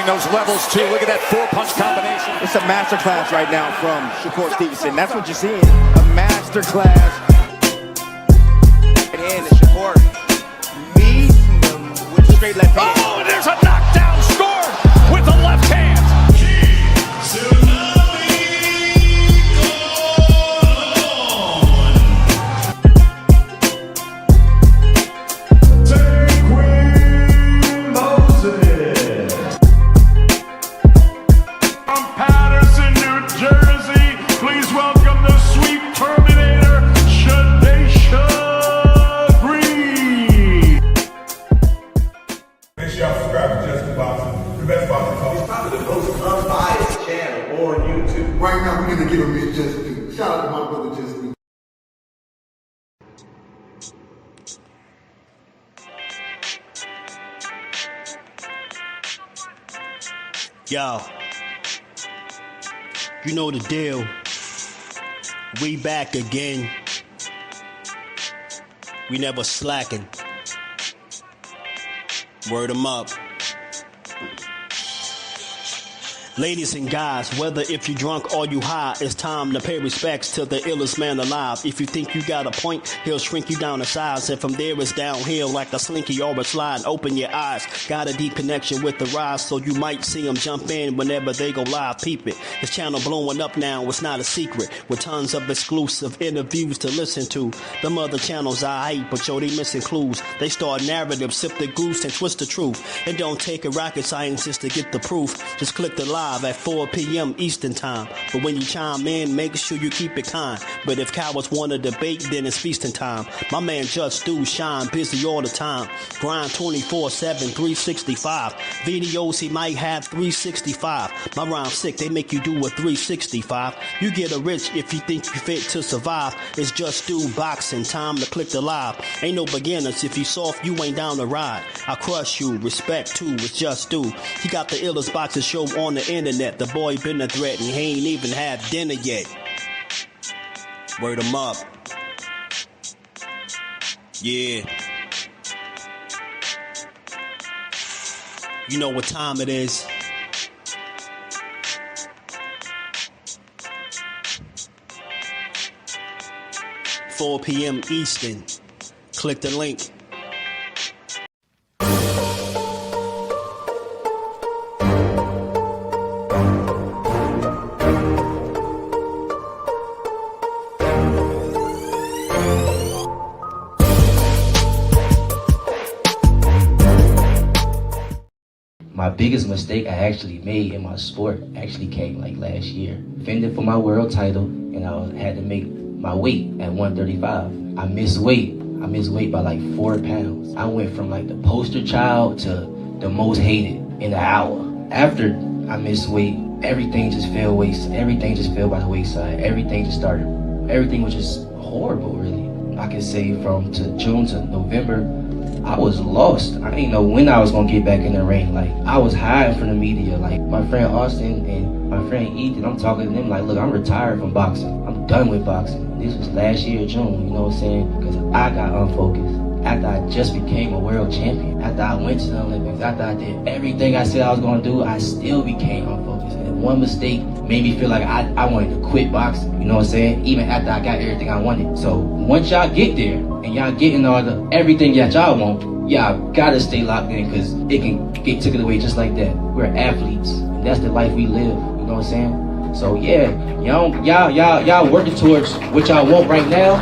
those levels, too. Look at that four-punch combination. It's a masterclass right now from Shakur Stevenson. That's what you're seeing, a masterclass. And Shakur meeting them with a straight left hand. Oh, and there's a knockdown scored with the left hand. Right now, we're going to give him his just due. Shout out to my brother, Just Due. Yo, you know the deal. We back again. We never slacking. Word 'em up. Ladies and guys, whether if you drunk or you high, it's time to pay respects to the illest man alive. If you think you got a point, he'll shrink you down to size. And from there it's downhill like a slinky or a slide. Open your eyes, got a deep connection with the rise, so you might see them jump in whenever they go live. Peep it, this channel blowing up now, it's not a secret. With tons of exclusive interviews to listen to. Them other channels I hate, but yo, they missing clues. They start narratives, sip the goose and twist the truth. It don't take a rocket scientist to get the proof. Just click the live at 4 p.m. Eastern time. But when you chime in, make sure you keep it kind. But if cowards want to debate, then it's feasting time. My man Just Do shine, busy all the time. Grind 24/7, 365. Videos he might have 365. My rhyme sick, they make you do a 365. You get a rich if you think you fit to survive. It's Just Do boxing, time to click the live. Ain't no beginners, if you soft, you ain't down to ride. I crush you, respect too, it's Just Do. He got the illest boxing show on the internet. The boy been a threat and he ain't even had dinner yet. Word 'em up. Yeah. You know what time it is. $4 p.m. Eastern. Click the link. My biggest mistake I actually made in my sport actually came like last year. Defended for my world title, and I had to make my weight at 135. I missed weight by like 4 pounds. I went from like the poster child to the most hated in an hour. After I missed weight, everything just fell by the wayside. Everything was just horrible, really. I can say from June to November, I was lost. I didn't know when I was gonna get back in the ring. Like, I was hiding from the media. Like, my friend Austin and my friend Ethan, I'm talking to them like, look, I'm retired from boxing. I'm done with boxing. This was last year, June, you know what I'm saying? Because I got unfocused. After I just became a world champion, after I went to the Olympics, after I did everything I said I was gonna do, I still became unfocused. And one mistake made me feel like I wanted to quit boxing, you know what I'm saying? Even after I got everything I wanted. So once y'all get there, and y'all getting all everything that y'all want, y'all gotta stay locked in, because it can get taken away just like that. We're athletes, and that's the life we live, you know what I'm saying? So yeah, y'all working towards what y'all want right now.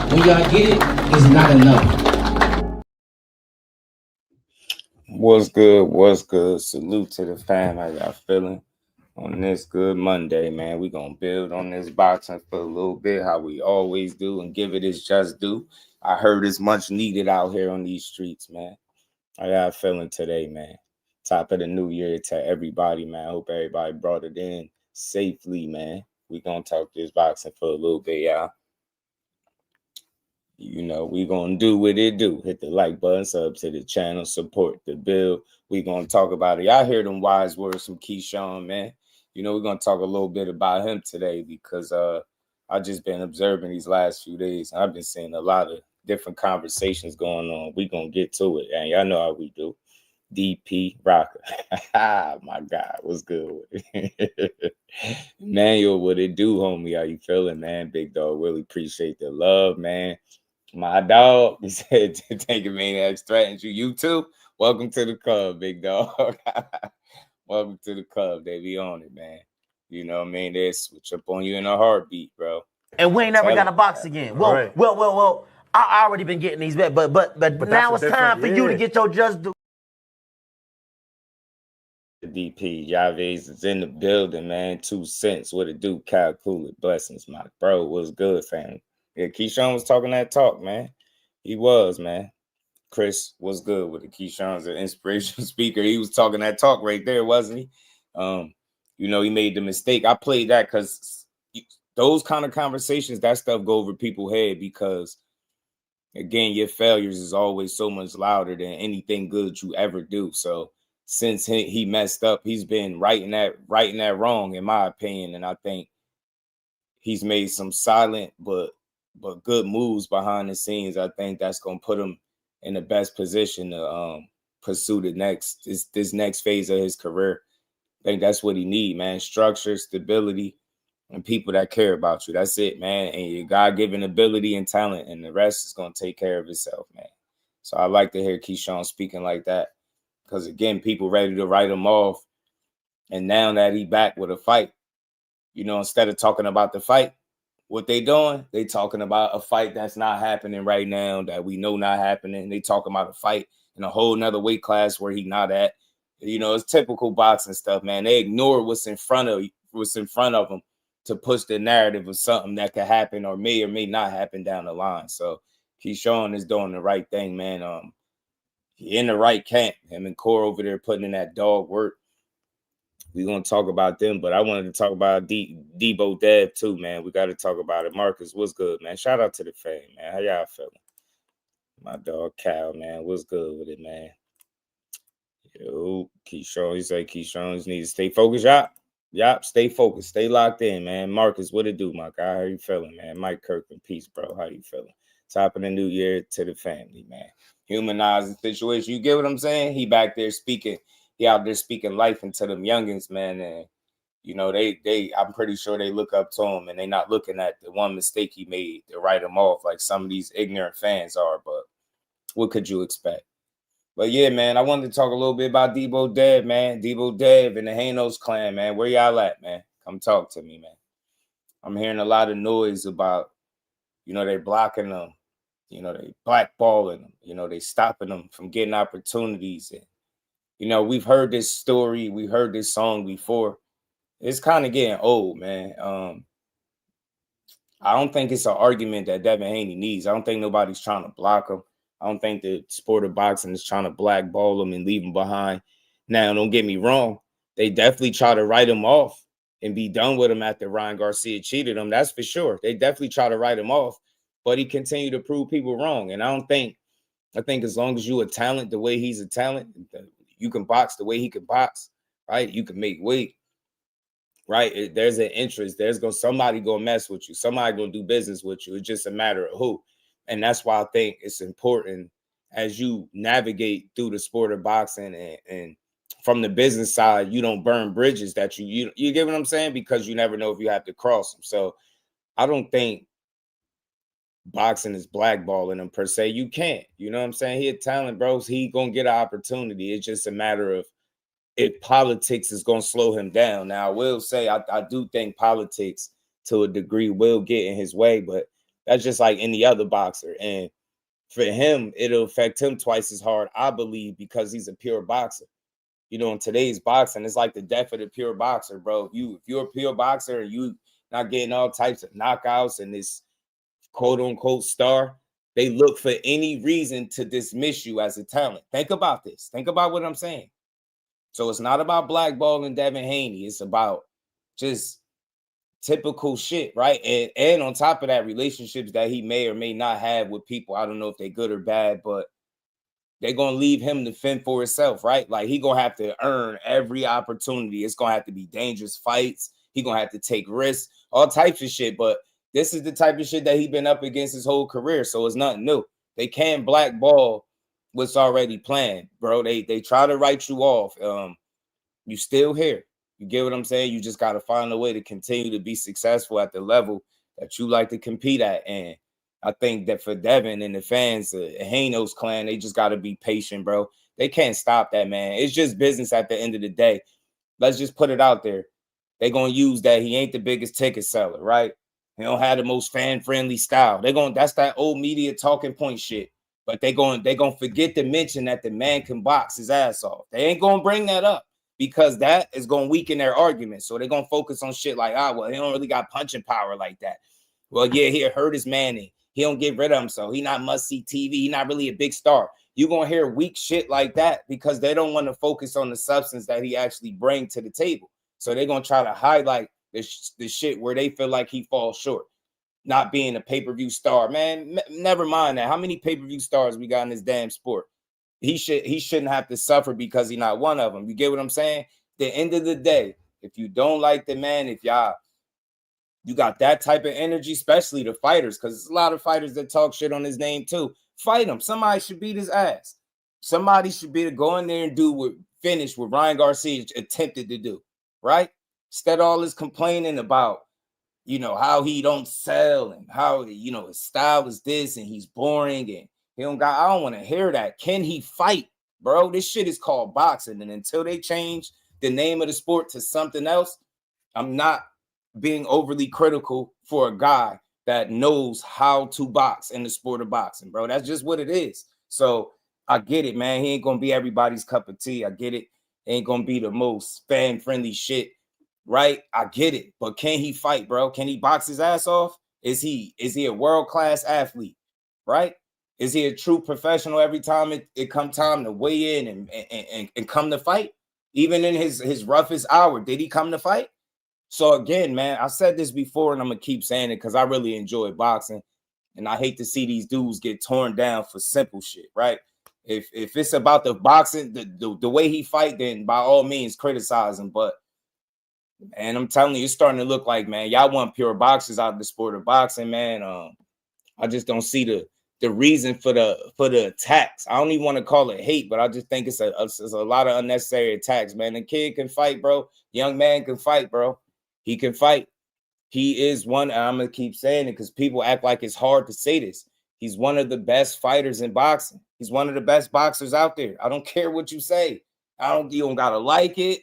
When y'all get it, it's not enough. What's good? What's good? Salute to the fam. How y'all feeling on this good Monday, man? We gonna build on this boxing for a little bit, how we always do, and give it its just due. I heard it's much needed out here on these streets, man. How y'all feeling today, man? Top of the new year to everybody, man. Hope everybody brought it in safely, man. We gonna talk this boxing for a little bit, y'all. You know, we gonna do what it do. Hit the like button, sub to the channel, support the build. We gonna talk about it. Y'all hear them wise words from Keshan, man. You know, we're gonna talk a little bit about him today, because I just been observing these last few days. I've been seeing a lot of different conversations going on. We gonna get to it, and y'all know how we do. DP Rocker. My God, what's good with it? Manuel, what it do, homie? How you feeling, man? Big dog, really appreciate the love, man. My dog, he said, take a maniac threatens you. You too? Welcome to the club, big dog. Welcome to the club. They be on it, man. You know what I mean? They switch up on you in a heartbeat, bro. And we ain't never got a box again. Well. I already been getting these back, but now it's time for you to get your just due. DP Javes is in the building, man. 2 cents. What it do? Calculate blessings, my bro. What's good, fam? Yeah, Keshan was talking that talk, man. He was, man. Chris was good with it. Keyshawn's an inspirational speaker. He was talking that talk right there, wasn't he? You know, he made the mistake. I played that because those kind of conversations, that stuff go over people's head because, again, your failures is always so much louder than anything good you ever do. So since he messed up, he's been righting that wrong, in my opinion. And I think he's made some silent but good moves behind the scenes. I think that's going to put him in the best position to pursue this next phase of his career. I think that's what he need, man. Structure, stability, and people that care about you. That's it, man. And your God-given ability and talent, and the rest is going to take care of itself, man. So I like to hear Keshan speaking like that because, again, people ready to write him off. And now that he back with a fight, you know, instead of talking about the fight, what they doing? They talking about a fight that's not happening right now, that we know not happening. They talking about a fight in a whole nother weight class where he not at. You know, it's typical boxing stuff, man. They ignore what's in front of them to push the narrative of something that could happen or may not happen down the line. So Keshan is doing the right thing, man. He in the right camp. Him and Core over there putting in that dog work. We're going to talk about them, but I wanted to talk about DEBO Dev too, man. We got to talk about it. Marcus, what's good, man? Shout out to the fam, man. How y'all feeling? My dog Cal, man. What's good with it, man? Yo, Keshan, he say Keshan need to stay focused. Yup, stay focused. Stay locked in, man. Marcus, what it do, my guy? How you feeling, man? Mike Kirkland, peace, bro. How you feeling? Top of the new year to the family, man. Humanizing situation. You get what I'm saying? He back there speaking. He out there speaking life into them youngins, man. And, you know, I'm pretty sure they look up to him and they not looking at the one mistake he made to write him off like some of these ignorant fans are. But what could you expect? But yeah, man, I wanted to talk a little bit about DEBO Dev, man. DEBO Dev and the Hanos clan, man. Where y'all at, man? Come talk to me, man. I'm hearing a lot of noise about, you know, they blocking them. You know, they blackballing them. You know, they stopping them from getting opportunities. And, you know, we've heard this story. We heard this song before. It's kind of getting old, man. I don't think it's an argument that Devin Haney needs. I don't think nobody's trying to block him. I don't think the sport of boxing is trying to blackball him and leave him behind. Now, don't get me wrong. They definitely try to write him off and be done with him after Ryan Garcia cheated him. That's for sure. They definitely try to write him off, but he continued to prove people wrong. And I think as long as you a talent the way he's a talent, you can box the way he can box, right? You can make weight, right? There's an interest. Somebody gonna mess with you. Somebody gonna do business with you. It's just a matter of who. And that's why I think it's important as you navigate through the sport of boxing and from the business side, you don't burn bridges that you get what I'm saying? Because you never know if you have to cross them. So I don't think boxing is blackballing him per se. You can't. You know what I'm saying? He a talent, bros. He gonna get an opportunity. It's just a matter of if politics is gonna slow him down. Now, I will say I do think politics to a degree will get in his way, but that's just like any other boxer. And for him, it'll affect him twice as hard, I believe, because he's a pure boxer. You know, in today's boxing, it's like the death of the pure boxer, bro. If you're a pure boxer and you not getting all types of knockouts and this quote-unquote star, they look for any reason to dismiss you as a talent. Think about this. Think about what I'm saying. So it's not about blackballing Devin Haney. It's about just typical shit, right? And on top of that, relationships that he may or may not have with people. I don't know if they're good or bad, but they're going to leave him to fend for himself, right? Like, he going to have to earn every opportunity. It's going to have to be dangerous fights. He going to have to take risks, all types of shit. But this is the type of shit that he been up against his whole career, so it's nothing new. They can't blackball what's already planned, bro. They try to write you off. You still here. You get what I'm saying? You just got to find a way to continue to be successful at the level that you like to compete at. And I think that for Devin and the fans, Haney's clan, they just got to be patient, bro. They can't stop that, man. It's just business at the end of the day. Let's just put it out there. They're going to use that. He ain't the biggest ticket seller, right? He don't have the most fan-friendly style. That's that old media talking point shit. But they going to forget to mention that the man can box his ass off. They ain't going to bring that up because that is going to weaken their argument. So they're going to focus on shit like, well, he don't really got punching power like that. Well, yeah, he hurt his man. He don't get rid of him, so he not must-see TV. He not really a big star. You're going to hear weak shit like that because they don't want to focus on the substance that he actually brings to the table. So they're going to try to highlight the shit where they feel like he falls short. Not being a pay-per-view star. Man, never mind that. How many pay-per-view stars we got in this damn sport? He shouldn't have to suffer because he's not one of them. You get what I'm saying? The end of the day, if you don't like the man, if you got that type of energy, especially the fighters, because there's a lot of fighters that talk shit on his name too. Fight him. Somebody should beat his ass. Somebody should be to go in there and finish what Ryan Garcia attempted to do, right? Instead of all this complaining about, how he don't sell and how, his style is this and he's boring and I don't want to hear that. Can he fight, bro? This shit is called boxing. And until they change the name of the sport to something else, I'm not being overly critical for a guy that knows how to box in the sport of boxing, bro. That's just what it is. So I get it, man. He ain't going to be everybody's cup of tea. I get it. Ain't going to be the most fan-friendly shit, right? I get it. But can he fight, bro? Can he box his ass off? Is he a world-class athlete, right? Is he a true professional every time it come time to weigh in and come to fight? Even in his roughest hour, did he come to fight? So again, man, I said this before and I'm going to keep saying it because I really enjoy boxing. And I hate to see these dudes get torn down for simple shit, right? If it's about the boxing, the way he fight, then by all means criticize him. But, man, I'm telling you, it's starting to look like, man, y'all want pure boxers out of the sport of boxing, man. I just don't see the reason for the attacks. I don't even want to call it hate, but I just think it's a lot of unnecessary attacks, man. The kid can fight, bro. Young man can fight, bro. He can fight. He is one, and I'm going to keep saying it because people act like it's hard to say this. He's one of the best fighters in boxing. He's one of the best boxers out there. I don't care what you say. You don't got to like it.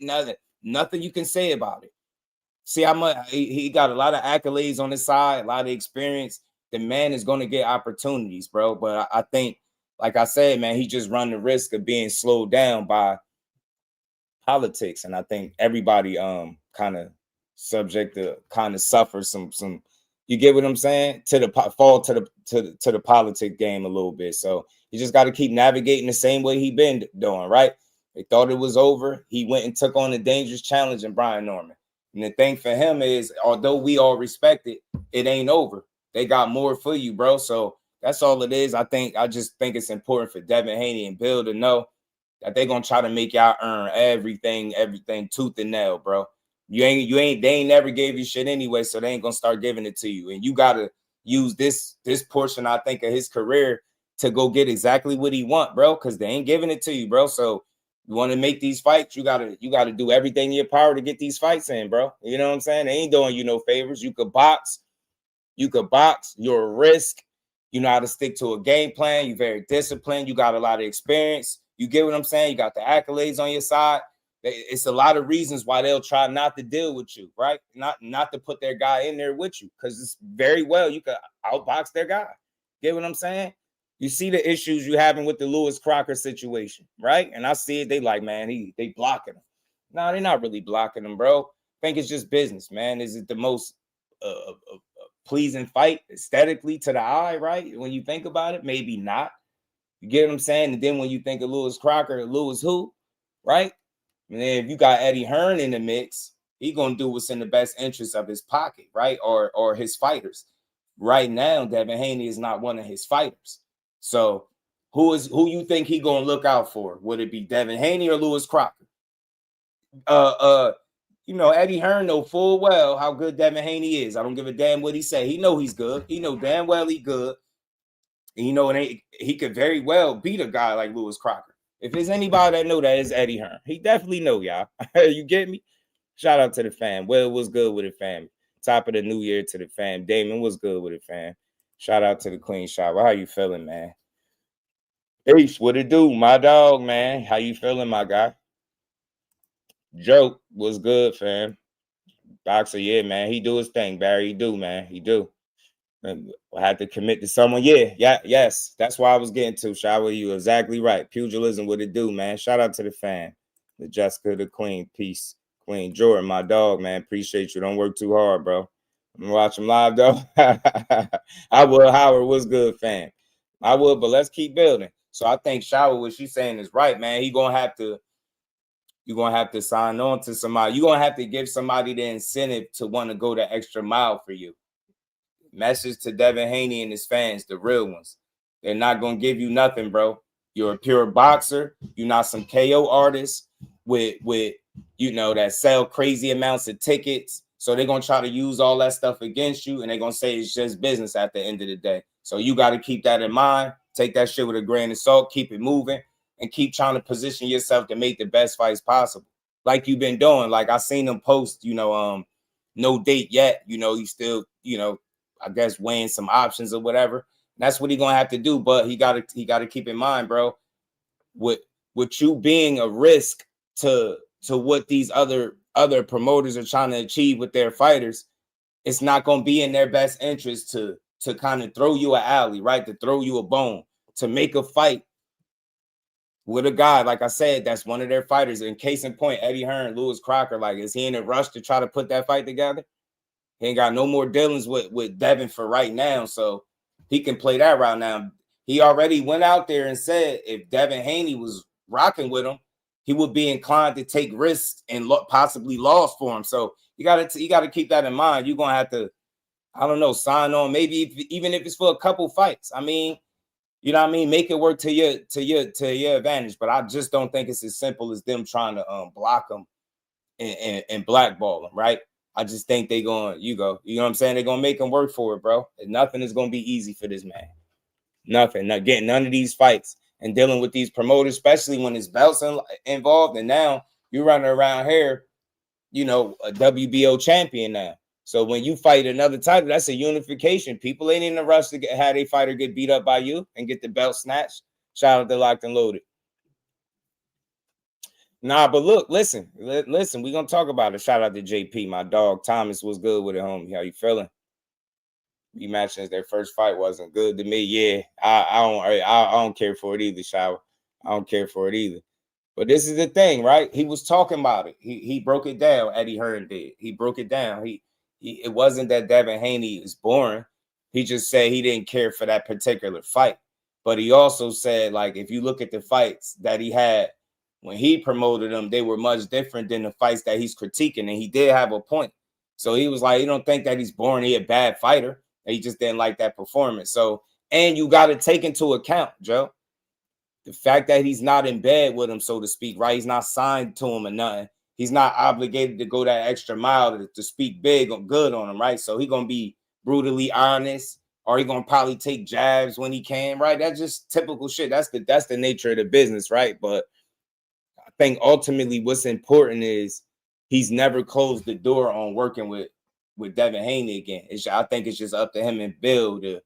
Nothing you can say about it. See how much he got a lot of accolades on his side, a lot of experience. The man is going to get opportunities, bro. But I think, like I said, man, he just run the risk of being slowed down by politics. And I think everybody kind of subject to kind of suffer some you get what I'm saying, to the fall to the politic game a little bit. So you just got to keep navigating the same way he been doing, right? They thought it was over. He went and took on a dangerous challenge in Brian Norman. And the thing for him is, although we all respect it, it ain't over. They got more for you, bro. So that's all it is. I just think it's important for Devin Haney and Bill to know that they're gonna try to make y'all earn everything tooth and nail, bro. They ain't never gave you shit anyway, so they ain't gonna start giving it to you. And you gotta use this portion, I think, of his career to go get exactly what he want, bro, because they ain't giving it to you, bro. So you want to make these fights, you gotta do everything in your power to get these fights in, bro. You know what I'm saying? They ain't doing you no favors. You could box, you're a risk. You know how to stick to a game plan. You're very disciplined. You got a lot of experience. You get what I'm saying? You got the accolades on your side. It's a lot of reasons why they'll try not to deal with you, right? Not to put their guy in there with you, because it's very well you could outbox their guy. Get what I'm saying? You see the issues you having with the Lewis Crocker situation, right? And I see it. They like, man, they blocking him. No, they're not really blocking him, bro. I think it's just business, man. Is it the most pleasing fight aesthetically to the eye, right? When you think about it, maybe not. You get what I'm saying? And then when you think of Lewis Crocker, Lewis who, right? And then if you got Eddie Hearn in the mix, he gonna do what's in the best interest of his pocket, right? Or his fighters. Right now, Devin Haney is not one of his fighters. So who you think he gonna look out for? Would it be Devin Haney or Lewis Crocker? Eddie Hearn know full well how good Devin Haney is. I don't give a damn what he say. He know he's good. He know damn well he good. And, you know, and he could very well beat a guy like Lewis Crocker. If there's anybody that know that, is Eddie Hearn. He definitely know, y'all. You get me? Shout out to the fam. Well, what's good with it, fam? Top of the new year to the fam. Damon, what's good with it, fam? Shout out to the Queen Shower. How you feeling, man? Ace, what it do? My dog, man. How you feeling, my guy? Joke, what's good, fam? Boxer, yeah, man. He do his thing, Barry. He do, man. He do. I had to commit to someone. Yes. That's why I was getting to. Shower, you exactly right. Pugilism, what it do, man. Shout out to the fan. The Jessica, the Queen. Peace. Queen Jordan, my dog, man. Appreciate you. Don't work too hard, bro. I'm gonna watch him live, though. I would. Howard, what's good, fam? I would, but let's keep building. So I think Shower, what she's saying is right, man. You're gonna have to sign on to somebody. You're gonna have to give somebody the incentive to want to go the extra mile for you. Message to Devin Haney and his fans, the real ones. They're not gonna give you nothing, bro. You're a pure boxer. You're not some KO artist with you know that sell crazy amounts of tickets. So they're gonna try to use all that stuff against you, and they're gonna say it's just business at the end of the day. So you got to keep that in mind. Take that shit with a grain of salt. Keep it moving, and keep trying to position yourself to make the best fights possible, like you've been doing. Like I seen them post, no date yet. You still, I guess weighing some options or whatever. That's what he's gonna have to do. But he gotta keep in mind, bro, with you being a risk to what these other promoters are trying to achieve with their fighters, it's not gonna be in their best interest to kind of throw you an alley, right? To throw you a bone, to make a fight with a guy, like I said, that's one of their fighters. In case in point, Eddie Hearn, Lewis Crocker, like, is he in a rush to try to put that fight together? He ain't got no more dealings with Devin for right now, so he can play that route now. He already went out there and said if Devin Haney was rocking with him, he would be inclined to take risks and possibly loss for him. So you got to keep that in mind. You're gonna have to, I don't know, sign on, maybe even if it's for a couple fights. I mean, you know what I mean? Make it work to your advantage. But I just don't think it's as simple as them trying to block him and blackball him, right? I just think you know what I'm saying? They're going to make him work for it, bro. And nothing is going to be easy for this man. Nothing. Not getting none of these fights and dealing with these promoters, especially when his belts involved. And now you're running around here, a WBO champion now. So when you fight another title, that's a unification. People ain't in a rush to have a fighter get beat up by you and get the belt snatched. Shout out to Locked and Loaded. Nah, but look, listen, we're going to talk about it. Shout out to JP, my dog. Thomas was good with it, homie. How you feeling? Rematch since their first fight wasn't good to me. Yeah, I don't care for it either, Shower. I don't care for it either. But this is the thing, right? He was talking about it. He broke it down. Eddie Hearn did. He broke it down. It wasn't that Devin Haney is boring. He just said he didn't care for that particular fight. But he also said, like, if you look at the fights that he had when he promoted them, they were much different than the fights that he's critiquing. And he did have a point. So he was like, you don't think that he's boring. He's a bad fighter. He just didn't like that performance. So, and you got to take into account, Joe, the fact that he's not in bed with him, so to speak, right? He's not signed to him or nothing. He's not obligated to go that extra mile to speak big or good on him, right? So he's going to be brutally honest, or he's going to probably take jabs when he can, right? That's just typical shit. That's the nature of the business, right? But I think ultimately what's important is he's never closed the door on working with Devin Haney again. I think it's just up to him and Bill to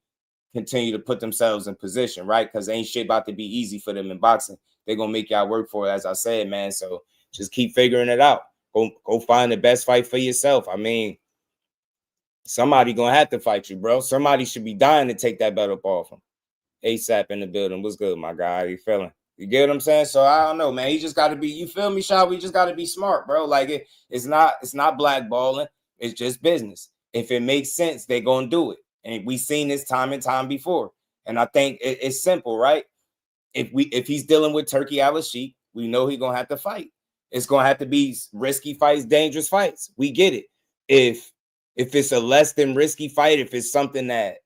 continue to put themselves in position, right? Because ain't shit about to be easy for them in boxing. They're going to make y'all work for it, as I said, man. So just keep figuring it out. Go find the best fight for yourself. I mean, somebody going to have to fight you, bro. Somebody should be dying to take that belt up off him. ASAP in the building. What's good, my guy? How you feeling? You get what I'm saying? So I don't know, man. He just got to be, you feel me, Shaw? We just got to be smart, bro. Like it's not blackballing. It's just business. If it makes sense, they're going to do it. And we've seen this time and time before. And I think it's simple, right? If he's dealing with Turkey Al-Sheikh, we know he's going to have to fight. It's going to have to be risky fights, dangerous fights. We get it. If it's a less than risky fight, if it's something that,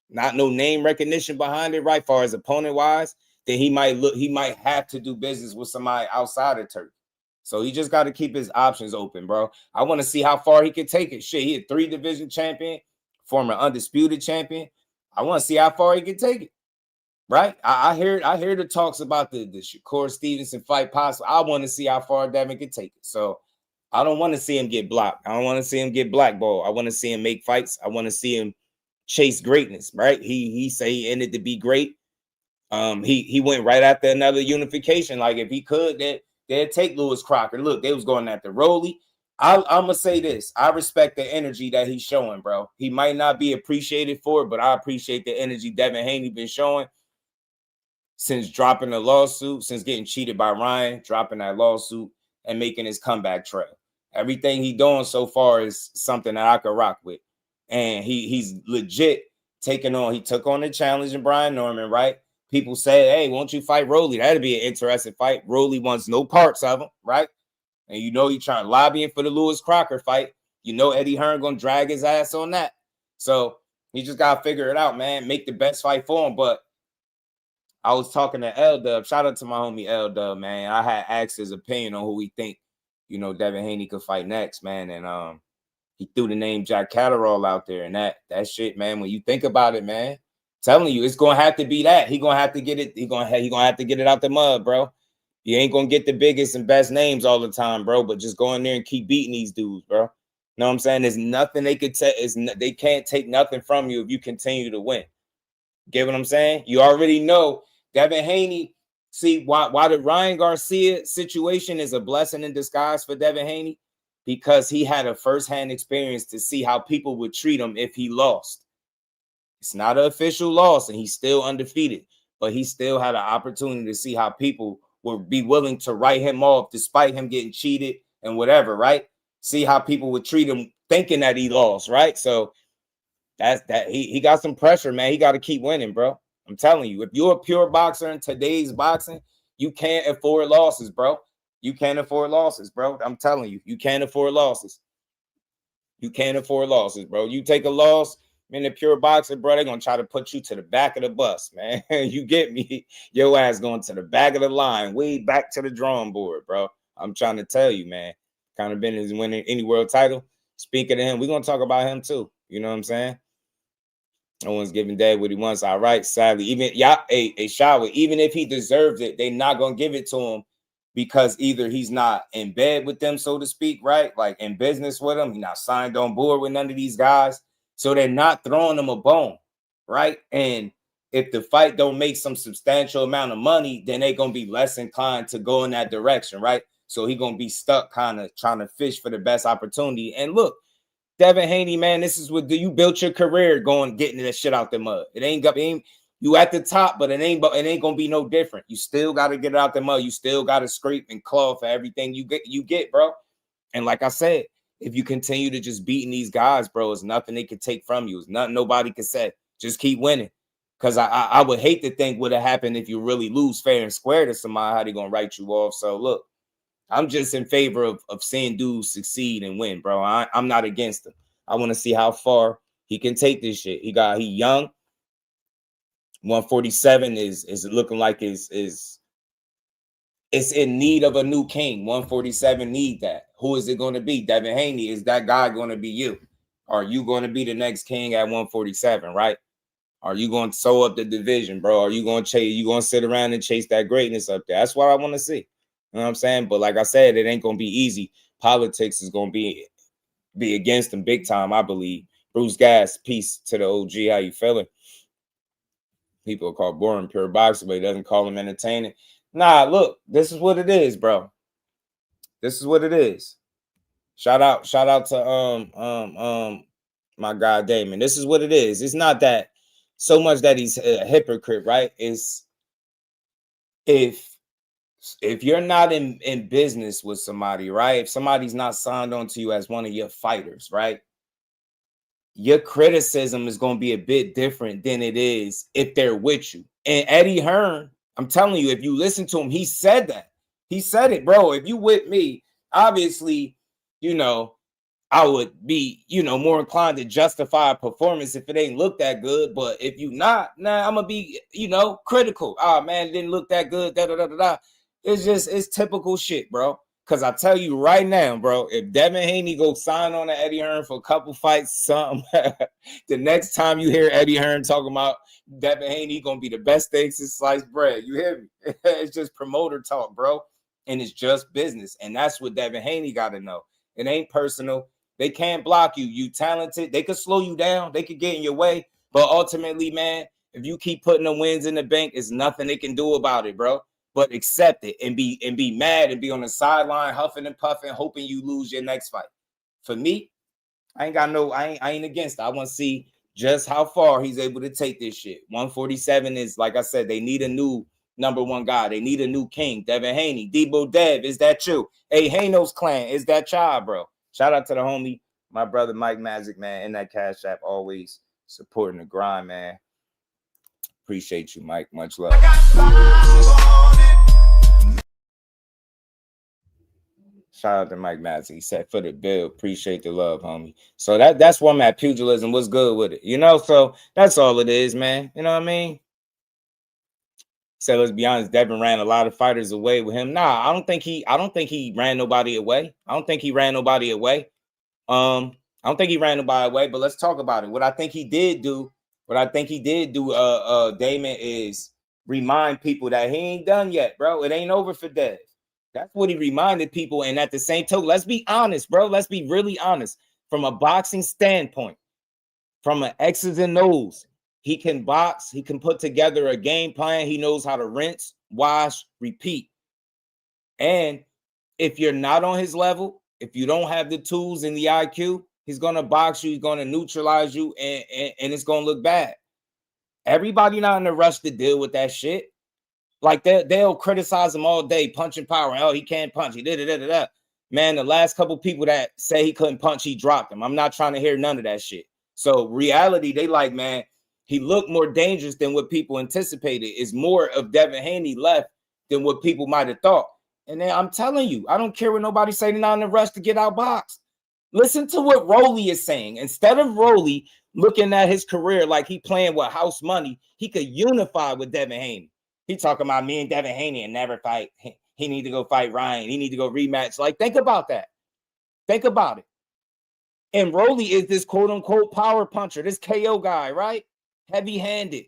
not no name recognition behind it, right, far as opponent-wise, then he might have to do business with somebody outside of Turkey. So he just got to keep his options open, bro. I want to see how far he can take it. Shit, he a 3-division champion, former undisputed champion. I want to see how far he can take it. Right? I hear the talks about the Shakur Stevenson fight possible. I want to see how far Devin can take it. So I don't want to see him get blocked. I don't want to see him get blackballed. I want to see him make fights. I want to see him chase greatness. Right? He say he ended to be great. He went right after another unification. Like if he could, they'd take Lewis Crocker. Look, they was going after Rolly. I'm gonna say this. I respect the energy that he's showing, bro. He might not be appreciated for it, but I appreciate the energy Devin Haney been showing since dropping the lawsuit, since getting cheated by Ryan, dropping that lawsuit, and making his comeback trail. Everything he doing so far is something that I could rock with. And he's legit taking on, he took on the challenge in Brian Norman, right? People say, hey, won't you fight Rolly? That'd be an interesting fight. Rolly wants no parts of him, right? And you know he's trying lobbying for the Lewis Crocker fight. You know Eddie Hearn gonna drag his ass on that. So he just gotta figure it out, man. Make the best fight for him. But I was talking to L-Dub. Shout out to my homie L-Dub, man. I had asked his opinion on who he think, you know, Devin Haney could fight next, man. And he threw the name Jack Catterall out there. And that shit, man, when you think about it, man, telling you, it's gonna have to be that. He gonna have to get it. He gonna have to get it out the mud, bro. You ain't gonna get the biggest and best names all the time, bro. But just go in there and keep beating these dudes, bro. You know what I'm saying? There's nothing they could take. They can't take nothing from you if you continue to win. Get what I'm saying? You already know Devin Haney. See why the Ryan Garcia situation is a blessing in disguise for Devin Haney, because he had a firsthand experience to see how people would treat him if he lost. It's not an official loss, and he's still undefeated, but he still had an opportunity to see how people would be willing to write him off despite him getting cheated and whatever, right? See how people would treat him thinking that he lost, right? So that's that. He got some pressure, man. He got to keep winning, bro. I'm telling you, if you're a pure boxer in today's boxing, you can't afford losses, bro. You can't afford losses, bro. I'm telling you, you can't afford losses. You can't afford losses, bro. You take a loss, man, a pure boxer, bro, they're going to try to put you to the back of the bus, man. You get me? Your ass going to the back of the line, way back to the drawing board, bro. I'm trying to tell you, man. Kind of been his winning any world title. Speaking of him, we're going to talk about him too. You know what I'm saying? No one's giving Dad what he wants. All right, sadly, even a shower, even if he deserves it, they're not gonna give it to him because either he's not in bed with them, so to speak, right? Like in business with them, he's not signed on board with none of these guys, so they're not throwing him a bone, right? And if the fight don't make some substantial amount of money, then they're gonna be less inclined to go in that direction, right? So he's gonna be stuck, kind of trying to fish for the best opportunity. And look, Devin Haney, man, this is what you built your career getting that shit out the mud. It ain't you at the top, but it ain't gonna be no different. You still got to get it out the mud. You still got to scrape and claw for everything you get, bro. And like I said, if you continue to just beating these guys, bro, it's nothing they can take from you. It's nothing nobody can say. Just keep winning. Because I would hate to think what would have happened if you really lose fair and square to somebody, how they gonna write you off. So look, I'm just in favor of seeing dudes succeed and win, bro. I'm not against him. I want to see how far he can take this shit. He young. 147 is looking like it's in need of a new king. 147 need that. Who is it going to be? Devin Haney. Is that guy going to be you? Are you going to be the next king at 147, right? Are you going to sew up the division, bro? Are you going to chase? You going to sit around and chase that greatness up there? That's what I want to see. You know what I'm saying? But like I said, it ain't going to be easy. Politics is going to be against him big time, I believe. Bruce Gas, peace to the OG. How you feeling? People call boring pure boxing, but he doesn't call him entertaining. Nah, look, this is what it is, bro. This is what it is. Shout out to my guy Damon. This is what it is. It's not that so much that he's a hypocrite, right? It's if you're not in business with somebody, right? If somebody's not signed on to you as one of your fighters, right? Your criticism is going to be a bit different than it is if they're with you. And Eddie Hearn, I'm telling you, if you listen to him, he said that. He said it, bro. If you with me, obviously, you know, I would be, you know, more inclined to justify a performance if it ain't look that good. But if you not, I'm going to be, you know, critical. Oh, man, it didn't look that good. It's typical shit, bro. Because I tell you right now, bro, if Devin Haney go sign on to Eddie Hearn for a couple fights, something, the next time you hear Eddie Hearn talking about Devin Haney going to be the best thing since sliced bread, you hear me? It's just promoter talk, bro. And it's just business. And that's what Devin Haney got to know. It ain't personal. They can't block you. You talented. They could slow you down. They could get in your way. But ultimately, man, if you keep putting the wins in the bank, it's nothing they can do about it, bro. But accept it and be mad and be on the sideline huffing and puffing, hoping you lose your next fight. For me, I ain't against it. I want to see just how far he's able to take this shit. 147 is, like I said, they need a new #1 guy. They need a new king. Devin Haney, DEBO Dev, is that you? Hey, Hanos clan, is that child, bro? Shout out to the homie, my brother Mike Magic, man, in that Cash App, always supporting the grind, man. Appreciate you, Mike. Much love. Shout out to Mike Massey. He said for the bill. Appreciate the love, homie. So that's why I'm at pugilism. Was good with it, you know. So that's all it is, man. You know what I mean? So let's be honest. Devin ran a lot of fighters away with him. Nah, I don't think he ran nobody away. I don't think he ran nobody away. I don't think he ran nobody away. But let's talk about it. What I think he did do, Damon, is remind people that he ain't done yet, bro. It ain't over for Dev. That's what he reminded people. And at the same token, let's be honest, bro. Let's be really honest. From a boxing standpoint, from an X's and O's, he can box. He can put together a game plan. He knows how to rinse, wash, repeat. And if you're not on his level, if you don't have the tools and the IQ, he's going to box you. He's going to neutralize you, and it's going to look bad. Everybody not in a rush to deal with that shit. Like they'll criticize him all day, punching power. Oh, he can't punch. He did it. Man, the last couple people that say he couldn't punch, he dropped him. I'm not trying to hear none of that shit. So reality, they like, man, he looked more dangerous than what people anticipated. Is more of Devin Haney left than what people might have thought. And then I'm telling you, I don't care what nobody say. They're not in a rush to get outboxed. Listen to what Rolly is saying. Instead of Rolly looking at his career like he playing with house money, he could unify with Devin Haney. He talking about me and Devin Haney and never fight. He need to go fight Ryan. He need to go rematch. Like, think about that. Think about it. And Rolly is this quote-unquote power puncher, this KO guy, right? Heavy-handed.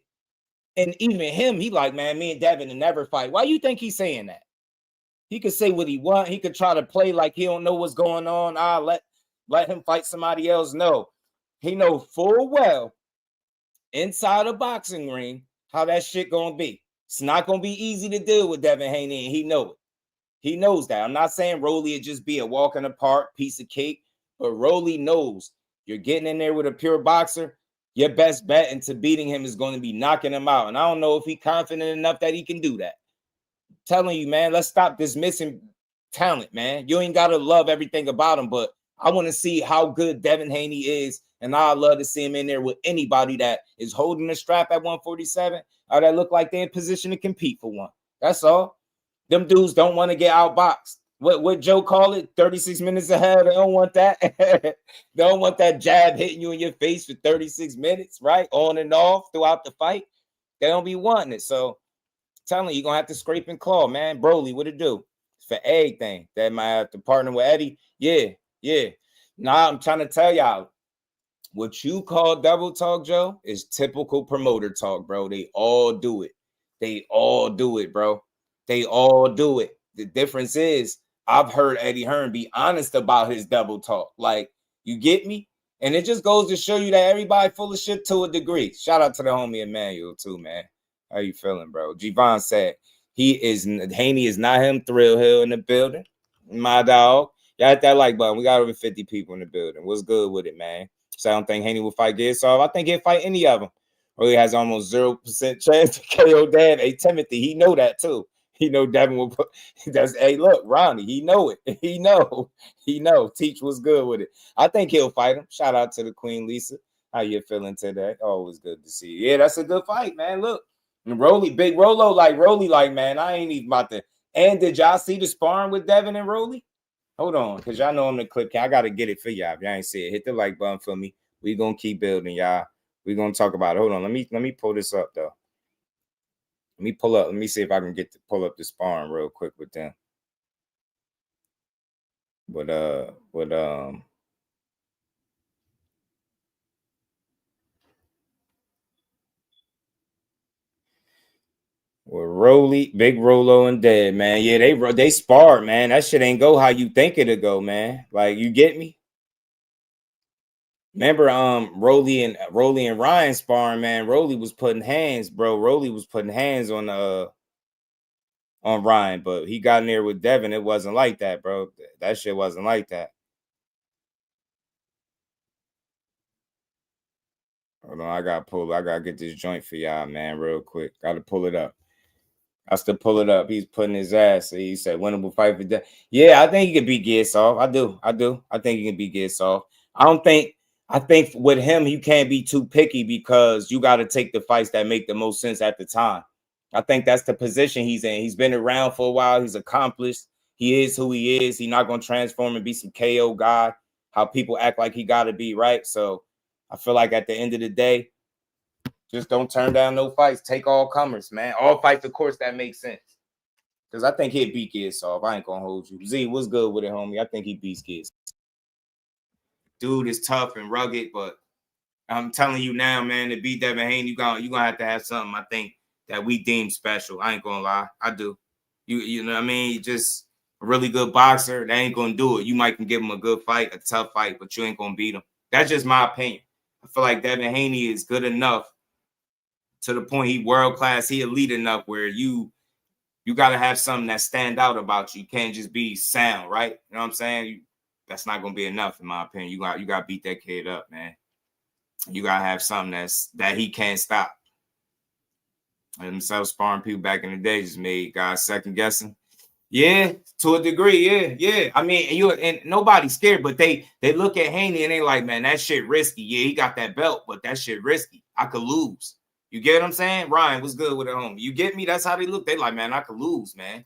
And even him, he like, man, me and Devin will never fight. Why you think he's saying that? He could say what he want. He could try to play like he don't know what's going on. Let him fight somebody else. No. He know full well inside a boxing ring how that shit gonna be. It's not going to be easy to deal with Devin Haney, and he knows it. He knows that. I'm not saying Rolly would just be a walk in the park, piece of cake, but Rolly knows you're getting in there with a pure boxer. Your best bet into beating him is going to be knocking him out. And I don't know if he's confident enough that he can do that. I'm telling you, man, let's stop dismissing talent, man. You ain't got to love everything about him, but I want to see how good Devin Haney is, and I'd love to see him in there with anybody that is holding the strap at 147 or that look like they're in position to compete for one. That's all. Them dudes don't want to get outboxed. What Joe call it? 36 minutes ahead. They don't want that. They don't want that jab hitting you in your face for 36 minutes, right? On and off throughout the fight. They don't be wanting it. So I'm telling you, you're going to have to scrape and claw, man. Broly, what it do? For everything. That might have to partner with Eddie. Yeah. Now I'm trying to tell y'all, what you call double talk, Joe, is typical promoter talk, bro. They all do it. They all do it, bro. They all do it. The difference is I've heard Eddie Hearn be honest about his double talk. Like, you get me? And it just goes to show you that everybody full of shit to a degree. Shout out to the homie Emmanuel too, man. How you feeling, bro? Javon said Haney is not him. Thrill Hill in the building. My dog. Y'all hit that like button. We got over 50 people in the building. What's good with it, man? So I don't think Haney will fight Garcia. I think he'll fight any of them. Or he has almost 0% chance to KO Dev. Hey, Timothy, he know that too. He know Devin will put. Hey, look, Ronnie, he know it. He know. Teach was good with it. I think he'll fight him. Shout out to the Queen Lisa. How you feeling today? Always good to see you. Yeah, that's a good fight, man. Look, Rolly, big Rollo, like, man, I ain't even about to. And did y'all see the sparring with Devin and Rolly? Hold on, because y'all know I'm the clip. I got to get it for y'all. If y'all ain't see it, hit the like button for me. We going to keep building, y'all. We going to talk about it. Hold on. Let me pull this up, though. Let me pull up. Let me see if I can pull up the sparring real quick with them. with Rolly, Big Rolo and Dead, man. Yeah, they sparred, man. That shit ain't go how you think it'll go, man. Like, you get me? Remember, Rolly and Ryan sparring, man. Rolly was putting hands, bro. Rolly was putting hands on Ryan, but he got in there with Devin. It wasn't like that, bro. That shit wasn't like that. Hold on, I gotta get this joint for y'all, man, real quick. Gotta pull it up. I still pull it up. He's putting his ass. He said, winnable fight for that. Yeah, I think he can beat Garcia. I do. I think he can beat Garcia. I think with him, you can't be too picky because you got to take the fights that make the most sense at the time. I think that's the position he's in. He's been around for a while. He's accomplished. He is who he is. He's not going to transform and be some KO guy, how people act like he got to be, right? So I feel like at the end of the day, just don't turn down no fights. Take all comers, man. All fights, of course, that makes sense. Because I think he'd beat Garcia. I ain't going to hold you. Z, what's good with it, homie? I think he beats Garcia. Dude is tough and rugged, but I'm telling you now, man, to beat Devin Haney, you're gonna have to have something, I think, that we deem special. I ain't going to lie. I do. You know what I mean? Just a really good boxer, that ain't going to do it. You might can give him a good fight, a tough fight, but you ain't going to beat him. That's just my opinion. I feel like Devin Haney is good enough to the point he world class, he elite enough where you got to have something that stand out about you. You can't just be sound, right? You know what I'm saying? That's not going to be enough, in my opinion. You got to beat that kid up, man. You got to have something that he can't stop. And himself sparring people back in the day just made guys second guessing. Yeah, to a degree, yeah. I mean, and nobody's scared, but they look at Haney and they like, man, that shit risky. Yeah, he got that belt, but that shit risky. I could lose. You get what I'm saying? Ryan, what's good with it, homie? You get me? That's how they look. They like, man, I could lose, man. I'm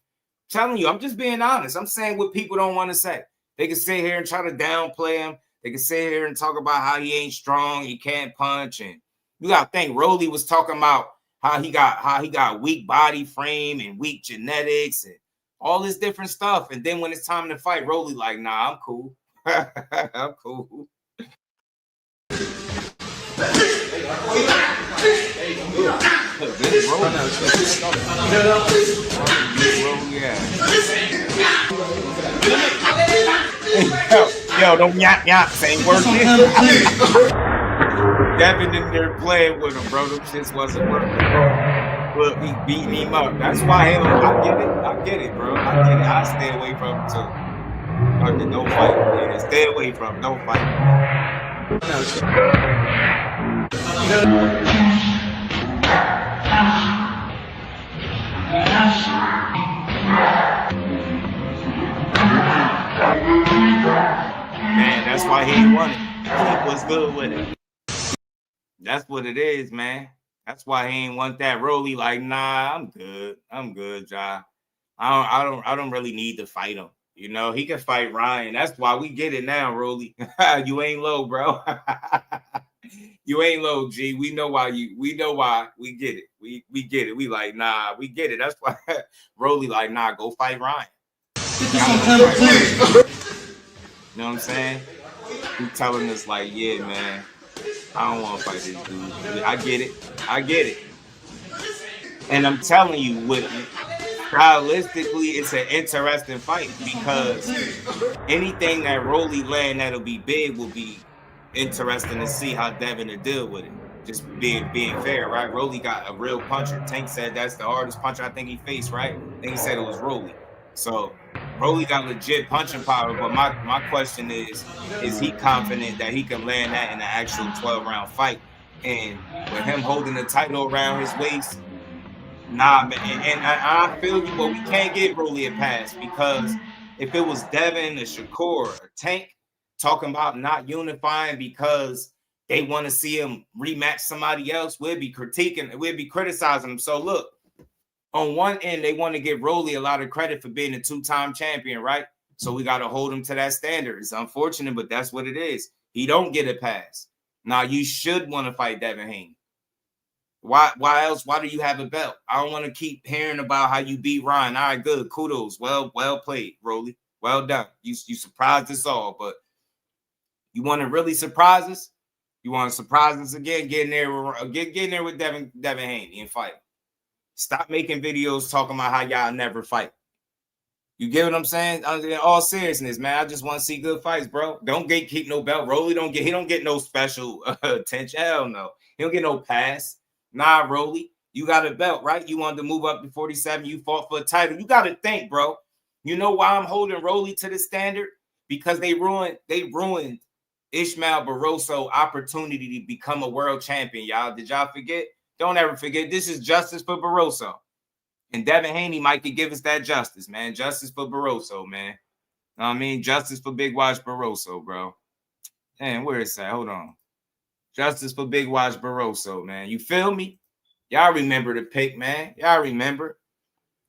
telling you, I'm just being honest. I'm saying what people don't want to say. They can sit here and try to downplay him. They can sit here and talk about how he ain't strong, he can't punch, and you gotta think. Rolly was talking about how he got weak body frame and weak genetics and all this different stuff. And then when it's time to fight, Rolly like, nah, I'm cool. I'm cool. Yo, don't yap, ain't working. Devin in there playing with him, bro. Them shits wasn't working, bro. Look, he beating him up. That's why I get it, bro. I get it. I stay away from him too. Don't fight. Yeah, stay away from him. Don't fight. Man, that's why he ain't won it. He was good with it. That's what it is, man. That's why he ain't want that. Rolly like, nah, I'm good, Ja. I don't really need to fight him. You know, he can fight Ryan. That's why we get it now, Rolly. You ain't low, bro. You ain't low, G. We know why. We get it. We get it. We like, nah, we get it. That's why Rolly like, nah, go fight Ryan. You know what I'm saying? He telling us like, yeah, man, I don't want to fight this dude. I get it. And I'm telling you, stylistically, it's an interesting fight because anything that Rolly land that'll be big will be interesting to see how Devin will deal with it. Just being fair, right? Rolly got a real puncher. Tank said that's the hardest puncher I think he faced, right? I think he said it was Rolly. So Rolly got legit punching power, but my question is he confident that he can land that in an actual 12-round fight? And with him holding the title around his waist, nah, man. And I feel you, but we can't give Rolly a pass because if it was Devin or Shakur or Tank talking about not unifying because they want to see him rematch somebody else, we'd be critiquing, we'd be criticizing him. So look, on one end, they want to give Rolly a lot of credit for being a 2-time champion, right? So we got to hold him to that standard. It's unfortunate, but that's what it is. He don't get a pass. Now, you should want to fight Devin Haney. Why else? Why do you have a belt? I don't want to keep hearing about how you beat Ryan. All right, good. Kudos. Well played, Rolly. Well done. You surprised us all, but you want to really surprise us? You want to surprise us again? Get in there with Devin Haney and fight. Stop making videos talking about how y'all never fight. You get what I'm saying? In all seriousness, man, I just want to see good fights, bro. Don't gatekeep no belt. Rolly don't get no special attention. Hell no. He don't get no pass. Nah, Rolly, you got a belt, right? You wanted to move up to 47. You fought for a title. You got to think, bro. You know why I'm holding Rolly to the standard? Because they ruined Ishmael Barroso opportunity to become a world champion, y'all. Did y'all forget? Don't ever forget. This is justice for Barroso. And Devin Haney might could give us that justice, man. Justice for Barroso, man. Know what I mean? Justice for Big Watch Barroso, bro. Man, where is that? Hold on. Justice for Big Watch Barroso, man. You feel me? Y'all remember the pick, man. Y'all remember.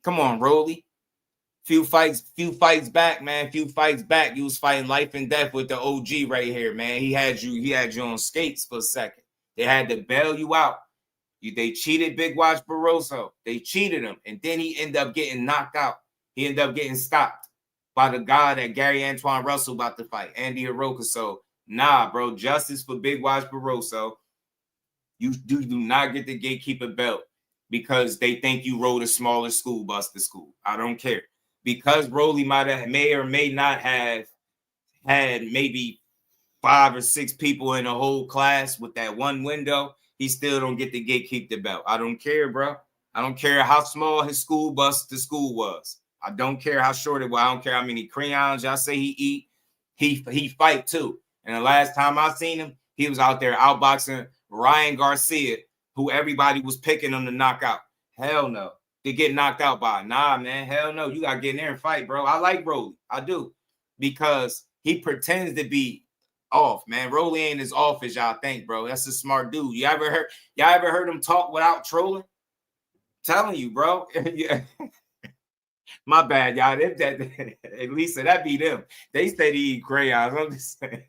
Come on, Rolly. Few fights back, man. Few fights back. You was fighting life and death with the OG right here, man. He had you on skates for a second. They had to bail you out. They cheated Big Watch Barroso. They cheated him. And then he ended up getting knocked out. He ended up getting stopped by the guy that Gary Antoine Russell about to fight, Andy Hiroka. So, nah, bro. Justice for Big Watch Barroso. You do not get the gatekeeper belt because they think you rode a smaller school bus to school. I don't care. Because Rolly may or may not have had maybe 5 or 6 people in a whole class with that one window, he still don't get to gatekeep the belt. I don't care, bro. I don't care how small his school bus to school was. I don't care how short it was. I don't care how many crayons y'all say he eat. He fight too. And the last time I seen him, he was out there outboxing Ryan Garcia, who everybody was picking him to knock out. Hell no. To get knocked out by. Nah, man. Hell no. You got to get in there and fight, bro. I like Rolly. I do. Because he pretends to be off, man. Rolly ain't as off as y'all think, bro. That's a smart dude. Y'all ever heard him talk without trolling? Telling you, bro. Yeah. My bad, y'all. At least that be them. They say they eat crayons. I'm just saying.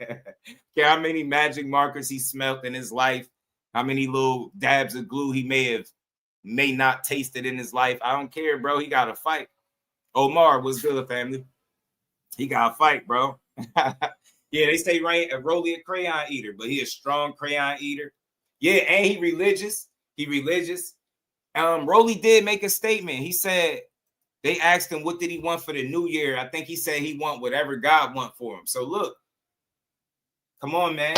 Care how many magic markers he smelt in his life, how many little dabs of glue he may not tasted in his life. I don't care, bro. He got to fight. Omar, what's good, family? He got to fight, bro. Yeah, they say Rolly a crayon eater, but he a strong crayon eater. Yeah, and he religious. Rolly did make a statement. He said they asked him what did he want for the new year. I think he said he want whatever God want for him. So look, come on, man.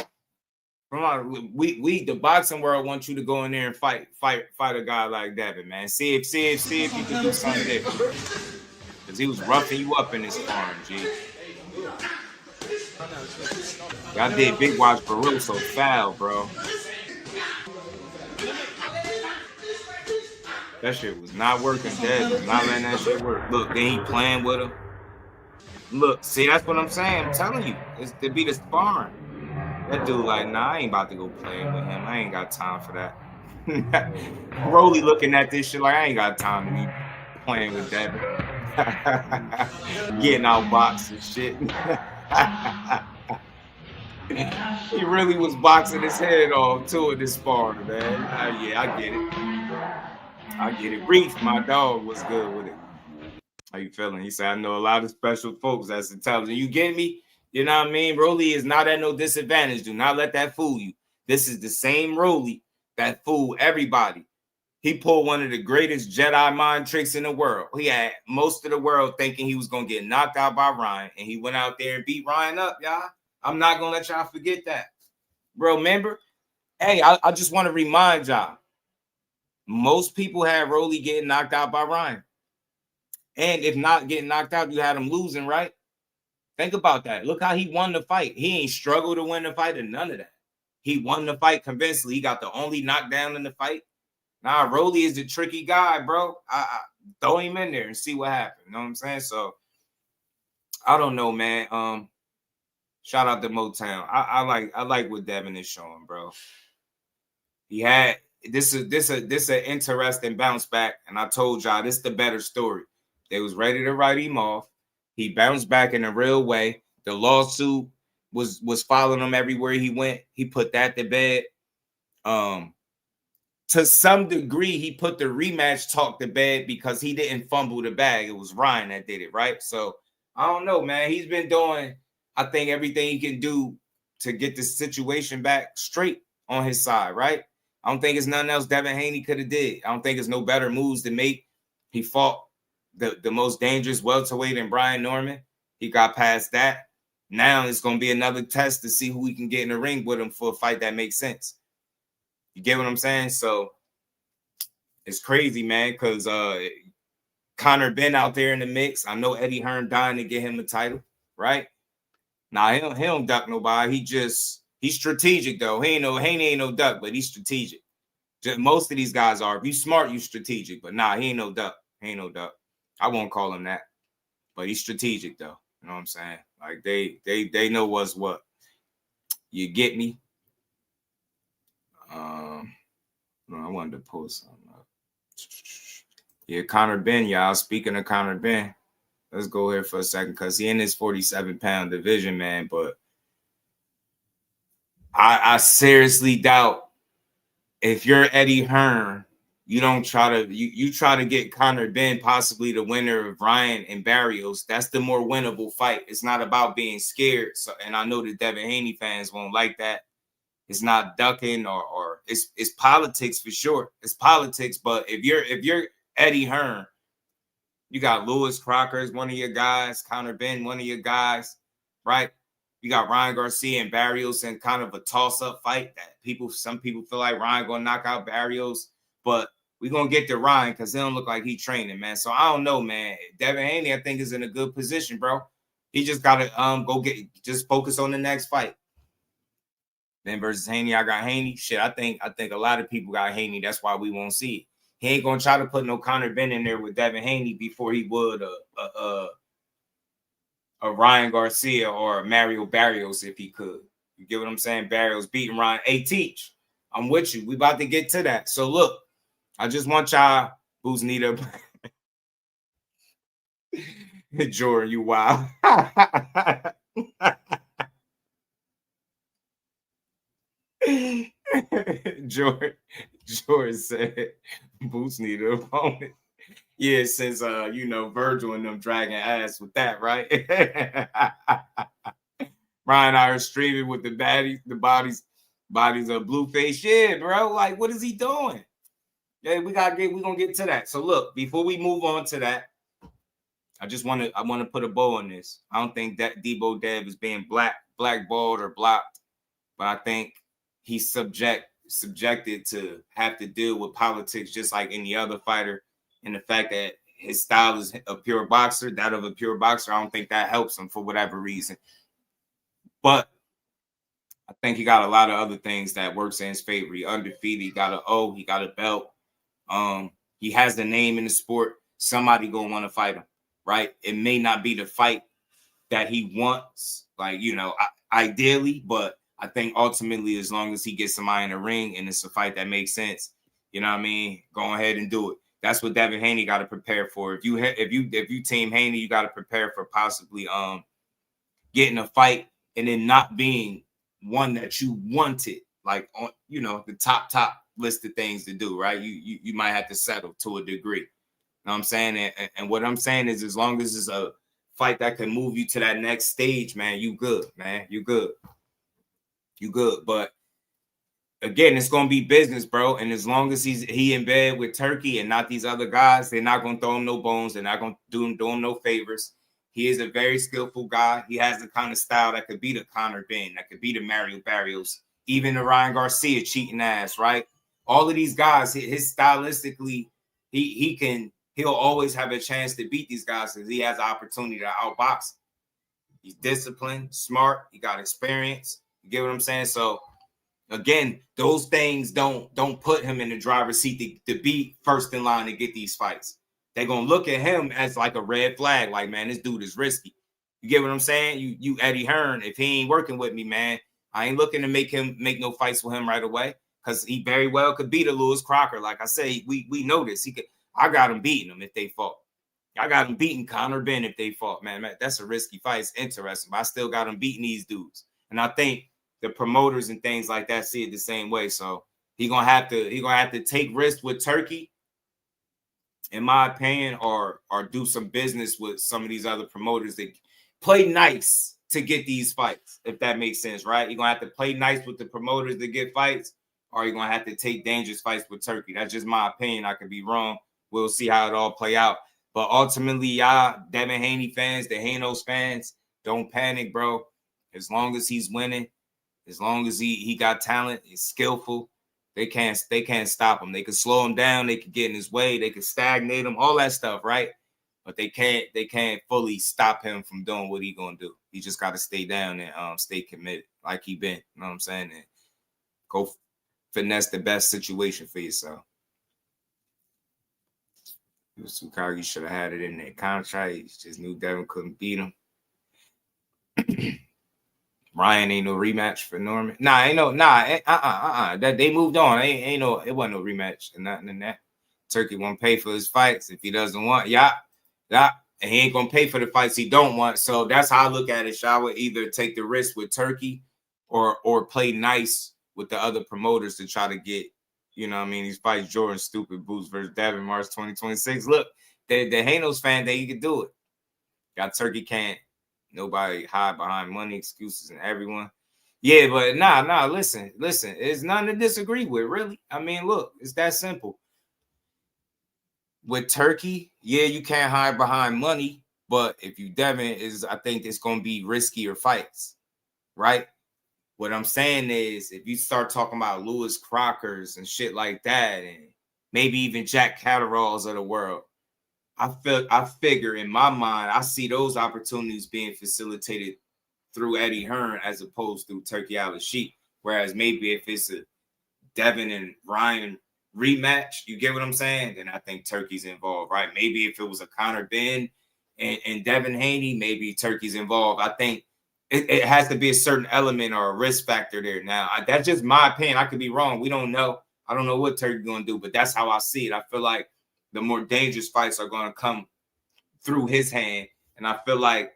Come on. We the boxing world want you to go in there and fight a guy like Devin, man. See if you can do something different. Because he was roughing you up in this farm, G. Y'all did Big Watch Barroso foul, bro. That shit was not working. Dad was not letting that shit work. Look, then he playing with him. Look, see, that's what I'm saying. I'm telling you. It's to be the sparring. That dude like, nah, I ain't about to go playing with him. I ain't got time for that. Rolly looking at this shit like, I ain't got time to be playing with Devin. Getting out box and shit. He really was boxing his head off too in this sparring, man. Yeah, I get it. Reef, my dog, was good with it. How you feeling? He said, I know a lot of special folks that's intelligent. You get me? You know what I mean? Rolly is not at no disadvantage. Do not let that fool you. This is the same Rolly that fooled everybody. He pulled one of the greatest Jedi mind tricks in the world. He had most of the world thinking he was going to get knocked out by Ryan, and he went out there and beat Ryan up, y'all. I'm not going to let y'all forget that. Bro, remember? Hey, I just want to remind y'all. Most people had Rolly getting knocked out by Ryan. And if not getting knocked out, you had him losing, right? Think about that. Look how he won the fight. He ain't struggled to win the fight or none of that. He won the fight convincingly. He got the only knockdown in the fight. Nah, Rolly is the tricky guy, bro. I throw him in there and see what happens. You know what I'm saying? So, I don't know, man. Shout out to Motown. I like what Devin is showing, bro. He had this is an interesting bounce back, and I told y'all this is the better story. They was ready to write him off. He bounced back in a real way. The lawsuit was following him everywhere he went. He put that to bed. To some degree, he put the rematch talk to bed because he didn't fumble the bag. It was Ryan that did it, right? So I don't know, man. He's been doing, I think, everything he can do to get the situation back straight on his side, right? I don't think it's nothing else Devin Haney could have did. I don't think it's no better moves to make. He fought the most dangerous welterweight in Brian Norman. He got past that. Now it's going to be another test to see who we can get in the ring with him for a fight that makes sense. You get what I'm saying? So it's crazy, man, because Conor been out there in the mix. I know Eddie Hearn dying to get him the title, right? Nah, he don't duck nobody. He's strategic, though. Haney ain't no duck, but he's strategic. Most of these guys are. If you smart, you strategic. But nah, he ain't no duck. He ain't no duck. I won't call him that. But he's strategic, though. You know what I'm saying? Like, they know what's what. You get me? No, I wanted to post something up. Yeah, Conor Ben, y'all. Speaking of Conor Ben, let's go here for a second because he in his 47-pound division, man. But I seriously doubt if you're Eddie Hearn, you don't try to you try to get Conor Ben possibly the winner of Ryan and Barrios. That's the more winnable fight. It's not about being scared. So, and I know the Devin Haney fans won't like that. It's not ducking or it's politics for sure. It's politics, but if you're Eddie Hearn, you got Lewis Crocker as one of your guys, Conor Ben, one of your guys, right? You got Ryan Garcia and Barrios in kind of a toss-up fight that some people feel like Ryan gonna knock out Barrios, but we're gonna get to Ryan because he don't look like he training, man. So I don't know, man. Devin Haney, I think, is in a good position, bro. He just gotta just focus on the next fight. Then versus Haney, I got Haney. Shit, I think a lot of people got Haney. That's why we won't see it. He ain't gonna try to put no Conor Ben in there with Devin Haney before he would a Ryan Garcia or a Mario Barrios if he could. You get what I'm saying? Barrios beating Ryan. Hey, Teach, I'm with you. We about to get to that. So look, I just want y'all who's need a Jordan, you wild. Jordan said Boots need an opponent. Yeah, since Virgil and them dragging ass with that, right? Ryan I was streaming with the bodies of Blueface. Yeah, bro. Like, what is he doing? Yeah, we're gonna get to that. So look, before we move on to that, I want to put a bow on this. I don't think that DEBO Dev is being blackballed or blocked, but I think he's subjected to have to deal with politics just like any other fighter. And the fact that his style is a pure boxer, that of a pure boxer, I don't think that helps him for whatever reason. But I think he got a lot of other things that works in his favor. He undefeated. He got he got a belt. He has the name in the sport. Somebody gonna want to fight him, right? It may not be the fight that he wants, like, ideally, but I think ultimately, as long as he gets somebody in the ring and it's a fight that makes sense, you know what I mean? Go ahead and do it. That's what Devin Haney got to prepare for. If you team Haney, you got to prepare for possibly getting a fight and then not being one that you wanted, like on the top list of things to do, right? You might have to settle to a degree. You know what I'm saying? And what I'm saying is, as long as it's a fight that can move you to that next stage, man, you good, man. You good. You good. But again, it's gonna be business, bro. And as long as he in bed with Turkey and not these other guys, they're not gonna throw him no bones. They're not gonna do him no favors. He is a very skillful guy. He has the kind of style that could beat a Conor Ben, that could beat a Mario Barrios, even the Ryan Garcia cheating ass, right? All of these guys, his stylistically, he'll always have a chance to beat these guys because he has the opportunity to outbox. He's disciplined, smart, he got experience. You get what I'm saying? So again, those things don't put him in the driver's seat to be first in line to get these fights. They're going to look at him as like a red flag. Like, man, this dude is risky. You get what I'm saying? You Eddie Hearn, if he ain't working with me, man, I ain't looking to make no fights with him right away because he very well could beat a Lewis Crocker. Like I say, we know this. I got him beating him if they fought. I got him beating Conor Ben if they fought, man. That's a risky fight. It's interesting, but I still got him beating these dudes. And I think the promoters and things like that see it the same way. So he gonna have to take risks with Turkey, in my opinion, or do some business with some of these other promoters that play nice to get these fights, if that makes sense, right? You're going to have to play nice with the promoters to get fights, or you're going to have to take dangerous fights with Turkey. That's just my opinion. I could be wrong. We'll see how it all play out. But ultimately, y'all, Devin Haney fans, the Hanos fans, don't panic, bro. As long as he's winning, as long as he got talent, he's skillful, they can't stop him. They can slow him down, they can get in his way, they can stagnate him, all that stuff, right? But they can't fully stop him from doing what he's gonna do. He just got to stay down and stay committed, like he been. You know what I'm saying? And go finesse the best situation for yourself. Sukagi should have had it in their contract. He just knew Devin couldn't beat him. Ryan ain't no rematch for Norman. That they moved on. It wasn't no rematch and nothing in that. Turkey won't pay for his fights if he doesn't want. And he ain't gonna pay for the fights he don't want. So that's how I look at it. I would either take the risk with Turkey or play nice with the other promoters to try to get, you know what I mean, these fights. Jordan Stupid Boots versus Devin March 2026. Look, the Hanos fan, he can do it. Got Turkey can't. Nobody hide behind money, excuses, and everyone. Yeah, but listen. There's nothing to disagree with, really. I mean, look, it's that simple. With Turkey, yeah, you can't hide behind money, but if you Devin, I think it's going to be riskier fights, right? What I'm saying is, if you start talking about Lewis Crockers and shit like that, and maybe even Jack Catteralls of the world, I figure in my mind, I see those opportunities being facilitated through Eddie Hearn as opposed to Turkey Al-Sheikh. Whereas maybe if it's a Devin and Ryan rematch, you get what I'm saying? Then I think Turkey's involved, right? Maybe if it was a Conor Ben and Devin Haney, maybe Turkey's involved. I think it has to be a certain element or a risk factor there. Now, that's just my opinion. I could be wrong. We don't know. I don't know what Turkey's going to do, but that's how I see it. I feel like the more dangerous fights are going to come through his hand. And I feel like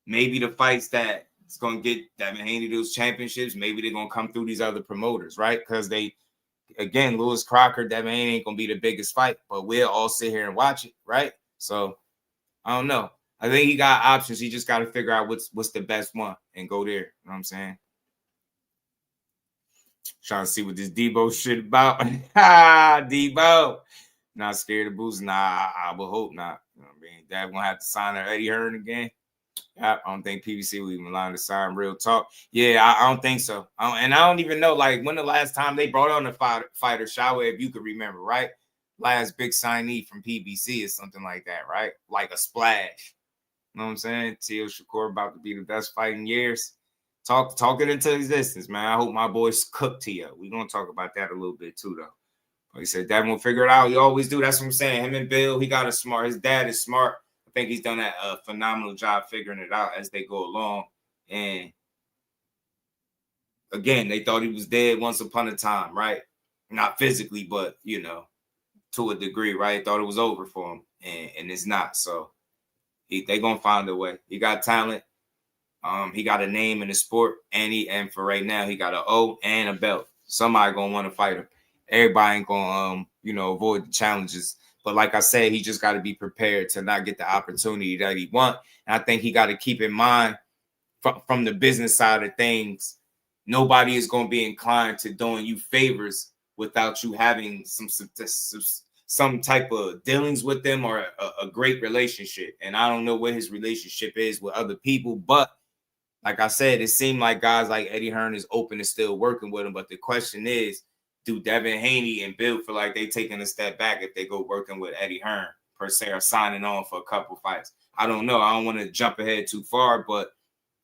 maybe the fights that it's going to get Devin Haney those championships, maybe they're going to come through these other promoters, right? Because again, Lewis Crocker, Devin Haney ain't going to be the biggest fight, but we'll all sit here and watch it, right? So, I don't know. I think he got options. He just got to figure out what's the best one and go there. You know what I'm saying? Trying to see what this DEBO shit about. DEBO. Not scared of boots? Nah, I would hope not. You know what I mean? Dad gonna have to sign Eddie Hearn again. I don't think PBC will even allow him to sign. Real talk. Yeah, I don't think so. I don't even know, like, when the last time they brought on a fighter, Shawe, if you could remember, right? Last big signee from PBC is something like that, right? Like a splash. You know what I'm saying? Teo Shakur about to be the best fight in years. Talk it into existence, man. I hope my boys cook Teo. We're going to talk about that a little bit too, though. Like I said, Devin will figure it out. He always do. That's what I'm saying. Him and Bill, his dad is smart. I think he's done a phenomenal job figuring it out as they go along. And again, they thought he was dead once upon a time, right? Not physically, but, you know, to a degree, right? Thought it was over for him, and it's not. So they're going to find a way. He got talent. He got a name in the sport, and for right now, he got an O and a belt. Somebody going to want to fight him. Everybody ain't going to, avoid the challenges. But like I said, he just got to be prepared to not get the opportunity that he want. And I think he got to keep in mind from the business side of things, nobody is going to be inclined to doing you favors without you having some type of dealings with them or a great relationship. And I don't know what his relationship is with other people, but like I said, it seemed like guys like Eddie Hearn is open to still working with him. But the question is, do Devin Haney and Bill feel like they taking a step back if they go working with Eddie Hearn per se or signing on for a couple fights? I don't know. I don't want to jump ahead too far, but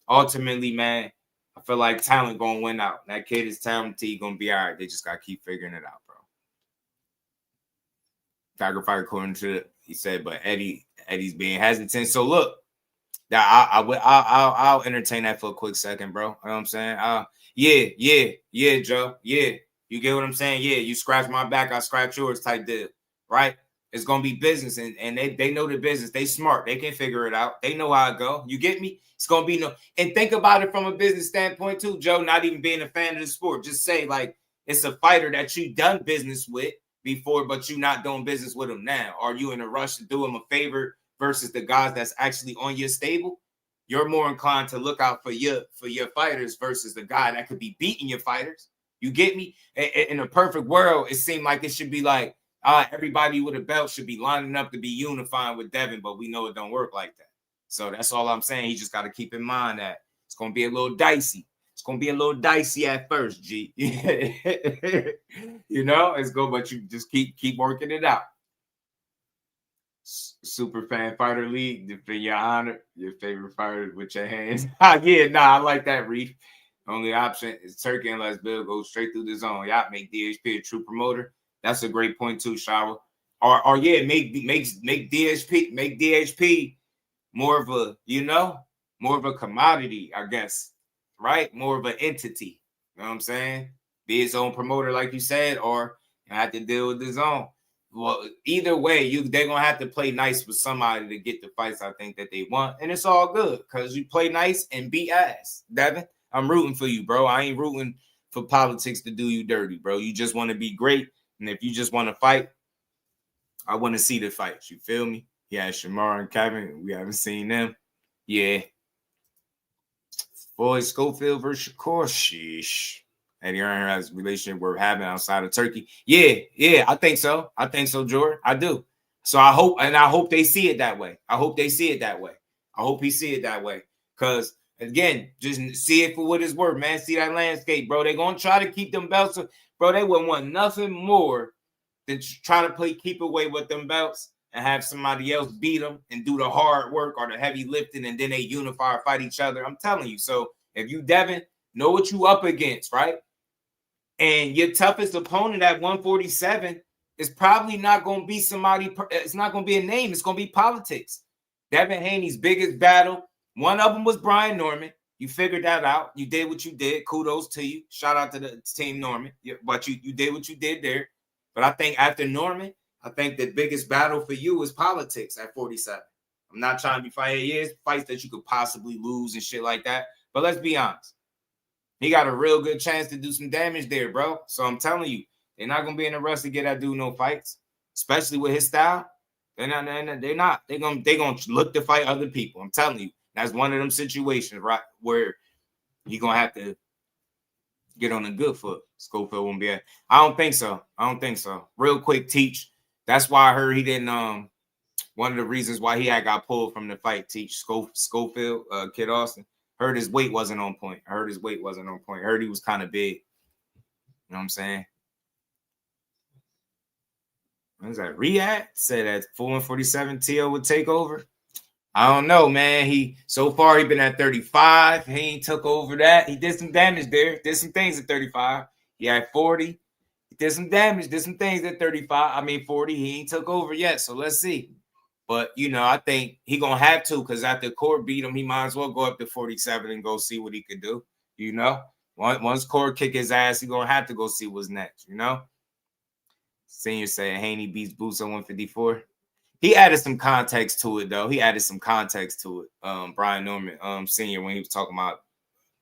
ultimately, man, I feel like talent going to win out. That kid is talented. He's going to be all right. They just got to keep figuring it out, bro. Tiger fight according to he said, but Eddie's being hesitant. So look, I'll entertain that for a quick second, bro. You know what I'm saying? Yeah, Joe. Yeah. You get what I'm saying? Yeah, you scratch my back, I scratch yours type deal, right? It's going to be business, and they know the business. They smart. They can figure it out. They know how it go. You get me? It's going to be no – and think about it from a business standpoint too, Joe, not even being a fan of the sport. Just say, like, it's a fighter that you done business with before, but you not doing business with him now. Are you in a rush to do him a favor versus the guys that's actually on your stable? you're more inclined to look out for your fighters versus the guy that could be beating your fighters. You get me? In a perfect world, it seemed like it should be like everybody with a belt should be lining up to be unifying with Devin, but we know it don't work like that. So that's all I'm saying. He just got to keep in mind that it's going to be a little dicey. It's going to be a little dicey at first, G. You know, it's good, but you just keep working it out. Super Fan Fighter League, defend your honor, your favorite fighter with your hands. Yeah, I like that, Reef. Only option is Turkey unless Bill goes straight through the zone. Y'all make DHP a true promoter. That's a great point too, Shower. Or yeah, make DHP more of a, more of a commodity, I guess, right? More of an entity. You know what I'm saying? Be his own promoter, like you said, or have to deal with his own. Well, either way, they're gonna have to play nice with somebody to get the fights I think that they want, and it's all good because you play nice and beat ass. Devin, I'm rooting for you, bro. I ain't rooting for politics to do you dirty, bro. You just want to be great, and if you just want to fight, I want to see the fights. You feel me? Yeah, Shamar and Kevin, we haven't seen them. Yeah, boy, Schofield versus Shakur, sheesh. Eddie Hearn has a relationship we're having outside of Turkey. Yeah, I think so. I think so, Jordan. I do. So I hope they see it that way. I hope they see it that way. I hope he see it that way. Because, again, just see it for what it's worth, man. See that landscape, bro. They're going to try to keep them belts. Bro, they wouldn't want nothing more than try to keep away with them belts and have somebody else beat them and do the hard work or the heavy lifting, and then they unify or fight each other. I'm telling you. So if you, Devin, know what you up against, right? And your toughest opponent at 147 is probably not going to be somebody. It's not going to be a name. It's going to be politics. Devin Haney's biggest battle, one of them was Brian Norman. You figured that out. You did what you did. Kudos to you. Shout out to the team Norman. But you did what you did there. But I think after Norman, I think the biggest battle for you is politics at 47. I'm not trying to be fighting. Yes, fights that you could possibly lose and shit like that. But let's be honest. He got a real good chance to do some damage there, bro. So I'm telling you, they're not going to be in a rush to get that dude no fights, especially with his style. They're not. They're going to look to fight other people. I'm telling you. That's one of them situations, right, where you're going to have to get on a good foot. Schofield won't be at. I don't think so. Real quick, Teach. That's why I heard he didn't one of the reasons why he had got pulled from the fight, Teach. Schofield, Kid Austin. Heard his weight wasn't on point. Heard he was kind of big. You know what I'm saying? What is that? Riyadh said at 4-47 Tio would take over. I don't know, man. So far he been at 35. He ain't took over that. He did some damage there. Did some things at 35. He had 40. He did some damage. Did some things at 35. 40. He ain't took over yet. So let's see. But, I think he going to have to because after Core beat him, he might as well go up to 47 and go see what he could do, Once Core kick his ass, he going to have to go see what's next, Senior said Haney beats Boots at 154. He added some context to it, though. Brian Norman, Senior, when he was talking about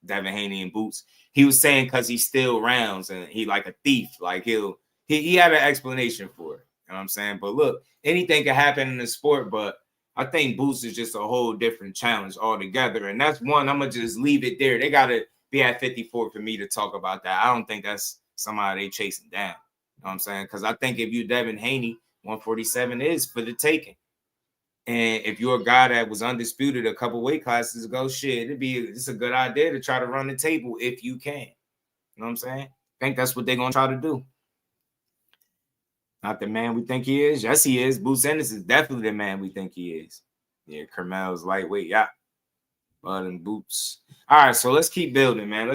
Devin Haney and Boots. He was saying because he steals rounds and he like a thief. Like he had an explanation for it. You know what I'm saying? But look, anything can happen in the sport, but I think Boots is just a whole different challenge altogether. And that's one, I'm going to just leave it there. They got to be at 54 for me to talk about that. I don't think that's somebody they chasing down. You know what I'm saying? Because I think if you Devin Haney, 147 is for the taking. And if you're a guy that was undisputed a couple weight classes ago, shit, it's a good idea to try to run the table if you can. You know what I'm saying? I think that's what they're going to try to do. Not the man we think he is. Yes, he is. Boots Ennis is definitely the man we think he is. Yeah, Kermel's lightweight. Yeah. Bud and Boots. All right, so let's keep building, man.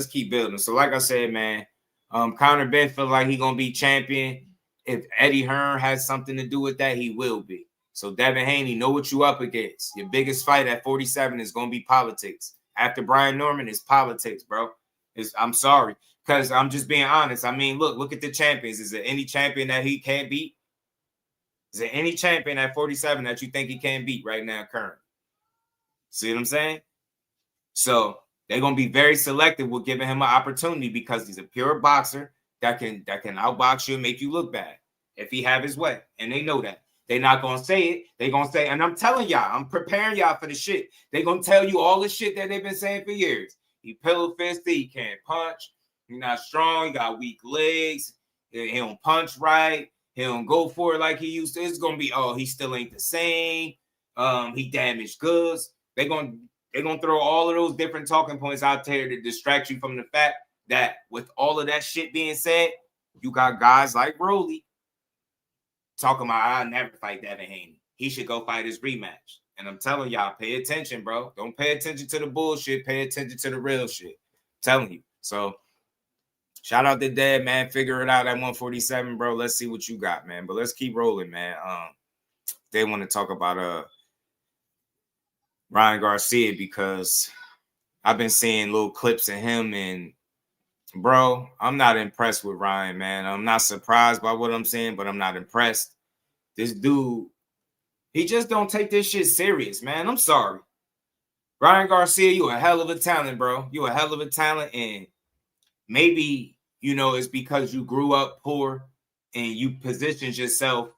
So like I said, man, Conor Ben feel like he going to be champion. If Eddie Hearn has something to do with that, he will be. So Devin Haney, know what you up against. Your biggest fight at 47 is going to be politics. After Brian Norman, it's politics, bro. I'm sorry. Because I'm just being honest. Look at the champions. Is there any champion that he can't beat? Is there any champion at 47 that you think he can't beat right now, current? See what I'm saying? So they're going to be very selective with giving him an opportunity because he's a pure boxer that can outbox you and make you look bad if he have his way. And they know that. They not gonna say it. They gonna say, and I'm telling y'all, I'm preparing y'all for the shit. They gonna tell you all the shit that they've been saying for years. He pillow fisted, he can't punch, he's not strong, he got weak legs, he don't punch right, he don't go for it like he used to. It's gonna be, oh, he still ain't the same. He damaged goods. They're gonna throw all of those different talking points out there to distract you from the fact that with all of that shit being said, you got guys like Rolly talking about, I'll never fight Devin Haney. He should go fight his rematch. And I'm telling y'all, pay attention, bro. Don't pay attention to the bullshit. Pay attention to the real shit. I'm telling you. So, shout out to Deb, man. Figure it out at 147, bro. Let's see what you got, man. But let's keep rolling, man. They want to talk about Ryan Garcia because I've been seeing little clips of him, and bro, I'm not impressed with Ryan, man. I'm not surprised by what I'm seeing, but I'm not impressed. This dude, he just don't take this shit serious, man. I'm sorry. Ryan Garcia, you a hell of a talent, bro. You a hell of a talent, and maybe, you know, it's because you grew up poor and you positioned yourself,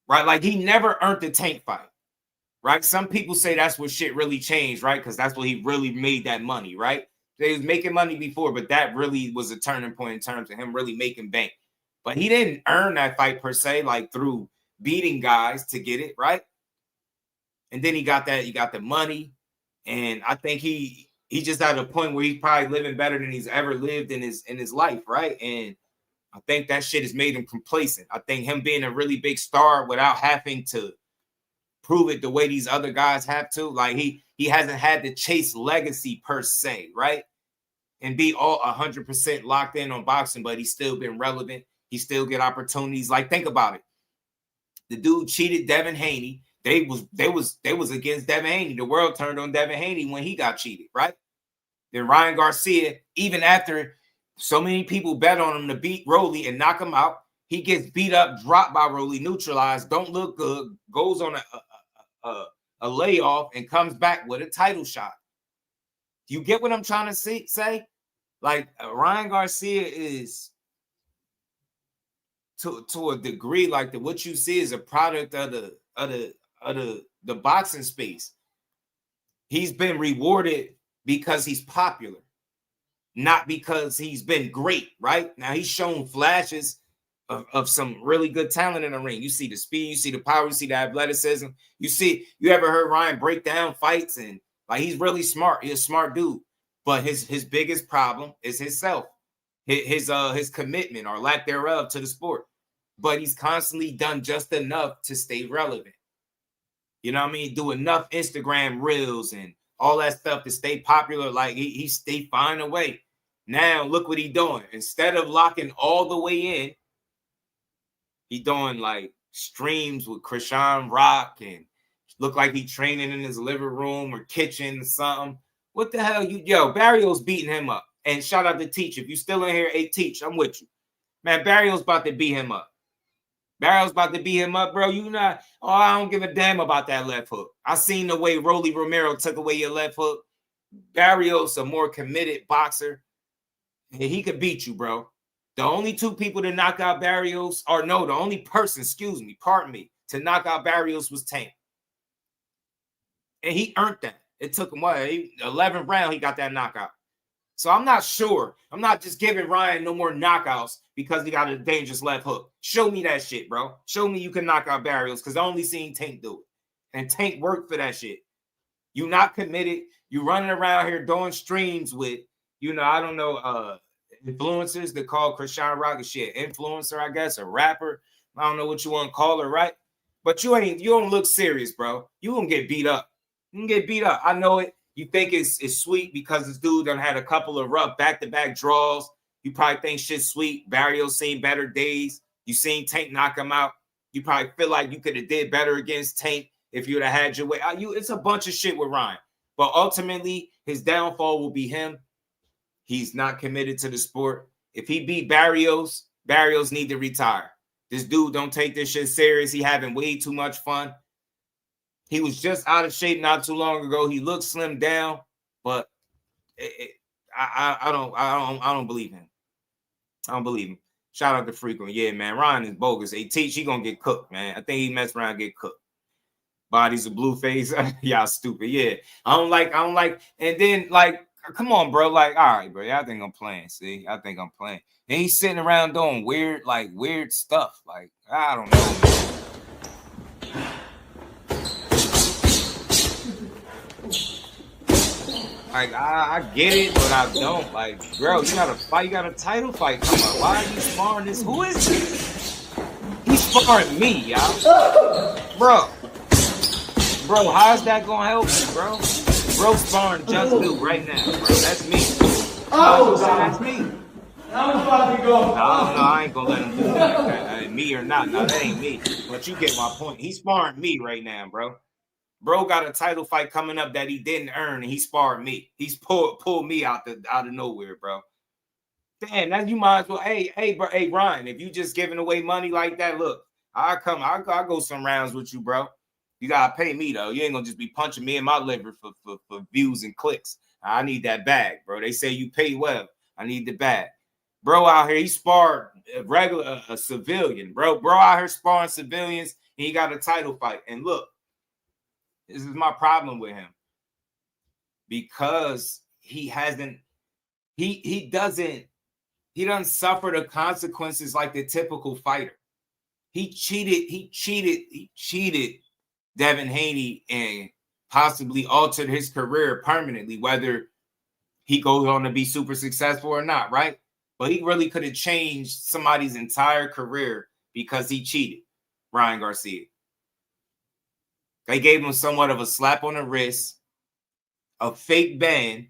right? Like, he never earned the Tank fight, right? Some people say that's what shit really changed, right? Because that's what he really made that money, right? They was making money before, but that really was a turning point in terms of him really making bank. But he didn't earn that fight per se, like through beating guys to get it, right? And then he got the money. And I think he just at a point where he's probably living better than he's ever lived in his life, right? And I think that shit has made him complacent. I think him being a really big star without having to prove it the way these other guys have to, like he hasn't had to chase legacy per se, right? And be all 100% locked in on boxing, but he's still been relevant. He still get opportunities. Like, think about it. The dude cheated Devin Haney. They was against Devin Haney. The world turned on Devin Haney when he got cheated, right? Then Ryan Garcia, even after so many people bet on him to beat Rolly and knock him out, he gets beat up, dropped by Rolly, neutralized, don't look good, goes on a layoff, and comes back with a title shot. You get what I'm trying to say? Like, Ryan Garcia is, to a degree, like what you see is a product of the boxing space. He's been rewarded because he's popular, not because he's been great, right? Now, he's shown flashes of some really good talent in the ring. You see the speed, you see the power, you see the athleticism. You ever heard Ryan break down fights? And like, he's really smart. He's a smart dude. But his biggest problem is himself, his commitment or lack thereof to the sport. But he's constantly done just enough to stay relevant. You know what I mean? Do enough Instagram reels and all that stuff to stay popular. Like, he stay finding a way. Now, look what he's doing. Instead of locking all the way in, he doing like streams with Keshan Rock and look like he training in his living room or kitchen or something. What the hell? Barrios beating him up. And shout out to Teach. If you still in here, hey, Teach, I'm with you. Man, Barrios about to beat him up. Barrios about to beat him up, bro. I don't give a damn about that left hook. I seen the way Rolly Romero took away your left hook. Barrios, a more committed boxer. And he could beat you, bro. The only two people to knock out Barrios, the only person, to knock out Barrios was Tank. And he earned that. It took him, 11th round, he got that knockout. So I'm not sure. I'm not just giving Ryan no more knockouts because he got a dangerous left hook. Show me that shit, bro. Show me you can knock out Barrios, because I only seen Tank do it. And Tank worked for that shit. You not committed. You running around here doing streams with, influencers that call Keshan Rock shit influencer, I guess, a rapper. I don't know what you want to call her, right? But you don't look serious, bro. You gonna get beat up. You can get beat up. I know it. You think it's sweet because this dude done had a couple of rough back-to-back draws. You probably think shit's sweet. Barrios seen better days. You seen Tank knock him out. You probably feel like you could have did better against Tank if you'd have had your way. It's a bunch of shit with Ryan. But ultimately, his downfall will be him. He's not committed to the sport. If he beat Barrios need to retire. This dude don't take this shit serious. He having way too much fun. He was just out of shape not too long ago. He looked slimmed down, but I don't believe him. I don't believe him. Shout out to Frequent. Yeah, man. Ryan is bogus. He gonna get cooked, man. I think he messed around and get cooked. Bodies of blue face. Y'all stupid. Yeah. I don't like. And then, like, come on, bro. Like, all right, bro. Y'all think I'm playing. See, I think I'm playing. And he's sitting around doing weird stuff. Like, I don't know, man. Like, I get it, but I don't. Like, bro, you got a fight. You got a title fight coming up. Why are you sparring this? Who is this? He's sparring me, y'all. Bro, how's that gonna help me, bro? Bro, sparring Just Do right now, bro. That's me. Oh, that's me. I'm about to go. No, I ain't gonna let him do that. Me or not, no, that ain't me. But you get my point. He's sparring me right now, bro. Bro got a title fight coming up that he didn't earn, and he sparred me. He's pulled me out of nowhere, bro. Damn, that you might as well. Hey, Ryan, if you just giving away money like that, look, I'll go some rounds with you, bro. You gotta pay me though. You ain't gonna just be punching me in my liver for views and clicks. I need that bag, bro. They say you pay well. I need the bag. Bro out here, he sparred a civilian, bro. Bro out here sparring civilians, and he got a title fight. And look, this is my problem with him. Because he doesn't suffer the consequences like the typical fighter. He cheated Devin Haney and possibly altered his career permanently, whether he goes on to be super successful or not, right? But he really could have changed somebody's entire career because he cheated, Ryan Garcia. They gave him somewhat of a slap on the wrist, a fake ban,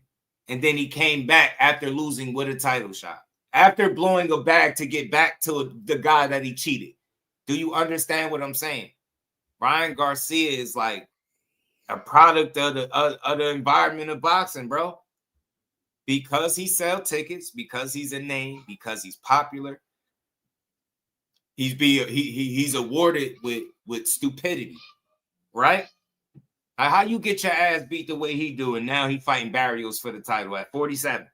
and then he came back after losing with a title shot. After blowing a bag to get back to the guy that he cheated. Do you understand what I'm saying? Ryan Garcia is like a product of the environment of boxing, bro. Because he sells tickets, because he's a name, because he's popular, he's awarded with stupidity. Right? How you get your ass beat the way he do, and now he fighting Barrios for the title at 47.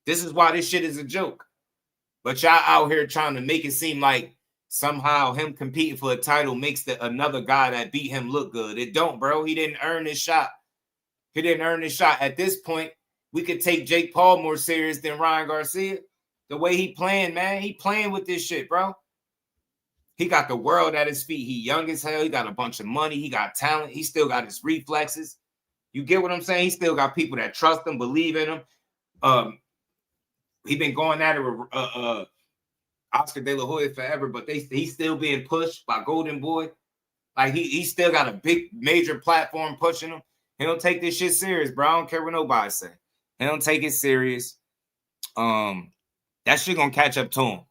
This is why this shit is a joke. But y'all out here trying to make it seem like somehow him competing for a title makes another guy that beat him look good. It don't, bro. He didn't earn his shot. He didn't earn his shot. At this point, we could take Jake Paul more serious than Ryan Garcia. The way he playing, man. He playing with this shit, bro. He got the world at his feet. He young as hell. He got a bunch of money. He got talent. He still got his reflexes. You get what I'm saying? He still got people that trust him, believe in him. He been going at it with Oscar De La Hoya forever, but he's still being pushed by Golden Boy. Like he still got a big major platform pushing him. He don't take this shit serious, bro. I don't care what nobody say. He don't take it serious. That shit gonna catch up to him.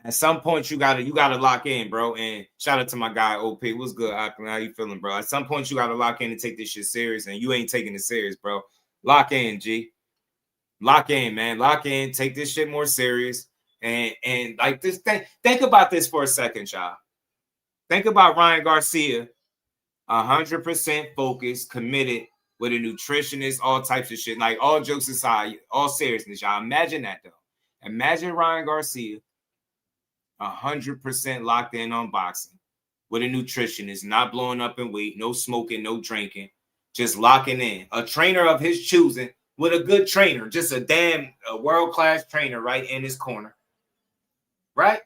At some point, you gotta lock in, bro. And shout out to my guy OP. What's good, Auckland? How you feeling, bro? At some point, you gotta lock in and take this shit serious, and you ain't taking it serious, bro. Lock in, G. Lock in, man. Lock in. Take this shit more serious. And like this, think about this for a second, y'all. Think about Ryan Garcia, 100% focused, committed with a nutritionist, all types of shit. Like all jokes aside, all seriousness, y'all. Imagine that though. Imagine Ryan Garcia. 100% locked in on boxing with a nutritionist, not blowing up in weight, no smoking, no drinking, just locking in. A trainer of his choosing with a good trainer, just a damn world-class trainer right in his corner, right?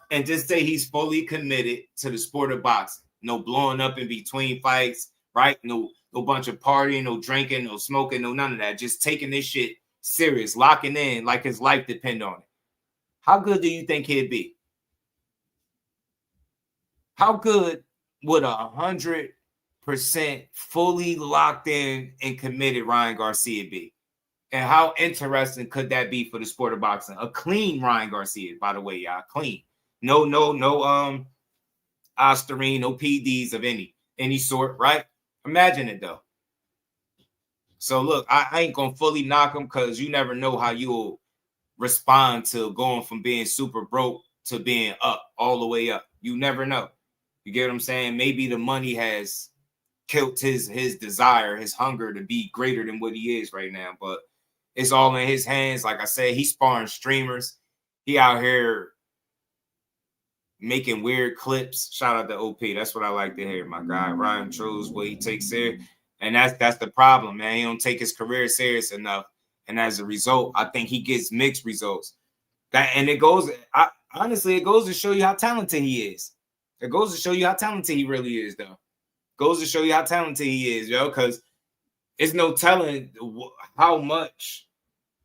And just say he's fully committed to the sport of boxing. No blowing up in between fights, right? No bunch of partying, no drinking, no smoking, no none of that. Just taking this shit serious, locking in like his life depend on it. How good do you think he'd be? How good would 100% fully locked in and committed Ryan Garcia be? And how interesting could that be for the sport of boxing? A clean Ryan Garcia, by the way, y'all. Clean. No Osterine, no PDs of any sort, right? Imagine it though. So look, I ain't gonna fully knock him because you never know how you'll respond to going from being super broke to being up, all the way up. You never know. You get what I'm saying? Maybe the money has killed his desire, his hunger to be greater than what he is right now. But it's all in his hands. Like I said, he's sparring streamers. He out here making weird clips. Shout out to OP. That's what I like to hear, my guy. Ryan Trues, what he takes there. And that's the problem, man. He don't take his career serious enough. And as a result, I think he gets mixed results. It goes to show you how talented he is. It goes to show you how talented he really is, though. Goes to show you how talented he is, yo, because it's no telling how much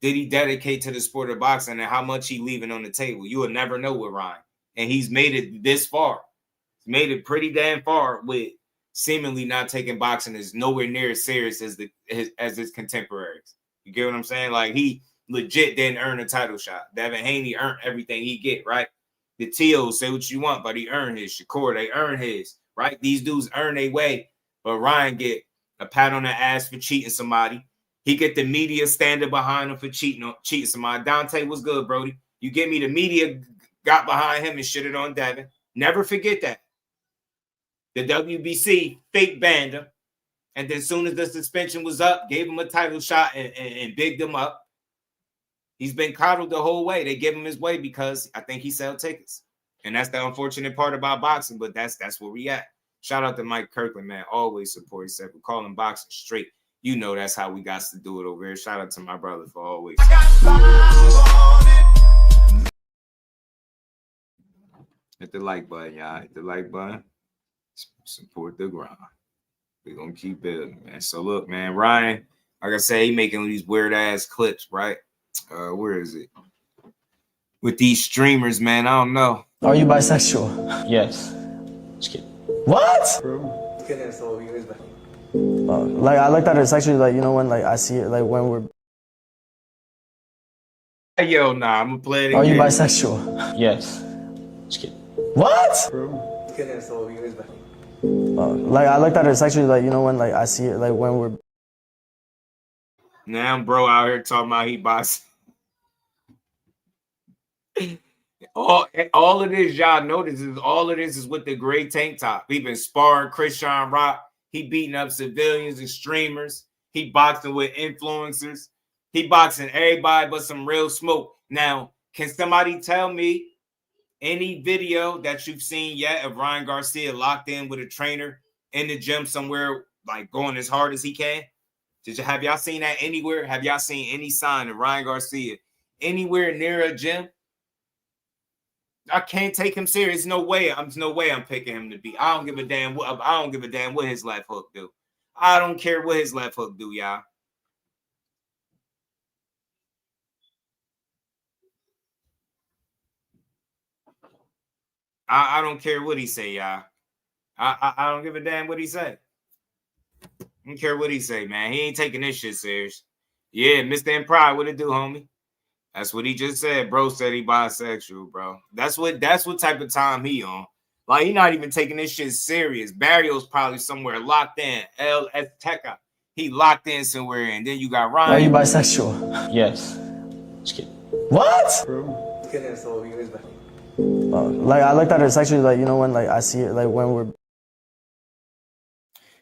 did he dedicate to the sport of boxing and how much he leaving on the table. You will never know with Ryan. And he's made it this far. He's made it pretty damn far with seemingly not taking boxing as nowhere near as serious as his contemporaries. You get what I'm saying? Like, he legit didn't earn a title shot. Devin Haney earned everything he get, right? The Teos, say what you want, but he earned his. Shakur, they earned his, right? These dudes earn their way, but Ryan get a pat on the ass for cheating somebody. He get the media standing behind him for cheating somebody. Dante was good, Brody. You get me? The media got behind him and shitted on Devin. Never forget that. The WBC fake banned him. And then as soon as the suspension was up, gave him a title shot and bigged him up. He's been coddled the whole way. They give him his way because I think he sell tickets. And that's the unfortunate part about boxing, but that's where we at. Shout out to Mike Kirkland, man. Always support. He said, we're calling boxing straight. You know that's how we got to do it over here. Shout out to my brother for always. Hit the like button, y'all. Hit the like button. Support the grind. We're going to keep building, man. So, look, man, Ryan, like I say, he making these weird-ass clips, right? Where is it? With these streamers, man, I don't know. Are you bisexual? Yes. Just kidding. What? Like, I looked at her sexually, like, you know, when, like, I see it, like, when we're... Yo, nah, I'm going to play it again. Are you bisexual? Yes. Just kidding. What? Like, I looked at her sexually, like, you know, when, like, I see it, like, when we're... Now, bro, out here talking about he boxing. all of this, y'all notice, all of this is with the gray tank top. He been sparring Keshan Rock. He beating up civilians and streamers. He boxing with influencers. He boxing everybody but some real smoke. Now, can somebody tell me any video that you've seen yet of Ryan Garcia locked in with a trainer in the gym somewhere, like going as hard as he can? Have y'all seen that anywhere? Have y'all seen any sign of Ryan Garcia anywhere near a gym? I can't take him serious. No way I'm picking him to beat. I don't give a damn what his left hook do. I don't care what his left hook do, y'all. I don't care what he say, y'all. I don't give a damn what he say. I don't care what he say, man. He ain't taking this shit serious. Yeah, Mr. M Pride, what it do, homie? That's what he just said. Bro said he bisexual, bro. That's what type of time he on. Like, he not even taking this shit serious. Barrio's probably somewhere locked in. El Azteca. He locked in somewhere. And then you got Ryan. Are you bisexual? Yes. Just kidding. What? Like, I looked at her sexually, like, you know, when, like, I see it, like, when we're...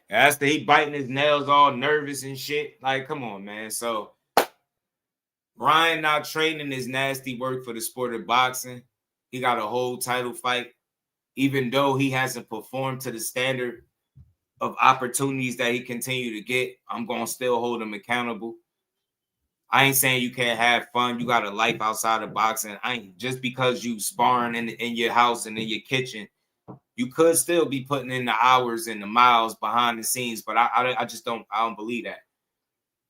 After he biting his nails all nervous and shit. Like, come on, man. So, Ryan not training his nasty work for the sport of boxing. He got a whole title fight. Even though he hasn't performed to the standard of opportunities that he continue to get, I'm going to still hold him accountable. I ain't saying you can't have fun. You got a life outside of boxing. Just because you sparring in your house and in your kitchen, you could still be putting in the hours and the miles behind the scenes. But I just don't believe that.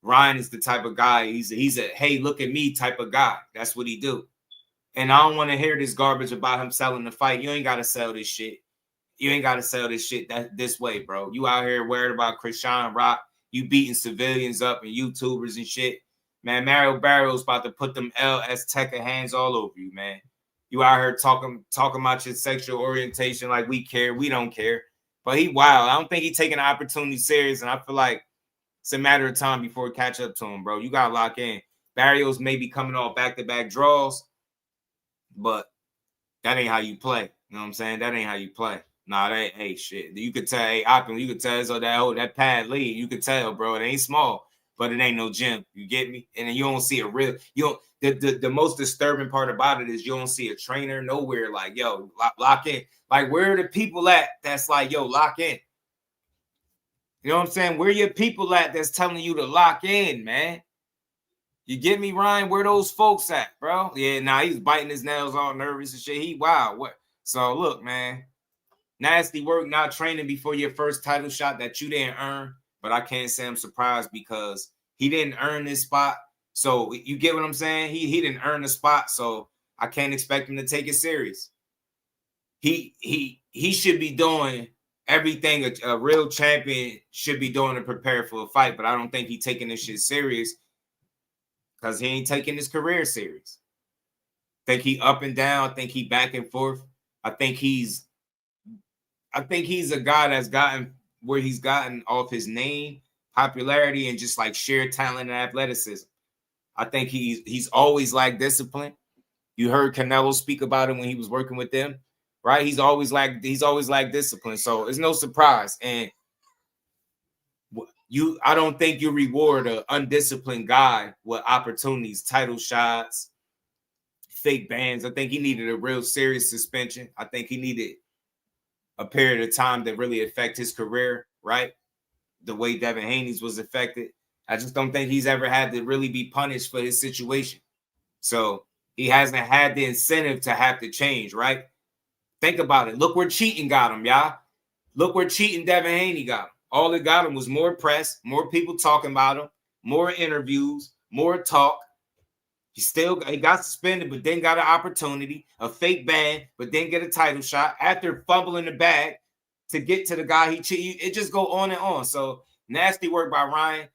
Ryan is the type of guy. He's a hey, look at me type of guy. That's what he do. And I don't want to hear this garbage about him selling the fight. You ain't got to sell this shit. You ain't got to sell this shit this way, bro. You out here worried about Keshan Rock. You beating civilians up and YouTubers and shit. Man, Mario Barrios about to put them El Azteca hands all over you, man. You out here talking about your sexual orientation like we care. We don't care. But he wild. I don't think he taking the opportunity serious, and I feel like it's a matter of time before we catch up to him, bro. You got to lock in. Barrios may be coming off back-to-back draws, but that ain't how you play. You know what I'm saying? That ain't how you play. Nah, that ain't shit. You could tell, you could tell so that pad lead. You could tell, bro. It ain't small, but it ain't no gym. You get me? And then you don't see a real. the most disturbing part about it is you don't see a trainer nowhere like, yo, lock in. Like, where are the people at that's like, yo, lock in? You know what I'm saying? Where your people at that's telling you to lock in, man? You get me, Ryan? Where those folks at, bro? Yeah, nah, he's biting his nails all nervous and shit. He wild. What? So, look, man. Nasty work not training before your first title shot that you didn't earn. But I can't say I'm surprised because he didn't earn this spot. So, you get what I'm saying? He didn't earn the spot, so I can't expect him to take it serious. He should be doing everything a real champion should be doing to prepare for a fight, but I don't think he's taking this shit serious because he ain't taking his career serious. I think he up and down. I think he back and forth. I think he's a guy that's gotten where he's gotten off his name, popularity, and just like sheer talent and athleticism. I think he's always lacked discipline. You heard Canelo speak about him when he was working with them. Right, he's always lacked discipline, so it's no surprise. And I don't think you reward an undisciplined guy with opportunities, title shots, fake bans. I think he needed a real serious suspension. I think he needed a period of time that really affect his career, right? The way Devin Haney's was affected. I just don't think he's ever had to really be punished for his situation. So he hasn't had the incentive to have to change, right? Think about it. Look where cheating got him, y'all. Look where cheating Devin Haney got him. All it got him was more press, more people talking about him, more interviews, more talk. He got suspended, but then got an opportunity, a fake ban, but then get a title shot after fumbling the bag to get to the guy he cheated. It just go on and on. So nasty work by Ryan,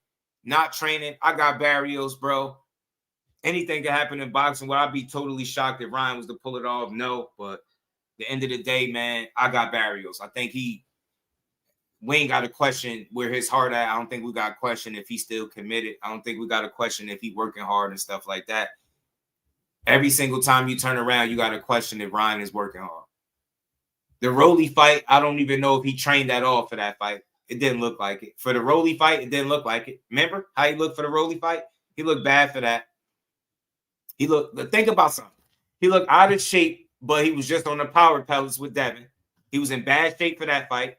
not training. I got Barrios, bro. Anything can happen in boxing. Would I be totally shocked if Ryan was to pull it off? No, but the end of the day, man, I got Barrios. I think we ain't got to question where his heart at. I don't think we got to question if he's still committed. I don't think we got to question if he's working hard and stuff like that. Every single time you turn around, you got to question if Ryan is working hard. The Rolly fight, I don't even know if he trained at all for that fight. It didn't look like it. For the Rolly fight, it didn't look like it. Remember how he looked for the Rolly fight? He looked bad for that. Think about something. He looked out of shape, but he was just on the power pellets with Devin. He was in bad shape for that fight.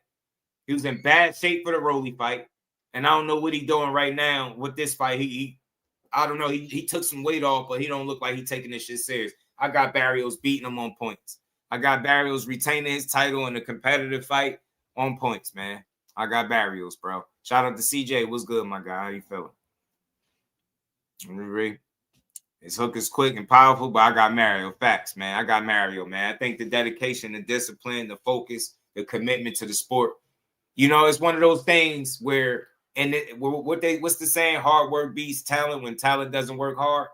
He was in bad shape for the Rolly fight. And I don't know what he's doing right now with this fight. I don't know. He took some weight off, but he don't look like he's taking this shit serious. I got Barrios beating him on points. I got Barrios retaining his title in a competitive fight on points, man. I got Barrios, bro. Shout out to CJ. What's good, my guy? How you feeling? His hook is quick and powerful, but I got Mario. Facts, man. I got Mario, man. I think the dedication, the discipline, the focus, the commitment to the sport. You know, it's one of those things where, what's the saying? Hard work beats talent when talent doesn't work hard.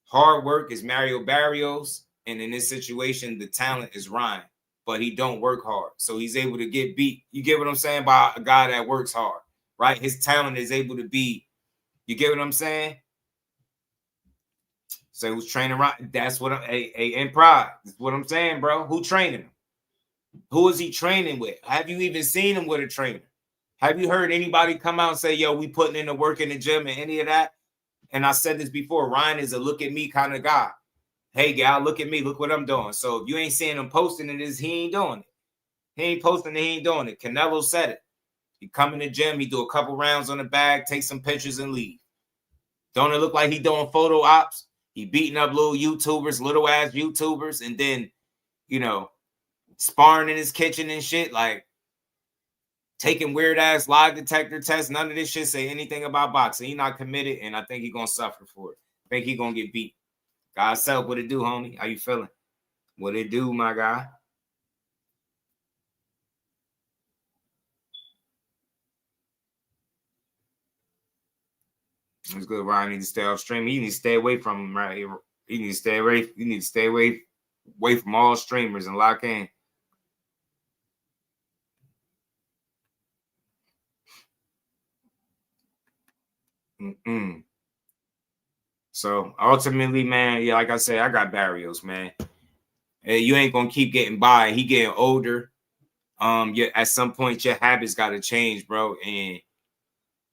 Hard work is Mario Barrios, and in this situation, the talent is Ryan, but he don't work hard, so he's able to get beat. You get what I'm saying? By a guy that works hard, right? His talent is able to be. You get what I'm saying? So who's training Ryan? That's what in pride. That's what I'm saying, bro. Who training him? Who is he training with? Have you even seen him with a trainer? Have you heard anybody come out and say, yo, we putting in the work in the gym and any of that? And I said this before, Ryan is a look at me kind of guy. Hey, gal, look at me. Look what I'm doing. So if you ain't seeing him posting it, he ain't doing it. He ain't posting it. He ain't doing it. Canelo said it. He come in the gym. He do a couple rounds on the bag, take some pictures and leave. Don't it look like he doing photo ops? He beating up little YouTubers, little ass YouTubers, and then, sparring in his kitchen and shit, like taking weird ass lie detector tests. None of this shit say anything about boxing. He not committed, and I think he gonna suffer for it. I think he gonna get beat. God's self, what it do, homie? How you feeling? What it do, my guy? It's good. Ryan needs to stay off stream. He needs to stay away from him right here. He needs to stay away. You need to stay away from all streamers and lock in. So ultimately, man, yeah, like I said, I got Barrios, man. Hey, you ain't gonna keep getting by. He getting older. At some point, your habits got to change, bro. And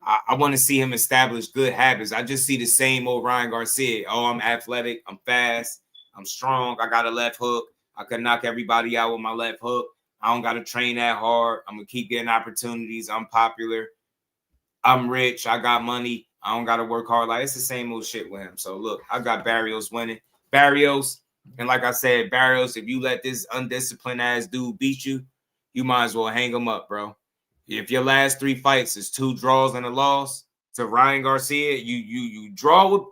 I want to see him establish good habits. I just see the same old Ryan Garcia. Oh, I'm athletic. I'm fast. I'm strong. I got a left hook. I can knock everybody out with my left hook. I don't got to train that hard. I'm going to keep getting opportunities. I'm popular. I'm rich. I got money. I don't got to work hard. Like, it's the same old shit with him. So, look, I got Barrios winning. Barrios, and like I said, Barrios, if you let this undisciplined ass dude beat you, you might as well hang him up, bro. If your last 3 fights is 2 draws and a loss to Ryan Garcia, you draw with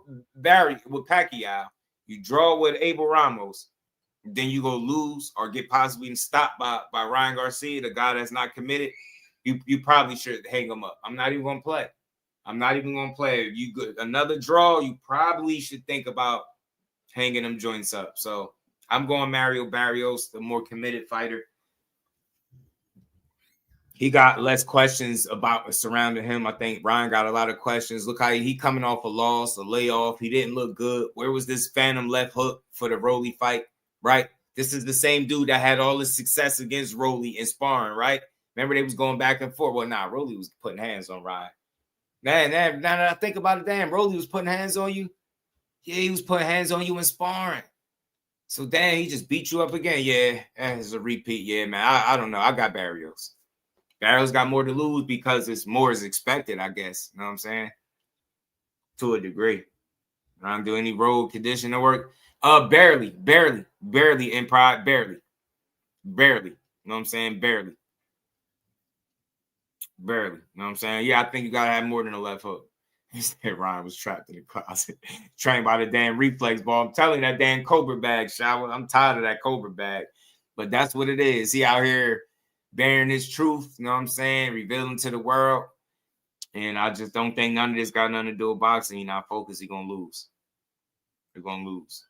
Pacquiao, you draw with Abel Ramos, then you go lose or get possibly stopped by Ryan Garcia, the guy that's not committed, you probably should hang him up. I'm not even gonna play. I'm not even gonna play. If you get another draw, you probably should think about hanging them joints up. So I'm going Mario Barrios, the more committed fighter. He got less questions about surrounding him. I think Ryan got a lot of questions. Look how he coming off a loss, a layoff. He didn't look good. Where was this phantom left hook for the Rolly fight, right? This is the same dude that had all his success against Rolly in sparring, right? Remember they was going back and forth. Well, nah, Rolly was putting hands on Ryan. Man, now that I think about it, damn, Rolly was putting hands on you? Yeah, he was putting hands on you in sparring. So, damn, he just beat you up again. Yeah, it's a repeat. Yeah, man, I don't know. I got Barrios. Barrios got more to lose because it's more as expected, I guess. You know what I'm saying? To a degree. I don't do any road conditioning work. Barely in pride. Barely. You know what I'm saying? Barely. You know what I'm saying? Yeah, I think you got to have more than a left hook. He said Ryan was trapped in the closet, trained by the damn reflex ball. I'm telling you, that damn Cobra bag, Shower. I'm tired of that Cobra bag. But that's what it is. He out here bearing his truth, you know what I'm saying, revealing to the world. And I just don't think none of this got nothing to do with boxing. He's not focused. He's going to lose. He's going to lose.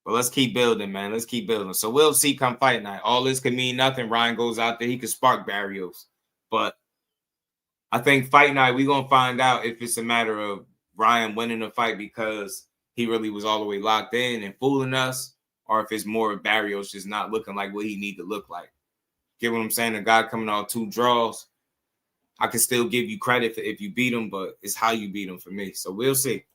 But let's keep building, man. Let's keep building. So we'll see come fight night. All this could mean nothing. Ryan goes out there. He could spark Barrios. But I think fight night, we're going to find out if it's a matter of Ryan winning the fight because he really was all the way locked in and fooling us, or if it's more of Barrios just not looking like what he need to look like. Get what I'm saying? A guy coming off 2 draws, I can still give you credit for if you beat him, but it's how you beat him for me. So we'll see.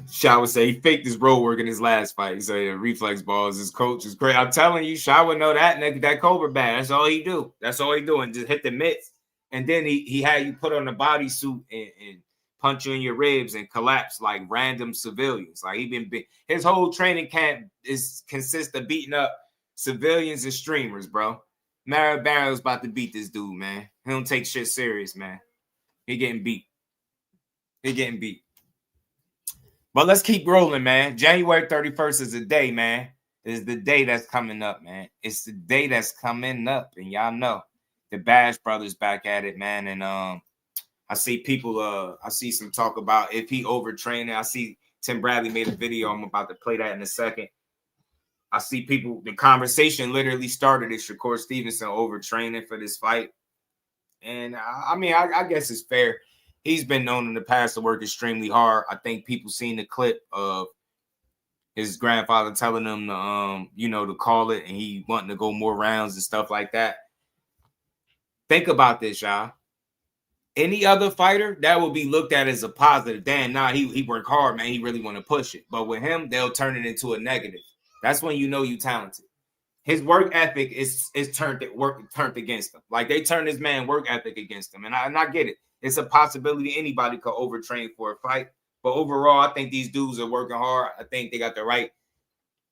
Shaw say he faked his road work in his last fight. He said reflex balls. His coach is great. I'm telling you, Shaw would know that nigga, that Cobra bag. That's all he do. That's all he doing. Just hit the mitts. And then he had you put on a bodysuit and punch you in your ribs and collapse like random civilians. Like his whole training camp consists of beating up civilians and streamers, bro. Mario Barrios about to beat this dude, man. He don't take shit serious, man. He getting beat. But let's keep rolling, man. January 31st is the day, man. It's the day that's coming up, man. It's the day that's coming up, and y'all know the Bash Brothers back at it, man. And I see people, I see some talk about if he overtraining. I see Tim Bradley made a video. I'm about to play that in a second. I see people, the conversation literally started as Shakur Stevenson overtraining for this fight. And I mean, I guess it's fair. He's been known in the past to work extremely hard. I think people seen the clip of his grandfather telling him to, to call it, and he wanting to go more rounds and stuff like that. Think about this, y'all. Any other fighter, that would be looked at as a positive. Damn, he worked hard, man. He really want to push it. But with him, they'll turn it into a negative. That's when you know you talented. His work ethic is turned against him. Like they turned his man work ethic against him. And I get it. It's a possibility anybody could overtrain for a fight. But overall, I think these dudes are working hard. I think they got the right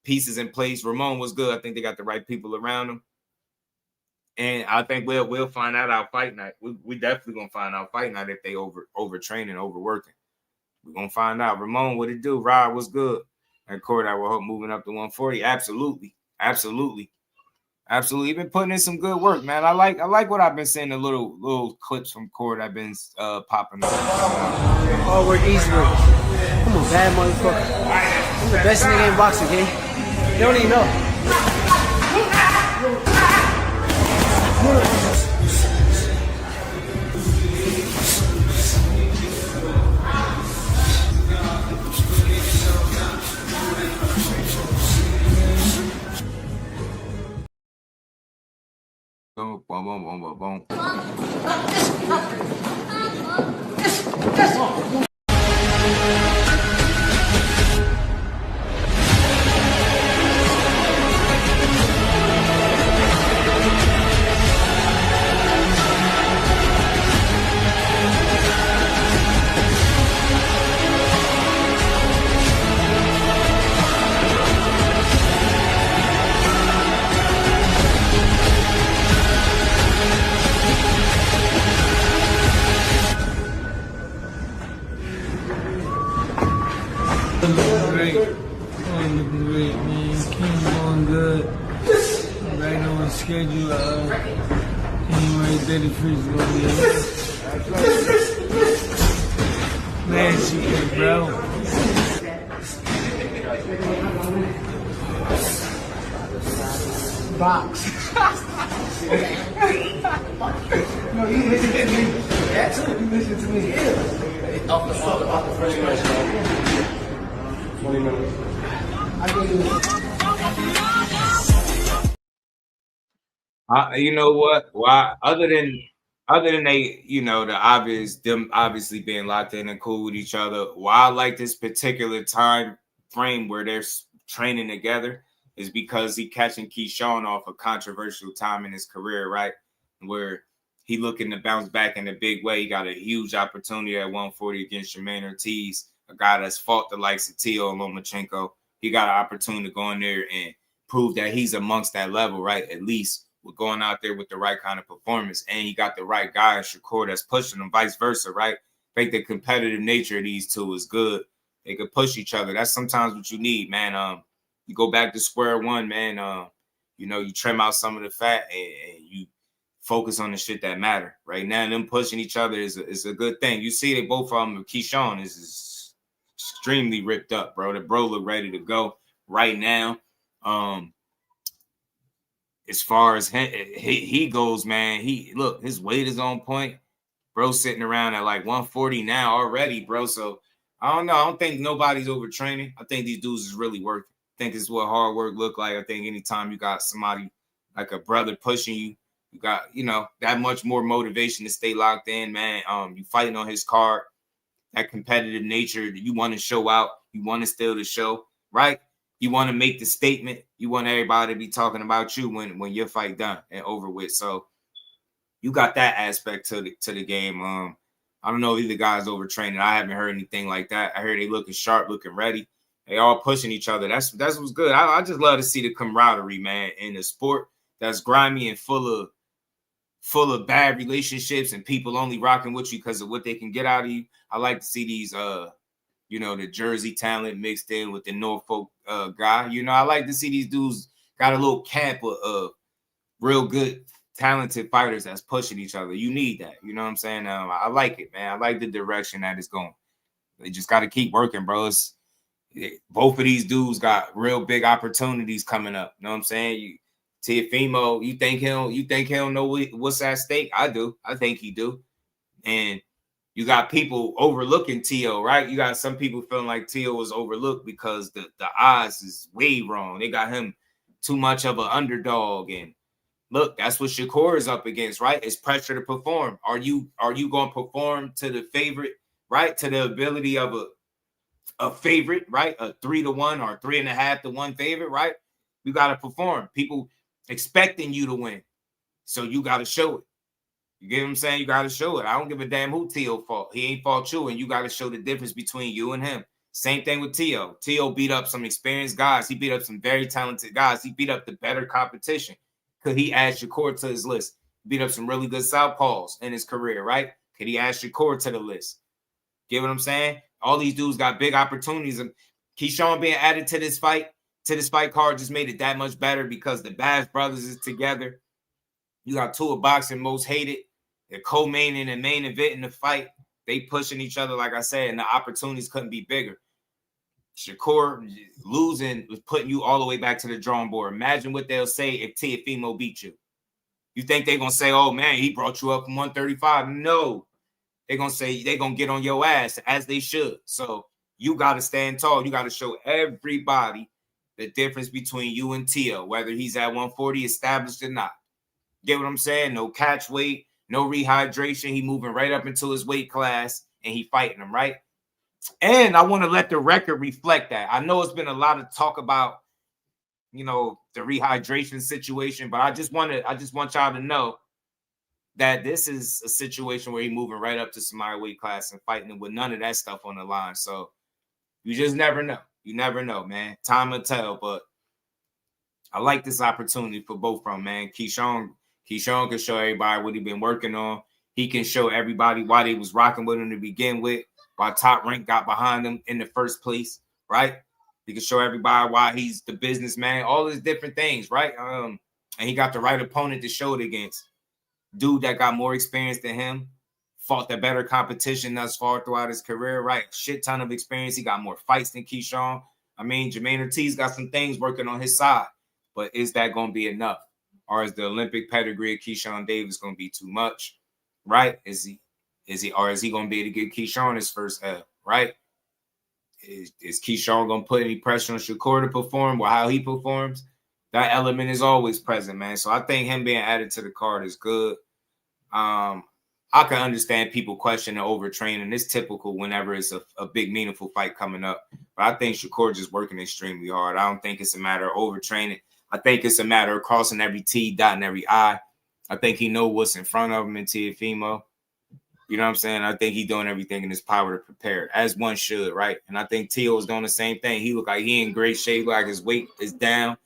pieces in place. Ramon was good. I think they got the right people around him. And I think we'll find out our fight night. We definitely gonna find out fight night if they overtraining, overworking. We're gonna find out. Ramon, what it do? Rod, what's good? And Corey, I will hope moving up to 140. Absolutely. You've been putting in some good work, man. I like what I've been seeing, the little clips from Corey I've been popping up. Hard work, easy work. Come on, bad motherfucker. I'm the best nigga in boxing, okay? You don't even know. Boom, boom, boom, boom, boom. Looking great, man. King going good. Right on the schedule. January 31st gonna be man, shit, bro. Box. No, you listen to me. That too. You listen to me. Yeah. Off the first question. 20 minutes. You know what? Why other than they, you know, them obviously being locked in and cool with each other. Why I like this particular time frame where they're training together is because he catching Keshan off a controversial time in his career, right? Where he looking to bounce back in a big way. He got a huge opportunity at 140 against Jermaine Ortiz, a guy that's fought the likes of Teo and Lomachenko. He got an opportunity to go in there and prove that he's amongst that level, right? At least with going out there with the right kind of performance. And he got the right guy in Shakur that's pushing him, vice versa, right? I think the competitive nature of these two is good. They could push each other. That's sometimes what you need, man. You go back to square one, man. You know, you trim out some of the fat and you focus on the shit that matter. Right now, them pushing each other is a good thing. You see, they both of them. Keshan is extremely ripped up, bro. The bro look ready to go right now. As far as he goes, man, look, his weight is on point. Bro sitting around at like 140 now already, bro. So I don't know. I don't think nobody's overtraining. I think these dudes is really working. I think it's what hard work look like. I think anytime you got somebody like a brother pushing you, you got, you know, that much more motivation to stay locked in, man. You fighting on his card, that competitive nature that you want to show out. You want to steal the show, right? You want to make the statement. You want everybody to be talking about you when your fight done and over with. So you got that aspect to the game. I don't know if either guy's overtraining. I haven't heard anything like that. I heard they looking sharp, looking ready. They all pushing each other. That's what's good. I just love to see the camaraderie, man, in the sport that's grimy and full of bad relationships and people only rocking with you because of what they can get out of you. I like to see these, you know, the Jersey talent mixed in with the Norfolk guy. You know, I like to see these dudes got a little camp of real good, talented fighters that's pushing each other. You need that. You know what I'm saying? I like it, man. I like the direction that it's going. They just got to keep working, bro. Both of these dudes got real big opportunities coming up. You know what I'm saying? Teofimo, you think he'll know what's at stake? I do. I think he do. And you got people overlooking Teo, right? You got some people feeling like Teo was overlooked because the odds is way wrong. They got him too much of an underdog. And look, that's what Shakur is up against, right? It's pressure to perform. Are you going to perform to the favorite, right? To the ability of a favorite, right? A 3-1 or 3.5-1 favorite, right? You got to perform. People expecting you to win. So you got to show it. You get what I'm saying? You got to show it. I don't give a damn who Teo fought. He ain't fought you, and you got to show the difference between you and him. Same thing with Teo. Teo beat up some experienced guys. He beat up some very talented guys. He beat up the better competition. Could he add Shakur to his list? Beat up some really good southpaws in his career, right? Could he add Shakur to the list? Get what I'm saying? All these dudes got big opportunities. And Keshan being added to this fight card just made it that much better because the Bash brothers is together. You got two of boxing most hated. They're co-main and the main event in the fight. They pushing each other, like I said, and the opportunities couldn't be bigger. Shakur losing was putting you all the way back to the drawing board. Imagine what they'll say if Teofimo beat you. You think they're going to say, oh, man, he brought you up from 135? No. They're going to say they're going to get on your ass, as they should. So you got to stand tall. You got to show everybody the difference between you and Teo, whether he's at 140 established or not. Get what I'm saying? No catch weight, no rehydration. He moving right up into his weight class, and he fighting him, right? And I want to let the record reflect that. I know it's been a lot of talk about, you know, the rehydration situation, but I just want y'all to know that this is a situation where he's moving right up to somebody's weight class and fighting him with none of that stuff on the line. So you just never know. You never know, man. Time will tell, but I like this opportunity for both of them, man. Keshan can show everybody what he's been working on. He can show everybody why they was rocking with him to begin with, why Top Rank got behind him in the first place, right? He can show everybody why he's the businessman, all these different things, right? And he got the right opponent to show it against. Dude that got more experience than him, fought the better competition thus far throughout his career, right? Shit ton of experience. He got more fights than Keshan. I mean, Jermaine Ortiz got some things working on his side, but is that going to be enough? Or is the Olympic pedigree of Keshan Davis going to be too much, right? Is he going to be able to give Keshan his first L, right? Is Keshan going to put any pressure on Shakur to perform or how he performs? That element is always present, man. So I think him being added to the card is good. I can understand people questioning overtraining. It's typical whenever it's a big, meaningful fight coming up. But I think Shakur just working extremely hard. I don't think it's a matter of overtraining. I think it's a matter of crossing every T, dotting every I. I think he knows what's in front of him in Teofimo. You know what I'm saying? I think he's doing everything in his power to prepare, as one should, right? And I think Teo is doing the same thing. He look like he in great shape, like his weight is down.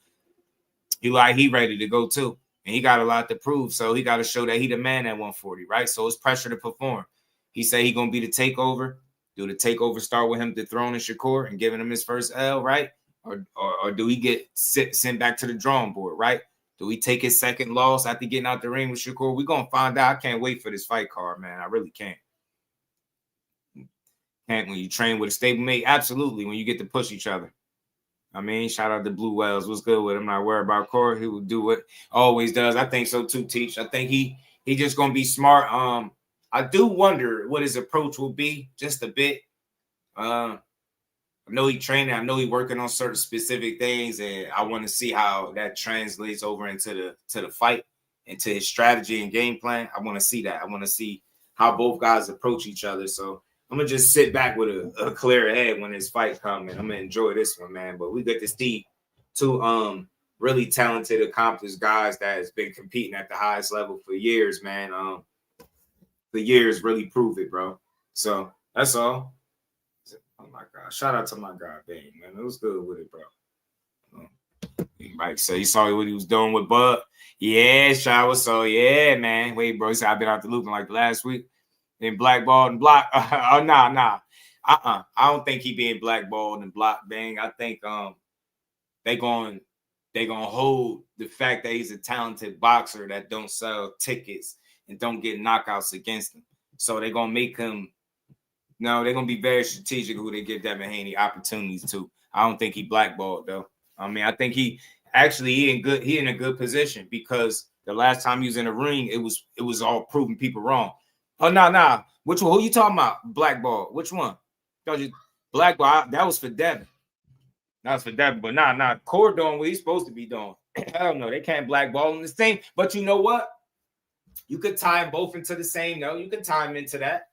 He ready to go too. And he got a lot to prove. So he got to show that he the man at 140, right? So it's pressure to perform. He said he going to be the takeover. Do the takeover start with him dethroning Shakur and giving him his first L, right? Or do he get sent back to the drawing board, right? Do we take his second loss after getting out the ring with Shakur? We're going to find out. I can't wait for this fight card, man. I really can't. Can't when you train with a stablemate? Absolutely, when you get to push each other. I mean, shout out to Blue Wells. What's good with him? Not worried about Corey. He will do what always does. I think so too, Teach. I think he just going to be smart. I do wonder what his approach will be just a bit. I know he training. I know he working on certain specific things, and I want to see how that translates over into the fight, into his strategy and game plan. I want to see that. I want to see how both guys approach each other. So I'm gonna just sit back with a clear head when his fight comes, and I'm gonna enjoy this one, man. But we get to see two really talented, accomplished guys that has been competing at the highest level for years, man. The years really prove it, bro. So that's all. Oh my God! Shout out to my guy, Bane, man. It was good with it, bro. Mike said he saw what he was doing with Bud. Yeah, shower. So yeah, man. Wait, bro. He said I've been out the loop like last week. Then blackballed and blocked. Oh, nah. I don't think he being blackballed and blocked, Bang. I think they going hold the fact that he's a talented boxer that don't sell tickets and don't get knockouts against him. So they're gonna make him. No, they're gonna be very strategic who they give Devin Haney opportunities to. I don't think he blackballed though. I mean, I think he in a good position because the last time he was in the ring, it was all proving people wrong. Oh, nah. Which one? Who you talking about? Blackball. Which one? Blackball. That was for Devin. That was for Devin. But nah. Core doing what he's supposed to be doing. Hell no, they can't blackball in the same. But you know what? You could tie them both into the same. No, you can tie them into that.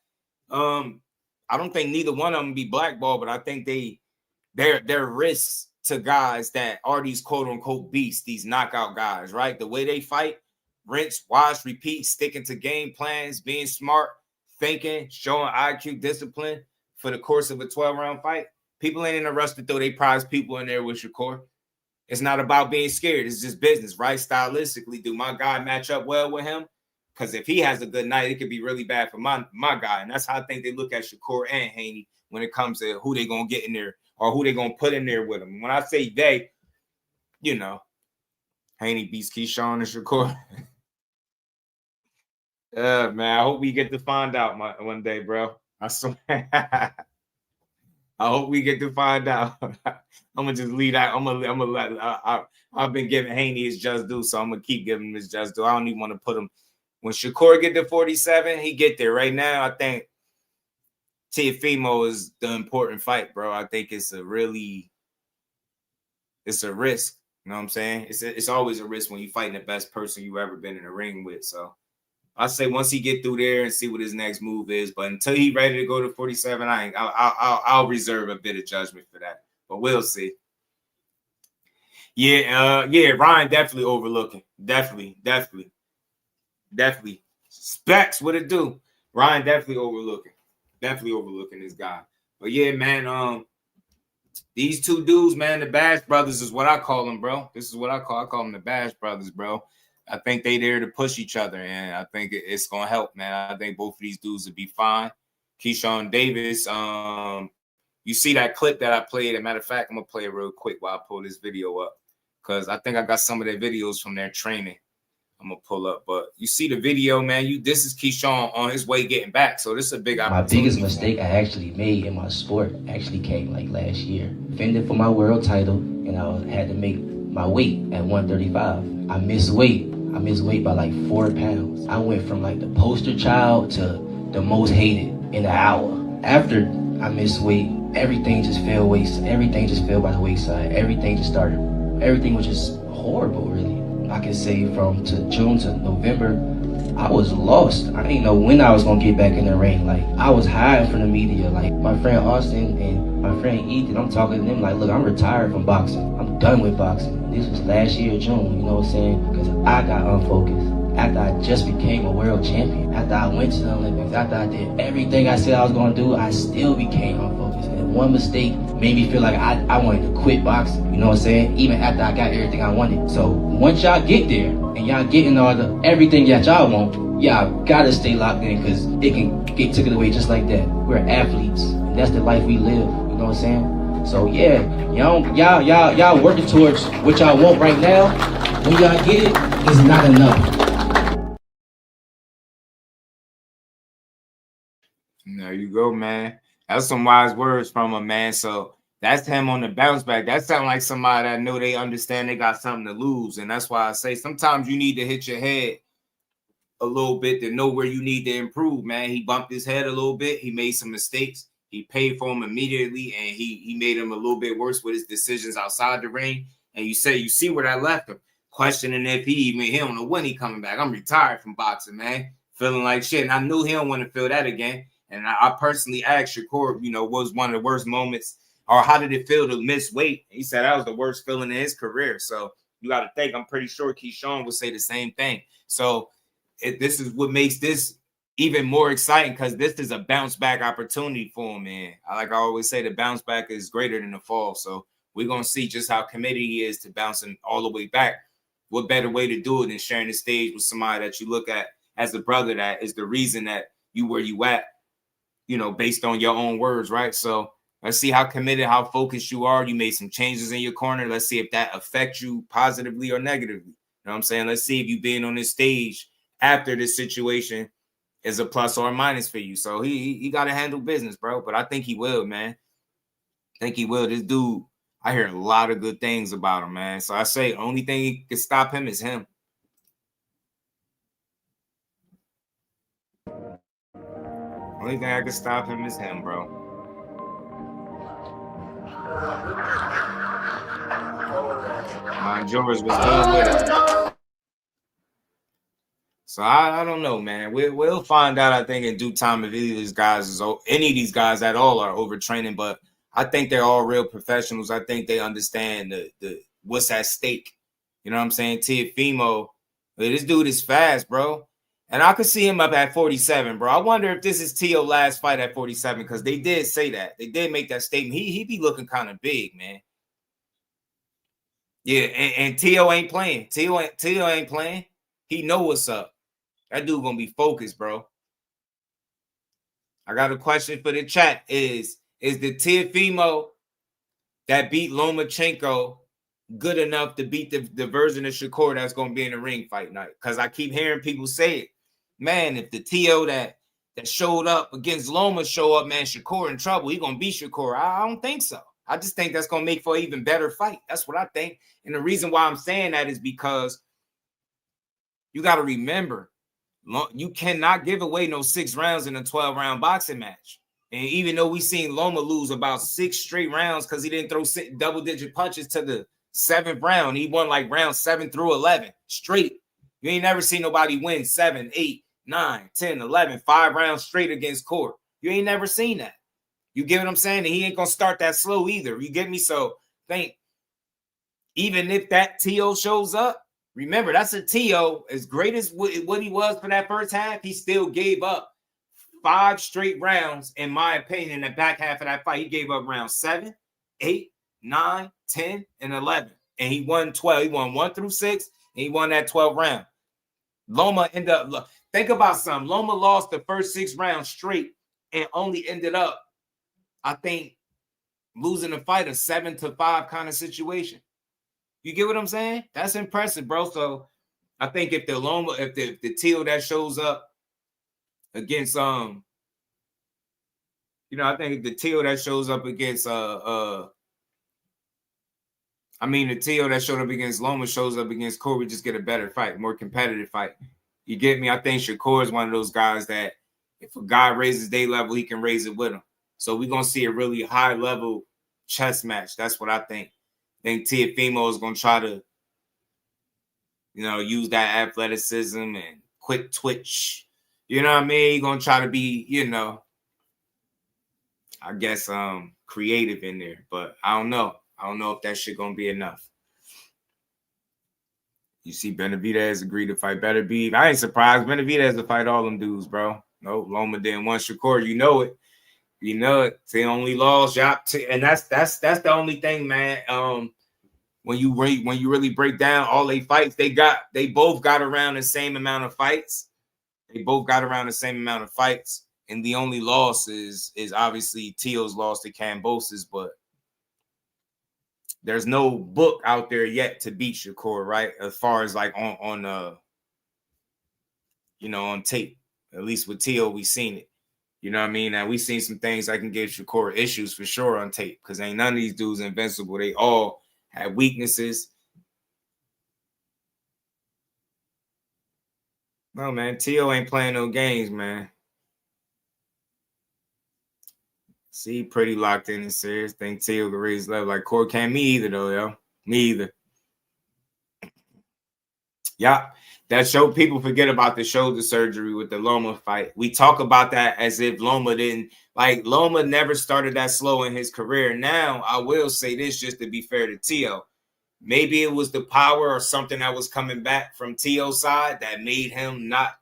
I don't think neither one of them be blackballed, but I think they're risks to guys that are these quote unquote beasts, these knockout guys, right? The way they fight. Rinse, wash, repeat, sticking to game plans, being smart, thinking, showing IQ discipline for the course of a 12-round fight. People ain't in a rush to throw their prize people in there with Shakur. It's not about being scared. It's just business, right? Stylistically, do my guy match up well with him? Because if he has a good night, it could be really bad for my guy. And that's how I think they look at Shakur and Haney when it comes to who they going to get in there or who they going to put in there with him. When I say they, you know, Haney beats Keshan and Shakur. Man, I hope we get to find out one day, bro. I swear. I hope we get to find out. I'm gonna just leave that. I'm gonna let. I've been giving Haney his just due, so I'm gonna keep giving him his just due. I don't even want to put him. When Shakur get to 47, he get there. Right now, I think Teofimo is the important fight, bro. I think it's a risk. You know what I'm saying? It's always a risk when you fighting the best person you ever been in a ring with. So I say once he get through there and see what his next move is, but until he ready to go to 47, I'll reserve a bit of judgment for that. But we'll see. Yeah, Ryan definitely overlooking. Definitely. Specs, what it do? Ryan definitely overlooking. Definitely overlooking this guy. But yeah, man, these two dudes, man, the Bash Brothers is what I call them, bro. This is what I call them the Bash Brothers, bro. I think they there to push each other, and I think it's gonna help, man. I think both of these dudes will be fine. Keyshawn Davis, you see that clip that I played. As a matter of fact, I'm gonna play it real quick while I pull this video up, because I think I got some of their videos from their training. I'm gonna pull up, but you see the video, man. This is Keyshawn on his way getting back, so this is a big opportunity. My biggest mistake I actually made in my sport actually came like last year. Defended for my world title, and I had to make my weight at 135. I missed weight. I missed weight by like 4 pounds. I went from like the poster child to the most hated in an hour. After I missed weight, everything just fell by the wayside. Everything was just horrible, really. I can say from June to November, I was lost. I didn't know when I was gonna get back in the ring. Like, I was hiding from the media. Like, my friend Austin and my friend Ethan, I'm talking to them like, look, I'm retired from boxing. I'm done with boxing. This was last year, June, you know what I'm saying? Because I got unfocused. After I just became a world champion, after I went to the Olympics, after I did everything I said I was gonna do, I still became unfocused. And one mistake made me feel like I wanted to quit boxing, you know what I'm saying? Even after I got everything I wanted. So once y'all get there and y'all getting all everything that y'all want, y'all gotta stay locked in, because it can get taken away just like that. We're athletes, and that's the life we live, you know what I'm saying? So yeah, y'all working towards what y'all want right now. When y'all get it, it's not enough. There you go, man. That's some wise words from him, man. So that's him on the bounce back. That sounds like somebody that know they understand they got something to lose. And that's why I say sometimes you need to hit your head a little bit to know where you need to improve, man. He bumped his head a little bit. He made some mistakes. He paid for them immediately, and he made him a little bit worse with his decisions outside the ring. And you see where that left him, questioning if he don't know when he coming back. I'm retired from boxing, man. Feeling like shit. And I knew he don't want to feel that again. And I personally asked Shakur, what was one of the worst moments, or how did it feel to miss weight? He said that was the worst feeling in his career. So you got to think, I'm pretty sure Keyshawn would say the same thing. So this is what makes this even more exciting, because this is a bounce back opportunity for him, man. Like I always say, the bounce back is greater than the fall. So we're going to see just how committed he is to bouncing all the way back. What better way to do it than sharing the stage with somebody that you look at as a brother that is the reason that you where you at, based on your own words, right? So let's see how committed, how focused you are. You made some changes in your corner. Let's see if that affects you positively or negatively. You know what I'm saying? Let's see if you being on this stage after this situation is a plus or a minus for you. So he got to handle business, bro. But I think he will, man. I think he will. This dude, I hear a lot of good things about him, man. So I say only thing he can stop him is him. Only thing I can stop him is him, bro. George was good with it. So I don't know, man. We'll find out, I think, in due time if any of these guys at all are overtraining. But I think they're all real professionals. I think they understand the what's at stake. You know what I'm saying? Teofimo, this dude is fast, bro. And I could see him up at 47, bro. I wonder if this is Teo last fight at 47, because they did say that. They did make that statement. He be looking kind of big, man. Yeah, and Teo ain't playing. Teo ain't playing. He know what's up. That dude gonna be focused, bro. I got a question for the chat. Is the Teofimo that beat Lomachenko good enough to beat the version of Shakur that's gonna be in the ring fight night? Because I keep hearing people say it. Man, if the Teo that showed up against Loma show up, man, Shakur in trouble. He gonna beat Shakur. I don't think so. I just think that's gonna make for an even better fight. That's what I think. And the reason why I'm saying that is because you got to remember, you cannot give away no 6 rounds in a 12-round boxing match. And even though we seen Loma lose about 6 straight rounds because he didn't throw double-digit punches to 7th round. He won like round 7 through 11 straight. You ain't never seen nobody win 7, 8, 9, 10, 11, 5 rounds straight against Core. You ain't never seen that. You get what I'm saying? And he ain't going to start that slow either. You get me? So think, even if that Teo shows up, remember, that's a Teo. As great as what he was for that first half, he still gave up 5 straight rounds, in my opinion, in the back half of that fight. He gave up rounds 7, 8, 9, 10, and 11. And he won 12. He won 1 through 6, and he won that 12th round. Loma ended up, think about something. Loma lost the first 6 rounds straight and only ended up, I think, losing the fight a 7-5 kind of situation. You get what I'm saying? That's impressive, bro. So I think if the Loma, if the Teal that shows up against I think if the Teal that shows up against the Teal that showed up against Loma shows up against Core, we just get a better fight, more competitive fight. You get me? I think Shakur is one of those guys that if a guy raises their level, he can raise it with him. So we're going to see a really high-level chess match. That's what I think. I think Teofimo is going to try to, use that athleticism and quick twitch. You know what I mean? He's going to try to be, I guess, creative in there. But I don't know. I don't know if that shit going to be enough. You see Benavidez agreed to fight Better Beef. I ain't surprised. Benavidez to fight all them dudes, bro. No, Loma didn't want Shakur. You know it. You know it. They only lost. And that's the only thing, man. When you really break down all they fights, they both got around the same amount of fights. And the only loss is obviously Teo's loss to Cambosis, but there's no book out there yet to beat Shakur, right? As far as like on tape. At least with Teo, we seen it. You know what I mean? And we seen some things that can give Shakur issues for sure on tape, because ain't none of these dudes invincible. They all have weaknesses. No, man, Teo ain't playing no games, man. See, pretty locked in and serious. Think Teo can raise level like Core can't. Me either, though, yo. Me either. Yeah, that show, people forget about the shoulder surgery with the Loma fight. We talk about that as if Loma never started that slow in his career. Now, I will say this just to be fair to Teo. Maybe it was the power or something that was coming back from Teo's side that made him not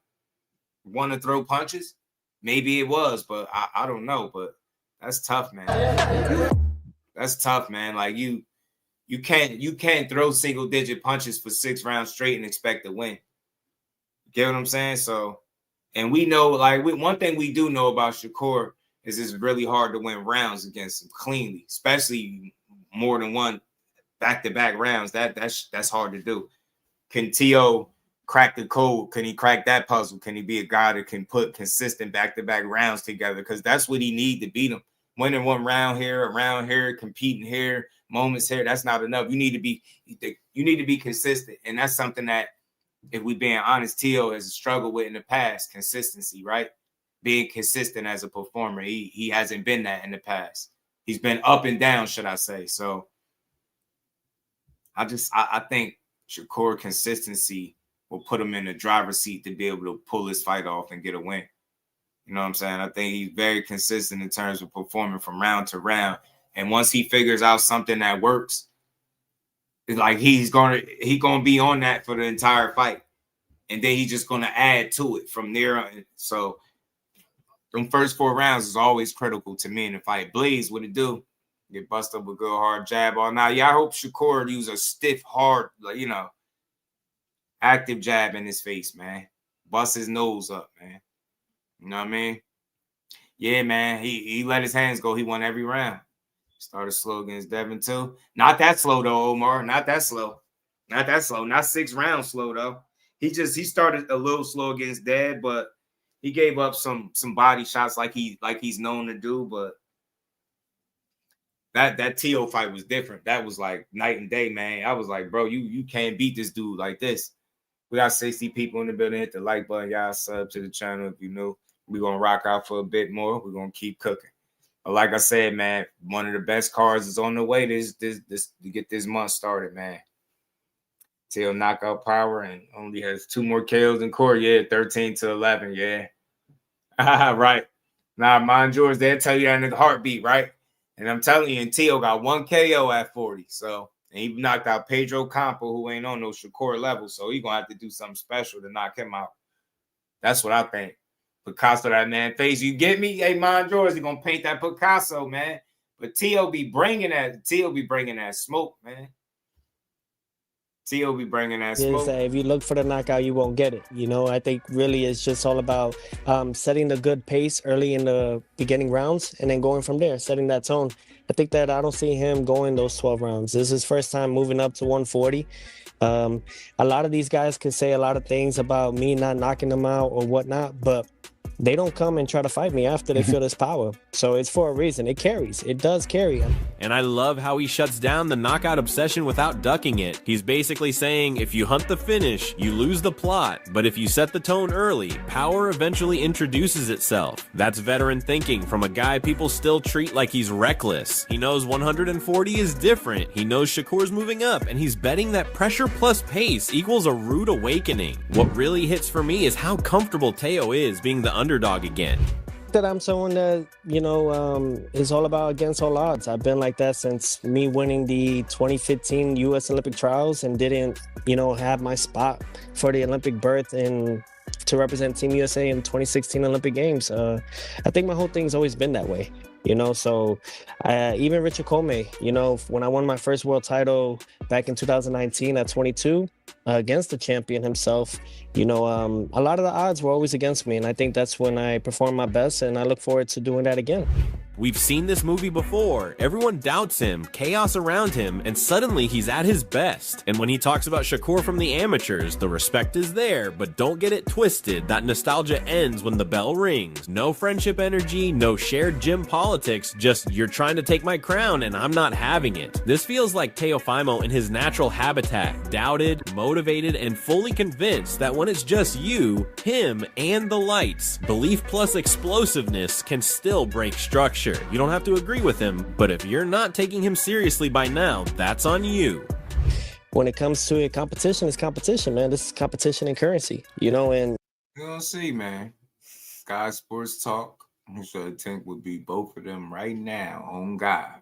want to throw punches. Maybe it was, but I don't know. But that's tough, man. That's tough, man. Like you can't throw single-digit punches for 6 rounds straight and expect to win. Get what I'm saying? So, and we know, one thing we do know about Shakur is it's really hard to win rounds against him cleanly, especially more than one back-to-back rounds. That's hard to do. Can Teo crack the code? Can he crack that puzzle? Can he be a guy that can put consistent back-to-back rounds together? Because that's what he need to beat him. Winning one round here, around here, competing here, moments here, that's not enough. You need to be consistent. And that's something that, if we being honest, Teo has struggled with in the past, consistency, right? Being consistent as a performer. He hasn't been that in the past. He's been up and down, should I say. So I think Shakur consistency will put him in the driver's seat to be able to pull his fight off and get a win. You know what I'm saying? I think he's very consistent in terms of performing from round to round. And once he figures out something that works, it's like he's gonna be on that for the entire fight. And then he's just gonna add to it from there on. So them first 4 rounds is always critical to me in the fight. Blaze, what it do? Get busted up with a good hard jab all night. Yeah, I hope Shakur use a stiff, hard, active jab in his face, man. Bust his nose up, man. You know what I mean? Yeah, man. He let his hands go. He won every round. Started slow against Devin too. Not that slow though, Omar. Not that slow. Not 6 rounds slow though. He started a little slow against Dev, but he gave up some body shots like he's known to do. But that Teo fight was different. That was like night and day, man. I was like, bro, you can't beat this dude like this. We got 60 people in the building. Hit the like button, y'all. Sub to the channel if you new. We're gonna rock out for a bit more. We're gonna keep cooking. like I said, man, one of the best cards is on the way this to get this month started, man. Till knockout power and only has 2 more KOs in court. Yeah, 13-11. Yeah. Right. Now, mind yours, they'll tell you that in the heartbeat, right? And I'm telling you, and Teo got 1 KO at 40. So, and he knocked out Pedro Campo, who ain't on no Shakur level. So he gonna have to do something special to knock him out. That's what I think. Picasso, that man face. You get me? Hey, mind yours, he gonna paint that Picasso, man. But Teo be bringing that smoke, man. Teo be bringing that smoke. If you look for the knockout, you won't get it. You know, I think really it's just all about setting the good pace early in the beginning rounds and then going from there, setting that tone. I think that I don't see him going those 12 rounds. This is his first time moving up to 140. A lot of these guys can say a lot of things about me not knocking them out or whatnot, but they don't come and try to fight me after they feel this power. So it's for a reason. It carries. It does carry him. And I love how he shuts down the knockout obsession without ducking it. He's basically saying if you hunt the finish, you lose the plot. But if you set the tone early, power eventually introduces itself. That's veteran thinking from a guy people still treat like he's reckless. He knows 140 is different. He knows Shakur's moving up, and he's betting that pressure plus pace equals a rude awakening. What really hits for me is how comfortable Teo is being the underdog again. That I'm someone that, you know, is all about against all odds. I've been like that since me winning the 2015 U.S. Olympic trials and didn't, you know, have my spot for the Olympic berth and to represent Team USA in 2016 Olympic Games. I think my whole thing's always been that way, you know. So even Richard Comey, you know, when I won my first world title back in 2019 at 22 against the champion himself, you know, a lot of the odds were always against me, and I think that's when I performed my best, and I look forward to doing that again. We've seen this movie before. Everyone doubts him, chaos around him, and suddenly he's at his best. And when he talks about Shakur from the amateurs, the respect is there, but don't get it twisted. That nostalgia ends when the bell rings. No friendship energy, no shared gym politics, just you're trying to take my crown and I'm not having it. This feels like Teofimo in his natural habitat, doubted, motivated, and fully convinced that when it's just you, him, and the lights, belief plus explosiveness can still break structure. You don't have to agree with him, but if you're not taking him seriously by now, that's on you. When it comes to a competition, it's competition, man. This is competition and currency, you know, and You're gonna see, man. Sky Sports Talk. I'm sure Tank would be both of them right now on God.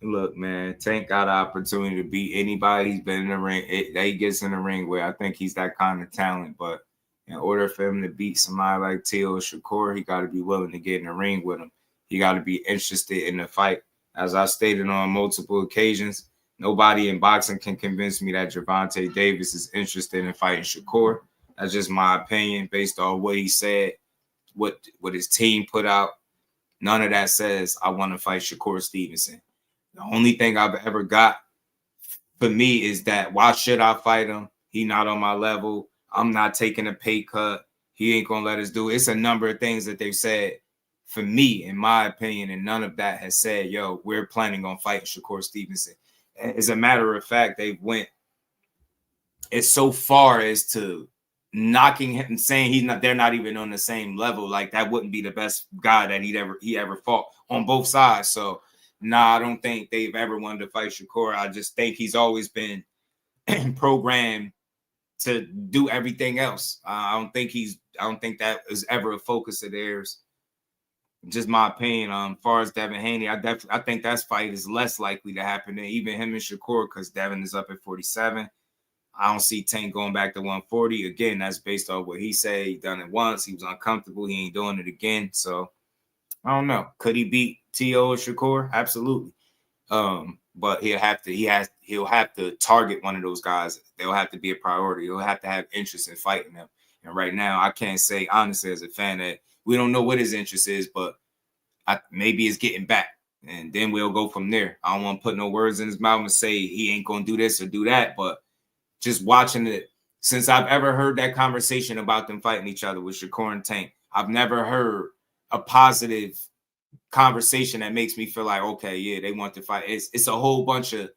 Look, man, Tank got an opportunity to beat anybody he's been in the ring. That he gets in the ring with. I think he's that kind of talent, but in order for him to beat somebody like Teo Shakur, he got to be willing to get in the ring with him. He got to be interested in the fight. As I stated on multiple occasions, nobody in boxing can convince me that Gervonta Davis is interested in fighting Shakur. That's just my opinion based on what he said, what his team put out. None of that says I want to fight Shakur Stevenson. The only thing I've ever got for me is that why should I fight him? He not on my level. I'm not taking a pay cut. He ain't going to let us do it. It's a number of things that they've said for me, in my opinion, and none of that has said, yo, we're planning on fighting Shakur Stevenson. As a matter of fact, they went as so far as to knocking him and saying they're not even on the same level. Like that wouldn't be the best guy that he ever fought on both sides. So, nah, I don't think they've ever wanted to fight Shakur. I just think he's always been programmed to do everything else. I don't think that is ever a focus of theirs. Just my opinion. As far as Devin Haney, I think that fight is less likely to happen than even him and Shakur because Devin is up at 47. I don't see Tank going back to 140. Again, that's based off what he said. He done it once. He was uncomfortable. He ain't doing it again. So I don't know. Could he beat Teo or Shakur? Absolutely. But he'll have to target one of those guys. They'll have to be a priority. He'll have to have interest in fighting them. And right now, I can't say honestly as a fan that we don't know what his interest is, but maybe it's getting back. And then we'll go from there. I don't want to put no words in his mouth and say he ain't going to do this or do that. But just watching it, since I've ever heard that conversation about them fighting each other with Shakur and Tank, I've never heard a positive conversation that makes me feel like, okay, yeah, they want to fight. It's a whole bunch of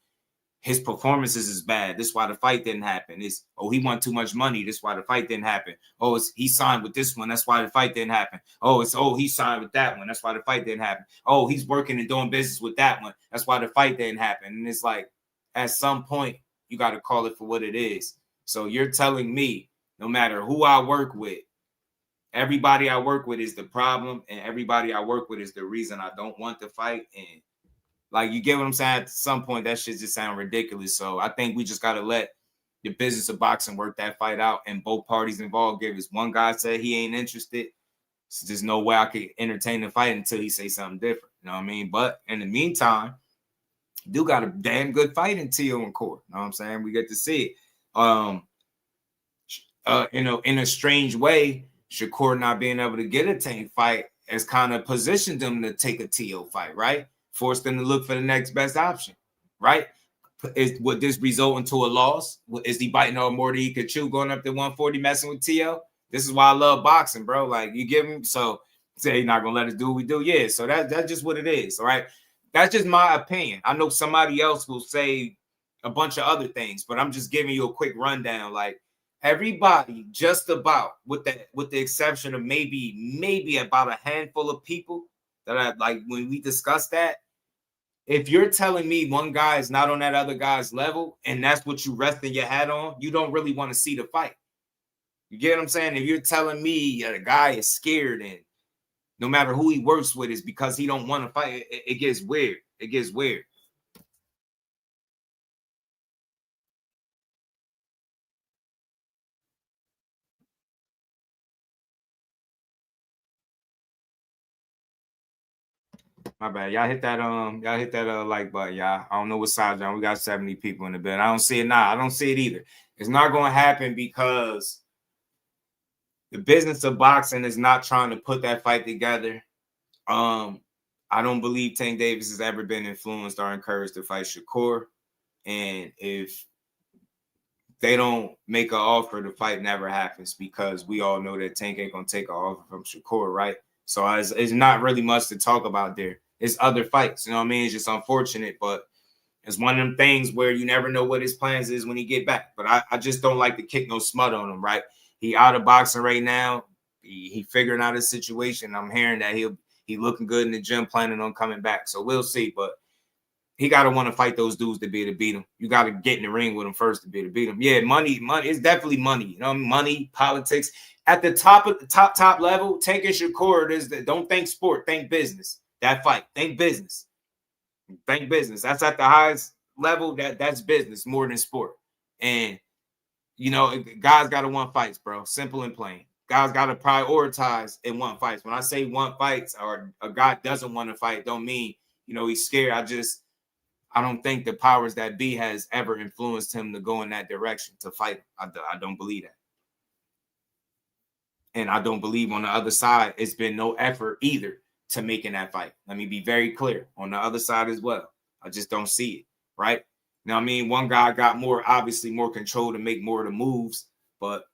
his performances is bad. This is why the fight didn't happen. It's, oh, he won too much money. This is why the fight didn't happen. Oh, he signed with this one. That's why the fight didn't happen. Oh, he signed with that one. That's why the fight didn't happen. Oh, he's working and doing business with that one. That's why the fight didn't happen. And it's like, at some point, you got to call it for what it is. So you're telling me, no matter who I work with, everybody I work with is the problem, and everybody I work with is the reason I don't want to fight. And like, you get what I'm saying? At some point, that shit just sound ridiculous. So I think we just got to let the business of boxing work that fight out, and both parties involved give us. One guy said he ain't interested, so there's no way I could entertain the fight until he say something different. You know what I mean? But in the meantime, you got a damn good fight in Teo in court. You know what I'm saying? We get to see it. In a strange way, Shakur not being able to get a Tank fight has kind of positioned them to take a Teo fight, right? Forced them to look for the next best option, right? Would this result into a loss? Is he biting on more than he could chew going up to 140 messing with Teo? This is why I love boxing, bro. Like, you give him, so say he's not going to let us do what we do. Yeah, so that's just what it is, all right? That's just my opinion. I know somebody else will say a bunch of other things, but I'm just giving you a quick rundown. Like, everybody just about, with the exception of maybe about a handful of people that I like when we discuss that, if you're telling me one guy is not on that other guy's level and that's what you resting your hat on, you don't really want to see the fight. You get what I'm saying? If you're telling me a guy is scared and no matter who he works with is because he don't want to fight, it gets weird. It gets weird. My bad. Y'all hit that like button, y'all. I don't know what side, John. We got 70 people in the bed. I don't see it now. I don't see it either. It's not going to happen because the business of boxing is not trying to put that fight together. I don't believe Tank Davis has ever been influenced or encouraged to fight Shakur. And if they don't make an offer, the fight never happens because we all know that Tank ain't going to take an offer from Shakur, right? So it's not really much to talk about there. It's other fights, you know what I mean? It's just unfortunate, but it's one of them things where you never know what his plans is when he get back. But I just don't like to kick no smut on him, right? He out of boxing right now. He figuring out his situation. I'm hearing that he looking good in the gym, planning on coming back. So we'll see. But he got to want to fight those dudes to be able to beat him. You got to get in the ring with him first to be able to beat him. Yeah, money. It's definitely money. You know, money, politics. At the top of the top level, Tank and Shakur, don't think sport, think business. That fight, think business. Think business. That's at the highest level. That's business more than sport. And, you know, guys got to want fights, bro. Simple and plain. Guys got to prioritize and want fights. When I say want fights or a guy doesn't want to fight, don't mean, you know, he's scared. I don't think the powers that be has ever influenced him to go in that direction to fight. I don't believe that. And I don't believe on the other side, it's been no effort either to making that fight. Let me be very clear on the other side as well. I just don't see it, right? Now, I mean, one guy got obviously more control to make more of the moves, but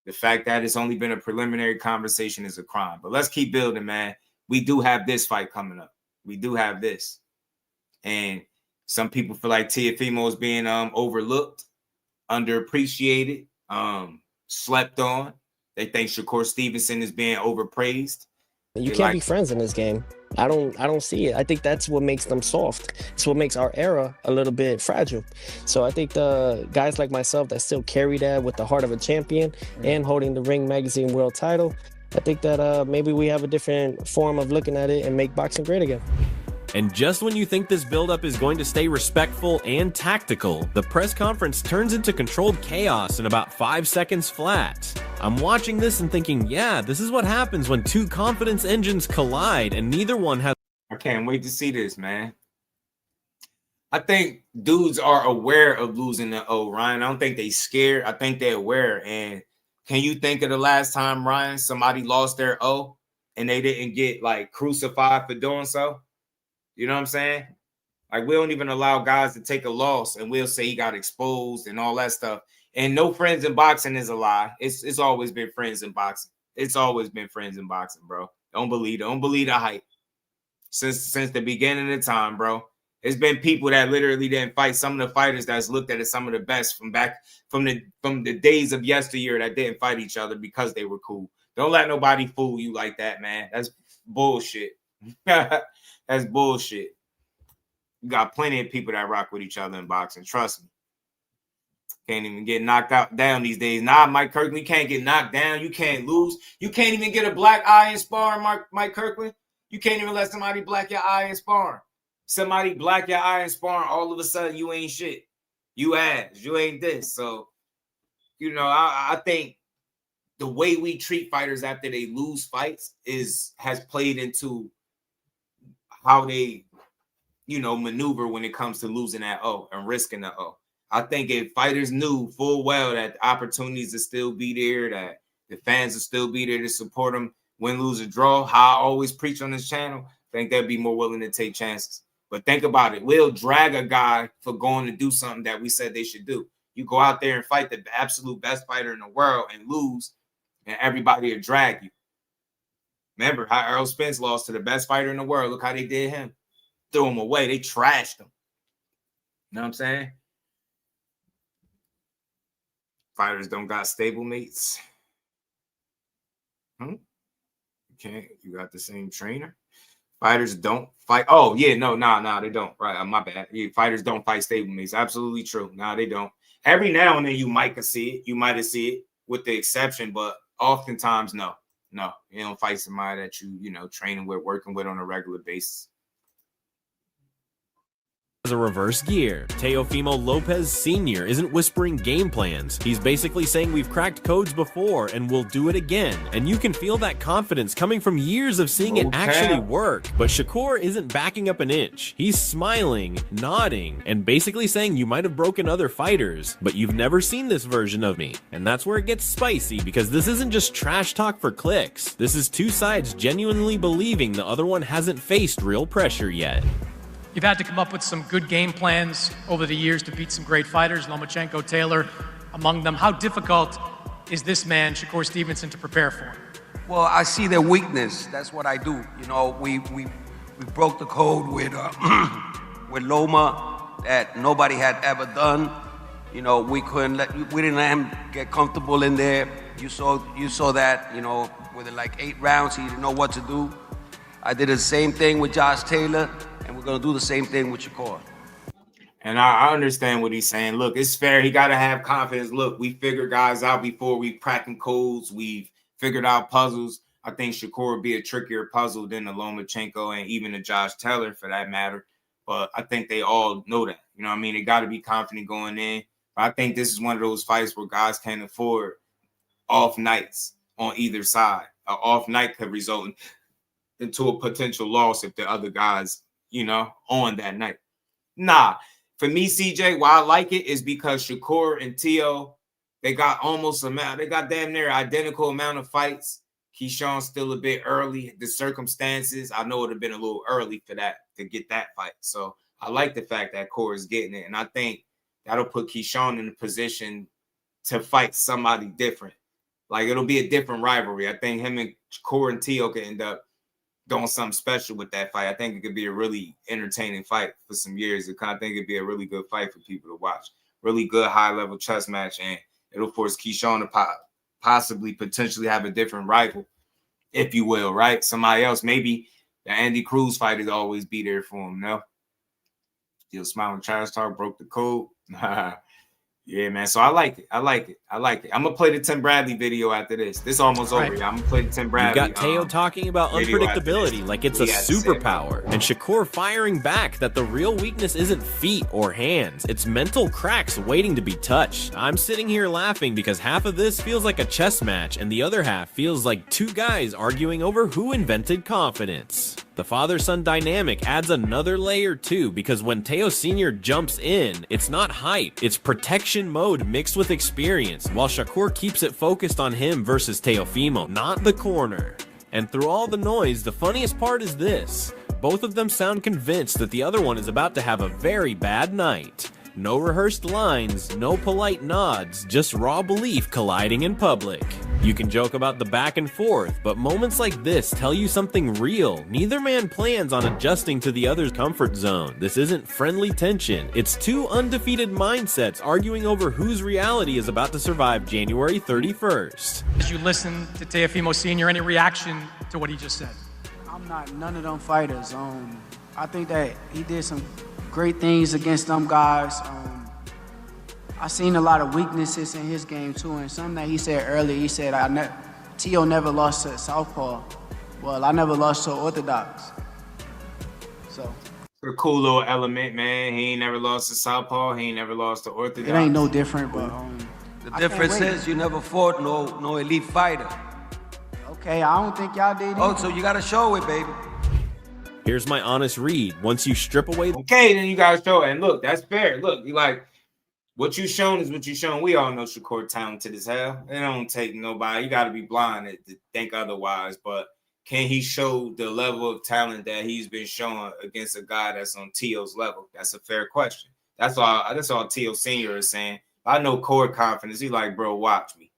the fact that it's only been a preliminary conversation is a crime. But let's keep building, man. We do have this fight coming up. We do have this. And some people feel like Teofimo is being overlooked, underappreciated, slept on. They think Shakur Stevenson is being overpraised. You can't be friends in this game. I don't see it. I think that's what makes them soft. It's what makes our era a little bit fragile. So I think the guys like myself that still carry that with the heart of a champion and holding the Ring Magazine world title, I think that maybe we have a different form of looking at it and make boxing great again. And just when you think this buildup is going to stay respectful and tactical, the press conference turns into controlled chaos in about 5 seconds flat. I'm watching this and thinking, yeah, this is what happens when two confidence engines collide and neither one has... I can't wait to see this, man. I think dudes are aware of losing the O, Ryan. I don't think they scared. I think they're aware. And can you think of the last time, Ryan, somebody lost their O and they didn't get, like, crucified for doing so? You know what I'm saying? Like, we don't even allow guys to take a loss and we'll say he got exposed and all that stuff. And no friends in boxing is a lie. It's always been friends in boxing. It's always been friends in boxing, bro. Don't believe the hype. Since the beginning of time, bro. There's been people that literally didn't fight. Some of the fighters that's looked at as some of the best from the days of yesteryear that didn't fight each other because they were cool. Don't let nobody fool you like that, man. That's bullshit. That's bullshit. You got plenty of people that rock with each other in boxing. Trust me. Can't even get knocked down these days. Nah, Mike Kirkland, you can't get knocked down. You can't lose. You can't even get a black eye in sparring, Mike Kirkland. You can't even let somebody black your eye in sparring. Somebody black your eye in sparring, all of a sudden you ain't shit. You ass. You ain't this. So, you know, I think the way we treat fighters after they lose fights has played into how they, you know, maneuver when it comes to losing that O and risking the O. I think if fighters knew full well that the opportunities will still be there, that the fans will still be there to support them, win, lose, or draw, how I always preach on this channel, I think they'd be more willing to take chances. But think about it. We'll drag a guy for going to do something that we said they should do. You go out there and fight the absolute best fighter in the world and lose, and everybody will drag you. Remember how Errol Spence lost to the best fighter in the world. Look how they did him. Threw him away. They trashed him. You know what I'm saying? Fighters don't got stablemates. Okay, you got the same trainer. Fighters don't fight. Oh, yeah, no, they don't. Right, my bad. Yeah, fighters don't fight stablemates. Absolutely true. No, they don't. Every now and then you might see it. You might have seen it with the exception, but oftentimes, no. No, you don't fight somebody that you know, training with, working with on a regular basis. As a reverse gear, Teofimo Lopez Sr. isn't whispering game plans. He's basically saying we've cracked codes before and we'll do it again. And you can feel that confidence coming from years of seeing it actually work. But Shakur isn't backing up an inch. He's smiling, nodding, and basically saying you might have broken other fighters, but you've never seen this version of me. And that's where it gets spicy, because this isn't just trash talk for clicks. This is two sides genuinely believing the other one hasn't faced real pressure yet. You've had to come up with some good game plans over the years to beat some great fighters, Lomachenko, Taylor, among them. How difficult is this man, Shakur Stevenson, to prepare for? Well, I see their weakness. That's what I do. You know, we broke the code with Loma that nobody had ever done. You know, we didn't let him get comfortable in there. You saw that, you know, with like 8 rounds, he didn't know what to do. I did the same thing with Josh Taylor, and we're going to do the same thing with Shakur. And I understand what he's saying. Look, it's fair. He got to have confidence. Look, we figured guys out before. We cracking codes. We've figured out puzzles. I think Shakur would be a trickier puzzle than the Lomachenko and even the Josh Taylor for that matter. But I think they all know that. You know what I mean? They got to be confident going in. But I think this is one of those fights where guys can't afford off nights on either side. An off night could result into a potential loss if the other guys, you know, on that night. Nah, for me, CJ, why I like it is because Shakur and Teo, they got damn near identical amount of fights. Keshan's still a bit early. The circumstances, I know it would have been a little early for that to get that fight. So I like the fact that Core is getting it. And I think that'll put Keshan in a position to fight somebody different. Like, it'll be a different rivalry. I think him and Core and Teo could end up doing something special with that fight. I think it could be a really entertaining fight for some years. I think it'd be a really good fight for people to watch. Really good high-level chess match, and it'll force Keshan to possibly potentially have a different rival, if you will, right? Somebody else. Maybe the Andy Cruz fight will always be there for him, no? Still smiling trash talk, broke the code. Yeah, man. So I like it. I'm going to play the Tim Bradley video after this. This almost over. I'm going to play the Tim Bradley. You got Teo talking about unpredictability like it's a superpower. And Shakur firing back that the real weakness isn't feet or hands. It's mental cracks waiting to be touched. I'm sitting here laughing because half of this feels like a chess match and the other half feels like two guys arguing over who invented confidence. The father-son dynamic adds another layer too, because when Teo Sr. jumps in, it's not hype, it's protection mode mixed with experience, while Shakur keeps it focused on him versus Teofimo, not the corner. And through all the noise, the funniest part is this: both of them sound convinced that the other one is about to have a very bad night. No rehearsed lines, no polite nods, just raw belief colliding in public. You can joke about the back and forth, but moments like this tell you something real. Neither man plans on adjusting to the other's comfort zone. This isn't friendly tension. It's two undefeated mindsets arguing over whose reality is about to survive January 31st. As you listen to Teofimo Sr., any reaction to what he just said? I'm not none of them fighters. I think that he did some great things against them guys. I seen a lot of weaknesses in his game too, and something that he said earlier, he said, Teo never lost to Southpaw. Well, I never lost to Orthodox. So. A cool little element, man. He ain't never lost to Southpaw. He ain't never lost to Orthodox. It ain't no different, but the difference is you never fought no elite fighter. Okay, I don't think y'all did either. Oh, so you gotta show it, baby. Here's my honest read. Once you strip away... Okay, then you gotta show it. And look, that's fair. Look, you like... What you shown is what you shown. We all know Shakur talented as hell. It don't take nobody. You got to be blind to think otherwise. But can he show the level of talent that he's been showing against a guy that's on Teo's level? That's a fair question. That's all Teo Sr. is saying. I know core confidence. He's like, bro, watch me.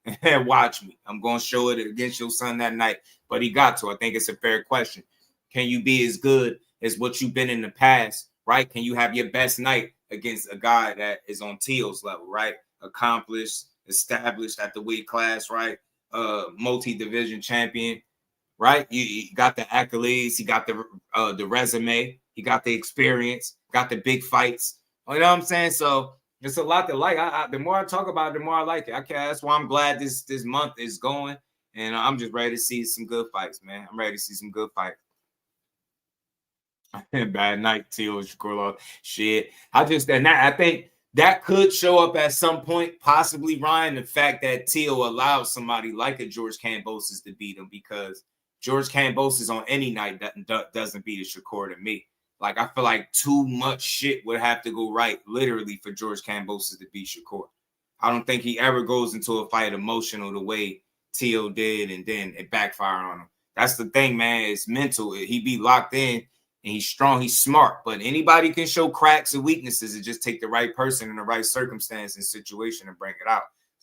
Watch me. I'm going to show it against your son that night. But he got to. I think it's a fair question. Can you be as good as what you've been in the past, right? Can you have your best night against a guy that is on Teo's level, right? Accomplished, established at the weight class, right? Multi-division champion, right? You got the accolades, he got the resume, he got the experience, got the big fights. You know what I'm saying? So it's a lot to like. The more I talk about it, the more I like it. That's why I'm glad this month is going, and I'm just ready to see some good fights, man. I'm ready to see some good fights. Bad night, Teo Shakur. Shit. I think that could show up at some point, possibly, Ryan, the fact that Teo allowed somebody like a George Kambosos to beat him, because George Kambosos on any night doesn't beat a Shakur to me. Like, I feel like too much shit would have to go right, literally, for George Kambosos to beat Shakur. I don't think he ever goes into a fight emotional the way Teo did, and then it backfire on him. That's the thing, man. It's mental. He be locked in. And he's strong, he's smart, but anybody can show cracks and weaknesses and just take the right person in the right circumstance and situation and bring it out.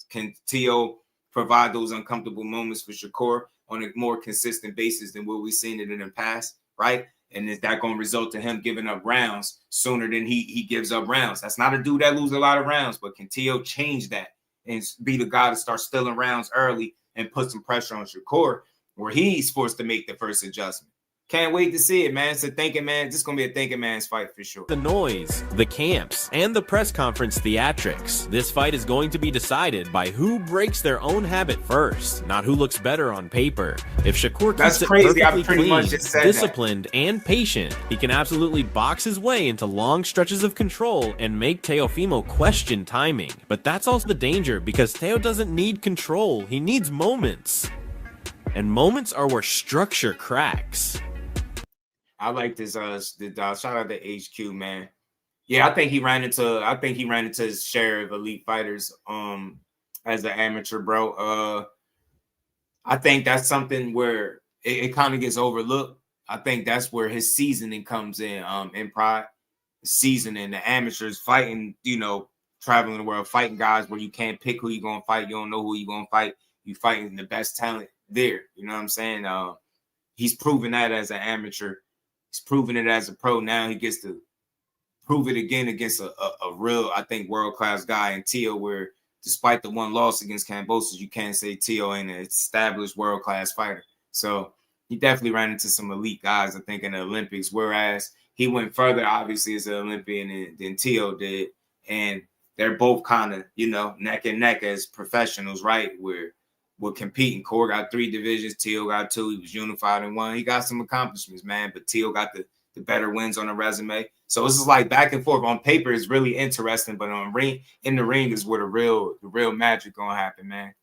Can Teo provide those uncomfortable moments for Shakur on a more consistent basis than what we've seen it in the past, right? And is that going to result to him giving up rounds sooner than he gives up rounds? That's not a dude that loses a lot of rounds, but can Teo change that and be the guy to start stealing rounds early and put some pressure on Shakur, where he's forced to make the first adjustment? Can't wait to see it, man. It's a thinking man. This is going to be a thinking man's fight for sure. The noise, the camps, and the press conference theatrics. This fight is going to be decided by who breaks their own habit first, not who looks better on paper. If Shakur keeps it perfectly clean, disciplined, and patient, he can absolutely box his way into long stretches of control and make Teofimo question timing. But that's also the danger, because Teo doesn't need control. He needs moments. And moments are where structure cracks. I like this. Shout out to HQ, man. Yeah, I think he ran into his share of elite fighters as an amateur, bro. I think that's something where it kind of gets overlooked. I think that's where his seasoning comes in Pride. Seasoning, the amateurs fighting, traveling the world, fighting guys where you can't pick who you're gonna fight. You don't know who you're gonna fight. You fighting the best talent there. You know what I'm saying? He's proven that as an amateur. He's proven it as a pro. Now he gets to prove it again against a real, I think, world-class guy in Teo, where despite the one loss against Kambosos, you can't say Teo ain't an established world-class fighter. So he definitely ran into some elite guys, I think, in the Olympics, whereas he went further, obviously, as an Olympian than Teo did. And they're both kind of, neck and neck as professionals, right? We're competing. Core got 3 divisions. Teo got 2. He was unified in 1. He got some accomplishments, man. But Teo got the better wins on the resume. So this is like back and forth. On paper is really interesting, but in the ring is where the real magic gonna happen, man.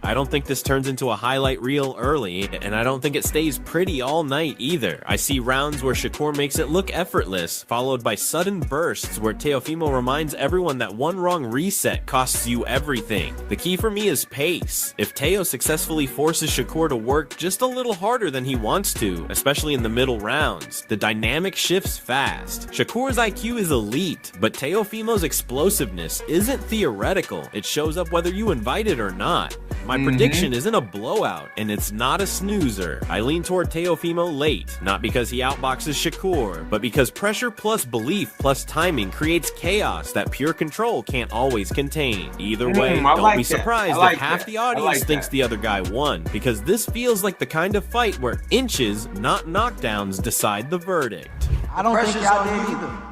I don't think this turns into a highlight reel early, and I don't think it stays pretty all night either. I see rounds where Shakur makes it look effortless, followed by sudden bursts where Teofimo reminds everyone that one wrong reset costs you everything. The key for me is pace. If Teo successfully forces Shakur to work just a little harder than he wants to, especially in the middle rounds, the dynamic shifts fast. Shakur's IQ is elite, but Teofimo's explosiveness isn't theoretical. It shows up whether you invite it or not. my prediction isn't a blowout, and it's not a snoozer. I lean toward Teofimo late, not because he outboxes Shakur, but because pressure plus belief plus timing creates chaos that pure control can't always contain. Either way, don't be surprised if half the audience thinks the other guy won, because this feels like the kind of fight where inches, not knockdowns, decide the verdict. I don't think y'all did either.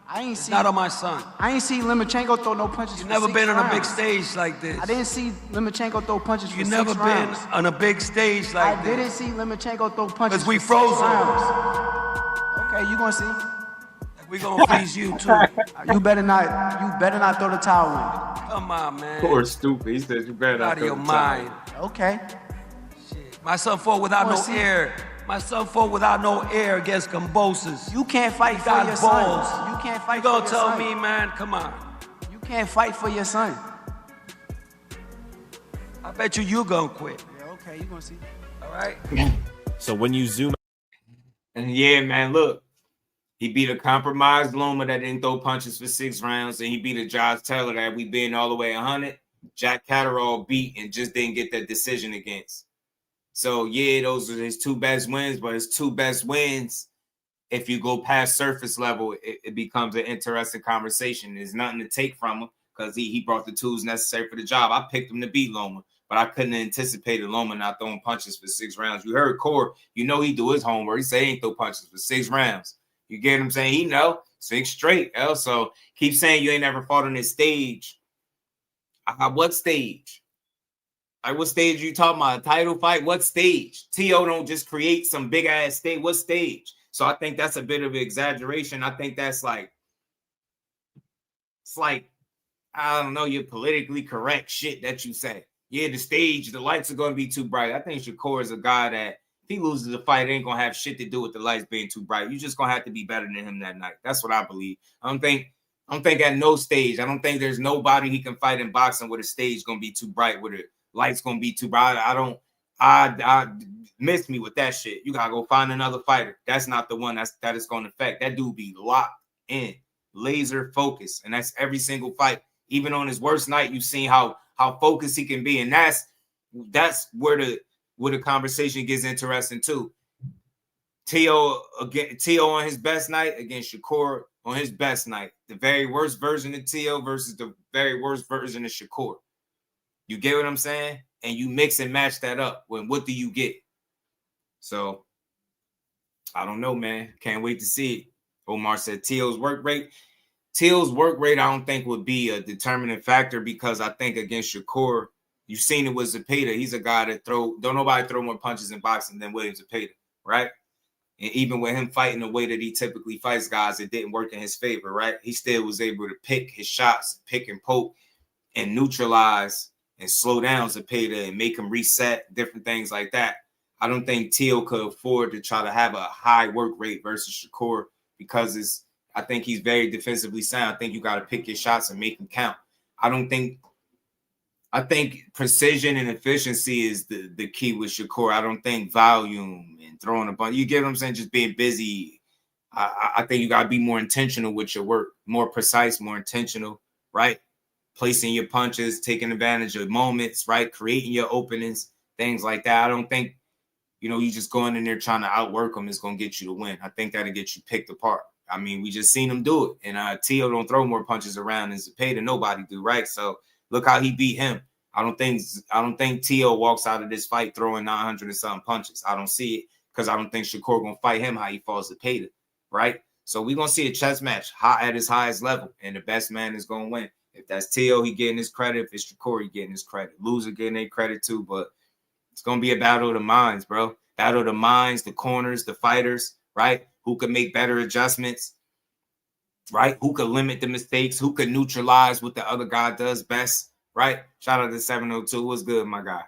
I ain't see. Not on my son. I ain't see Lomachenko throw no punches. You've never been on a big stage like this. I didn't see Lomachenko throw punches for 6 rounds. You've never been on a big stage like this. I didn't see Lomachenko throw punches because we for froze 6 rounds. Okay, you gonna see. We gonna freeze you too. You better not throw the towel in. Come on, man. Poor stupid. He said you better not out of your mind. Okay. Shit. My son fought without no air. My son fought without no air against Cambosos. You can't fight for your son. You can't fight for your son. You gonna tell me, man? Come on. You can't fight for your son. I bet you gonna quit. Yeah, okay, you gonna see. All right. So when you zoom, and yeah, man, look, he beat a compromised Loma that didn't throw punches for 6 rounds, and he beat a Josh Taylor that we been all the way 100. Jack Catterall beat and just didn't get that decision against. So, yeah, those are his 2 best wins, but his 2 best wins, if you go past surface level, it becomes an interesting conversation. There's nothing to take from him because he brought the tools necessary for the job. I picked him to beat Loma, but I couldn't anticipate Loma not throwing punches for 6 rounds. You heard Core, you know he do his homework. He say he ain't throw punches for 6 rounds. You get what I'm saying? He know 6 straight. So keep saying you ain't never fought on this stage. What stage? Like, what stage are you talking about? A title fight? What stage? T.O. don't just create some big-ass stage. What stage? So I think that's a bit of an exaggeration. I think that's like, it's like, I don't know, your politically correct shit that you say. Yeah, the stage, the lights are going to be too bright. I think Shakur is a guy that if he loses the fight, it ain't going to have shit to do with the lights being too bright. You're just going to have to be better than him that night. That's what I believe. I don't think at no stage, I don't think there's nobody he can fight in boxing with a stage going to be too bright, with it. Light's gonna be too bright. I miss me with that shit. You gotta go find another fighter. That's not the one that is gonna affect. That dude be locked in, laser focused, and that's every single fight. Even on his worst night, you've seen how focused he can be, and that's where the conversation gets interesting too. T.O. on his best night against Shakur on his best night. The very worst version of T.O. versus the very worst version of Shakur. You get what I'm saying? And you mix and match that up. What do you get? So, I don't know, man. Can't wait to see it. Omar said T.O.'s work rate. T.O.'s work rate, I don't think would be a determining factor because I think against Shakur, you've seen it with Zepeda. He's a guy that don't nobody throw more punches in boxing than William Zepeda, right? And even with him fighting the way that he typically fights guys, it didn't work in his favor, right? He still was able to pick his shots, pick and poke, and neutralize and slow down Zepeda and make him reset, different things like that. I don't think T.O. could afford to try to have a high work rate versus Shakur because I think he's very defensively sound. I think you got to pick your shots and make them count. I think precision and efficiency is the key with Shakur. I don't think volume and throwing a bunch. You get what I'm saying? Just being busy. I think you got to be more intentional with your work, more precise, more intentional, right? Placing your punches, taking advantage of moments, right? Creating your openings, things like that. I don't think, you just going in there trying to outwork them is going to get you to win. I think that'll get you picked apart. I mean, we just seen him do it. And T.O. don't throw more punches around than Zepeda. Nobody do, right? So look how he beat him. I don't think T.O. walks out of this fight throwing 900 and something punches. I don't see it because I don't think Shakur going to fight him how he falls Zepeda, right? So we're going to see a chess match at his highest level, and the best man is going to win. If that's T.O., he getting his credit. If it's Shakur, he getting his credit. Loser getting their credit too, but it's going to be a battle of the minds, bro. Battle of the minds, the corners, the fighters, right? Who can make better adjustments, right? Who could limit the mistakes? Who could neutralize what the other guy does best, right? Shout out to 702. What's good, my guy?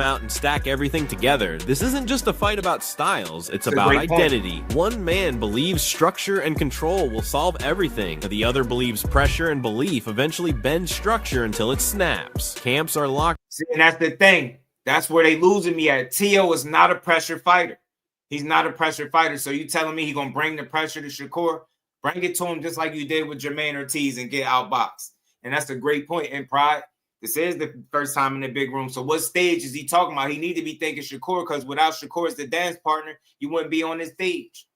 Out and stack everything together. This isn't just a fight about styles, it's about identity. One man believes structure and control will solve everything. The other believes pressure and belief eventually bend structure until it snaps. Camps are locked. See, and that's the thing. That's where they losing me at. T.O. is not a pressure fighter. He's not a pressure fighter. So you telling me he's going to bring the pressure to Shakur? Bring it to him just like you did with Jermaine Ortiz and get outboxed. And that's a great point in Pride. This is the first time in the big room. So what stage is he talking about? He need to be thinking Shakur, because without Shakur as the dance partner, you wouldn't be on this stage.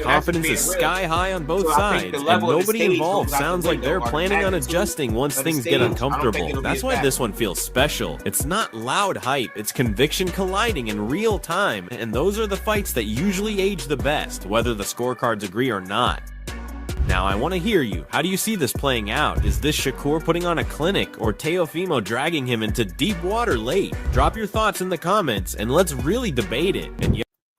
Confidence is sky high on both sides, and nobody involved sounds like they're planning on adjusting once things get uncomfortable. That's why this one feels special. It's not loud hype, it's conviction colliding in real time, and those are the fights that usually age the best, whether the scorecards agree or not. Now, I want to hear you. How do you see this playing out? Is this Shakur putting on a clinic, or Teofimo dragging him into deep water late? Drop your thoughts in the comments, and let's really debate it.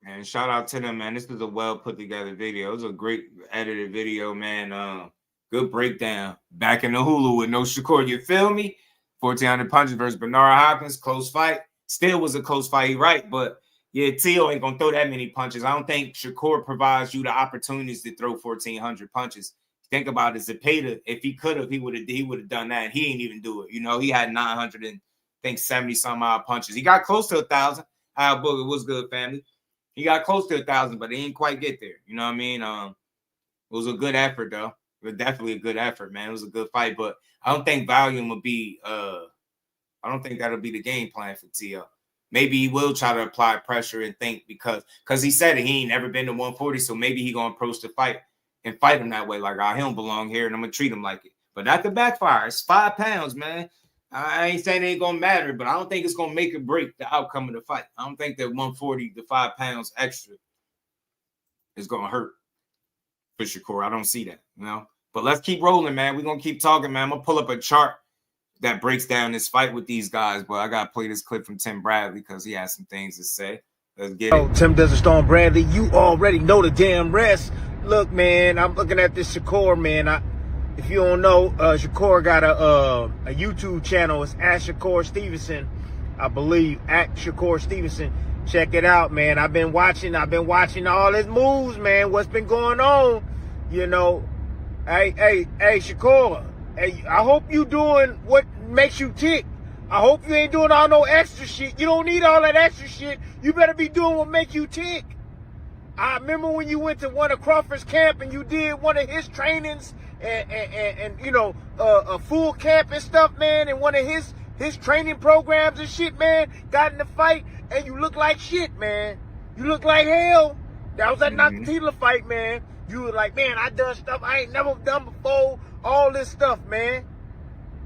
And shout out to them, man. This is a well put together video. It was a great edited video, man. Good breakdown. Back in the Hulu with no Shakur. You feel me? 1,400 punches versus Bernard Hopkins. Close fight. Still was a close fight, right? But yeah, Teo ain't gonna throw that many punches. I don't think Shakur provides you the opportunities to throw 1,400 punches. Think about it, Zepeda. If he could have, he would have done that. And he ain't even do it. You know, he had 970 some odd punches. He got close to 1,000. Al Booger was good, family. He got close to 1,000, but he didn't quite get there. You know what I mean? It was a good effort, though. It was definitely a good effort, man. It was a good fight, but I don't think volume will be. I don't think that'll be the game plan for Teo. Maybe he will try to apply pressure and think because he said it, he ain't never been to 140, so maybe he gonna approach the fight and fight him that way, like, he don't belong here, and I'm gonna treat him like it. But that could backfire. It's 5 pounds, man. I ain't saying it ain't gonna matter, but I don't think it's gonna make or break the outcome of the fight. I don't think that 140 to 5 pounds extra is gonna hurt for Shakur. I don't see that, you know. But let's keep rolling, man. We're gonna keep talking, man. I'm gonna pull up a chart that breaks down this fight with these guys, but I gotta play this clip from Tim Bradley because he has some things to say. Let's get it. Tim Desert Storm Bradley, you already know the damn rest. Look, man, I'm looking at this Shakur, man. If you don't know, Shakur got a YouTube channel. It's at Shakur Stevenson, I believe. At Shakur Stevenson. Check it out, man. I've been watching all his moves, man. What's been going on? You know. Hey, Shakur. Hey, I hope you doing what makes you tick. I hope you ain't doing all no extra shit. You don't need all that extra shit. You better be doing what makes you tick. I remember when you went to one of Crawford's camp and you did one of his trainings and you know, a full camp and stuff, man, and one of his training programs and shit, man, got in the fight, and you look like shit, man. You look like hell. That was that Nakatila fight, man. You were like, man, I done stuff I ain't never done before. All this stuff, man.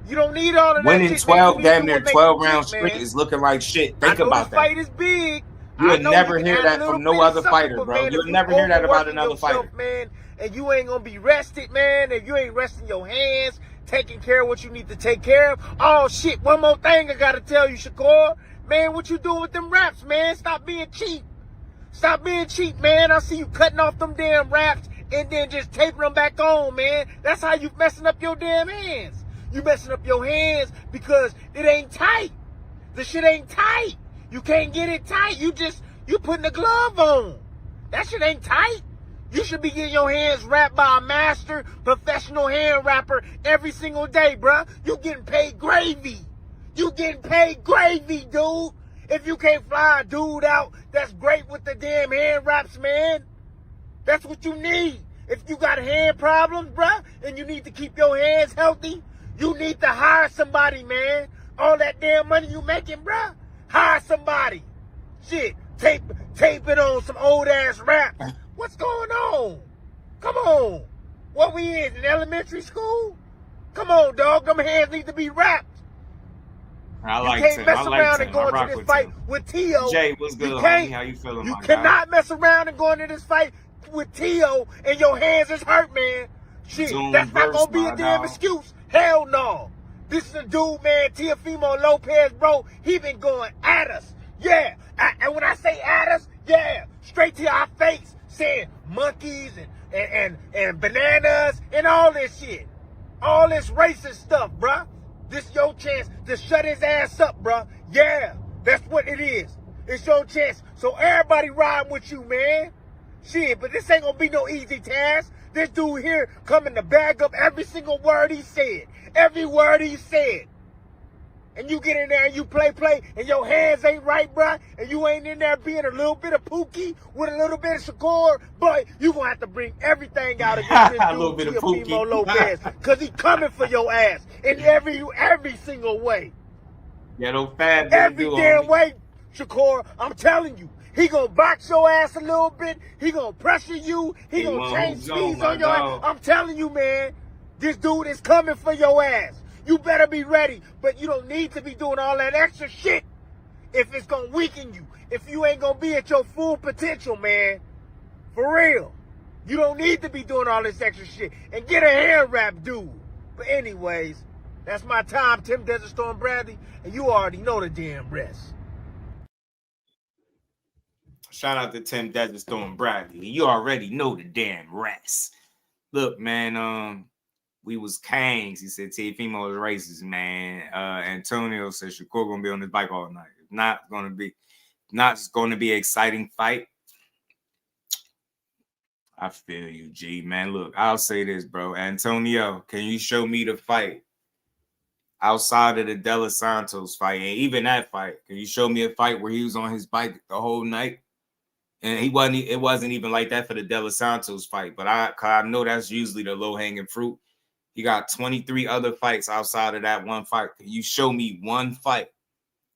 You don't need all of that. Winning 12, damn near 12 round streak is looking like shit. Think about that. This fight is big. You would never hear that from no other fighter, bro. You'll never hear that about another fighter. Man, and you ain't gonna be rested, man. If you ain't resting your hands, taking care of what you need to take care of. Oh shit! One more thing I gotta tell you, Shakur. Man, what you doing with them wraps, man? Stop being cheap. Stop being cheap, man. I see you cutting off them damn wraps and then just taping them back on, man. That's how you messing up your damn hands. You messing up your hands because it ain't tight. The shit ain't tight. You can't get it tight. You putting a glove on. That shit ain't tight. You should be getting your hands wrapped by a master professional hand wrapper every single day, bruh. You getting paid gravy. You getting paid gravy, dude. If you can't fly a dude out that's great with the damn hand wraps, man, that's what you need. If you got hand problems, bruh, and you need to keep your hands healthy, you need to hire somebody, man. All that damn money you making, bruh, hire somebody. Shit, tape it on some old ass rap. What's going on? Come on. What we in elementary school? Come on, dog. Them hands need to be wrapped. You can't mess around and go into this fight with Teo. Jay, what's good, homie? How you feeling, You cannot mess around and go into this fight with Teo and your hands is hurt, man. Shit, that's not gonna be a damn excuse. Hell no. This is a dude, man, Teofimo Lopez, bro. He been going at us. Yeah. And when I say at us, yeah, straight to our face, saying monkeys and bananas and all this shit. All this racist stuff, bruh. This your chance to shut his ass up, bruh. Yeah, that's what it is. It's your chance. So everybody riding with you, man. Shit, but this ain't gonna be no easy task. This dude here coming to bag up every single word he said. Every word he said. And you get in there and you play, and your hands ain't right, bruh, and you ain't in there being a little bit of Pookie with a little bit of Shakur, but you gonna have to bring everything out against this dude, Teofimo Lopez, because he coming for your ass. in every single way. Yeah, those fat every damn way, Shakur. I'm telling you, he gonna box your ass a little bit. He gonna pressure you. He gonna change speeds on your ass. I'm telling you, man, this dude is coming for your ass. You better be ready, but you don't need to be doing all that extra shit if it's gonna weaken you. If you ain't gonna be at your full potential, man, for real. You don't need to be doing all this extra shit. And get a hair wrap, dude. But anyways, that's my time, Tim Desert Storm Bradley, and you already know the damn rest. Shout out to Tim Desert Storm Bradley. You already know the damn rest. Look, man, we was Kangs. He said Teofimo is racist, man. Antonio said Shakur gonna be on his bike all night. Not gonna be an exciting fight. I feel you, G, man. Look, I'll say this, bro. Antonio, can you show me the fight outside of the De Los Santos fight, and even that fight? Can you show me a fight where he was on his bike the whole night? And it wasn't even like that for the De Los Santos fight, but I know that's usually the low-hanging fruit. He got 23 other fights outside of that one fight. Can you show me one fight?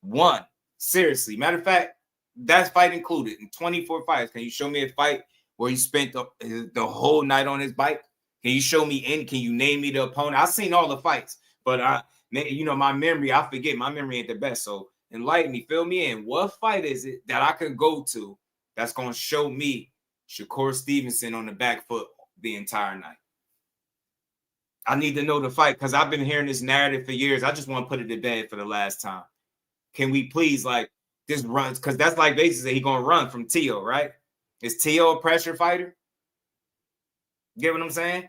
One. Seriously. Matter of fact, that fight included in 24 fights. Can you show me a fight where he spent the whole night on his bike? Can you show me can you name me the opponent? I've seen all the fights, but my memory, I forget. My memory ain't the best. So enlighten me, fill me in. What fight is it that I can go to that's going to show me Shakur Stevenson on the back foot the entire night? I need to know the fight because I've been hearing this narrative for years. I just want to put it to bed for the last time. Can we please, this run? Because that's like basically he's going to run from Teo, right? Is Teo a pressure fighter? Get what I'm saying?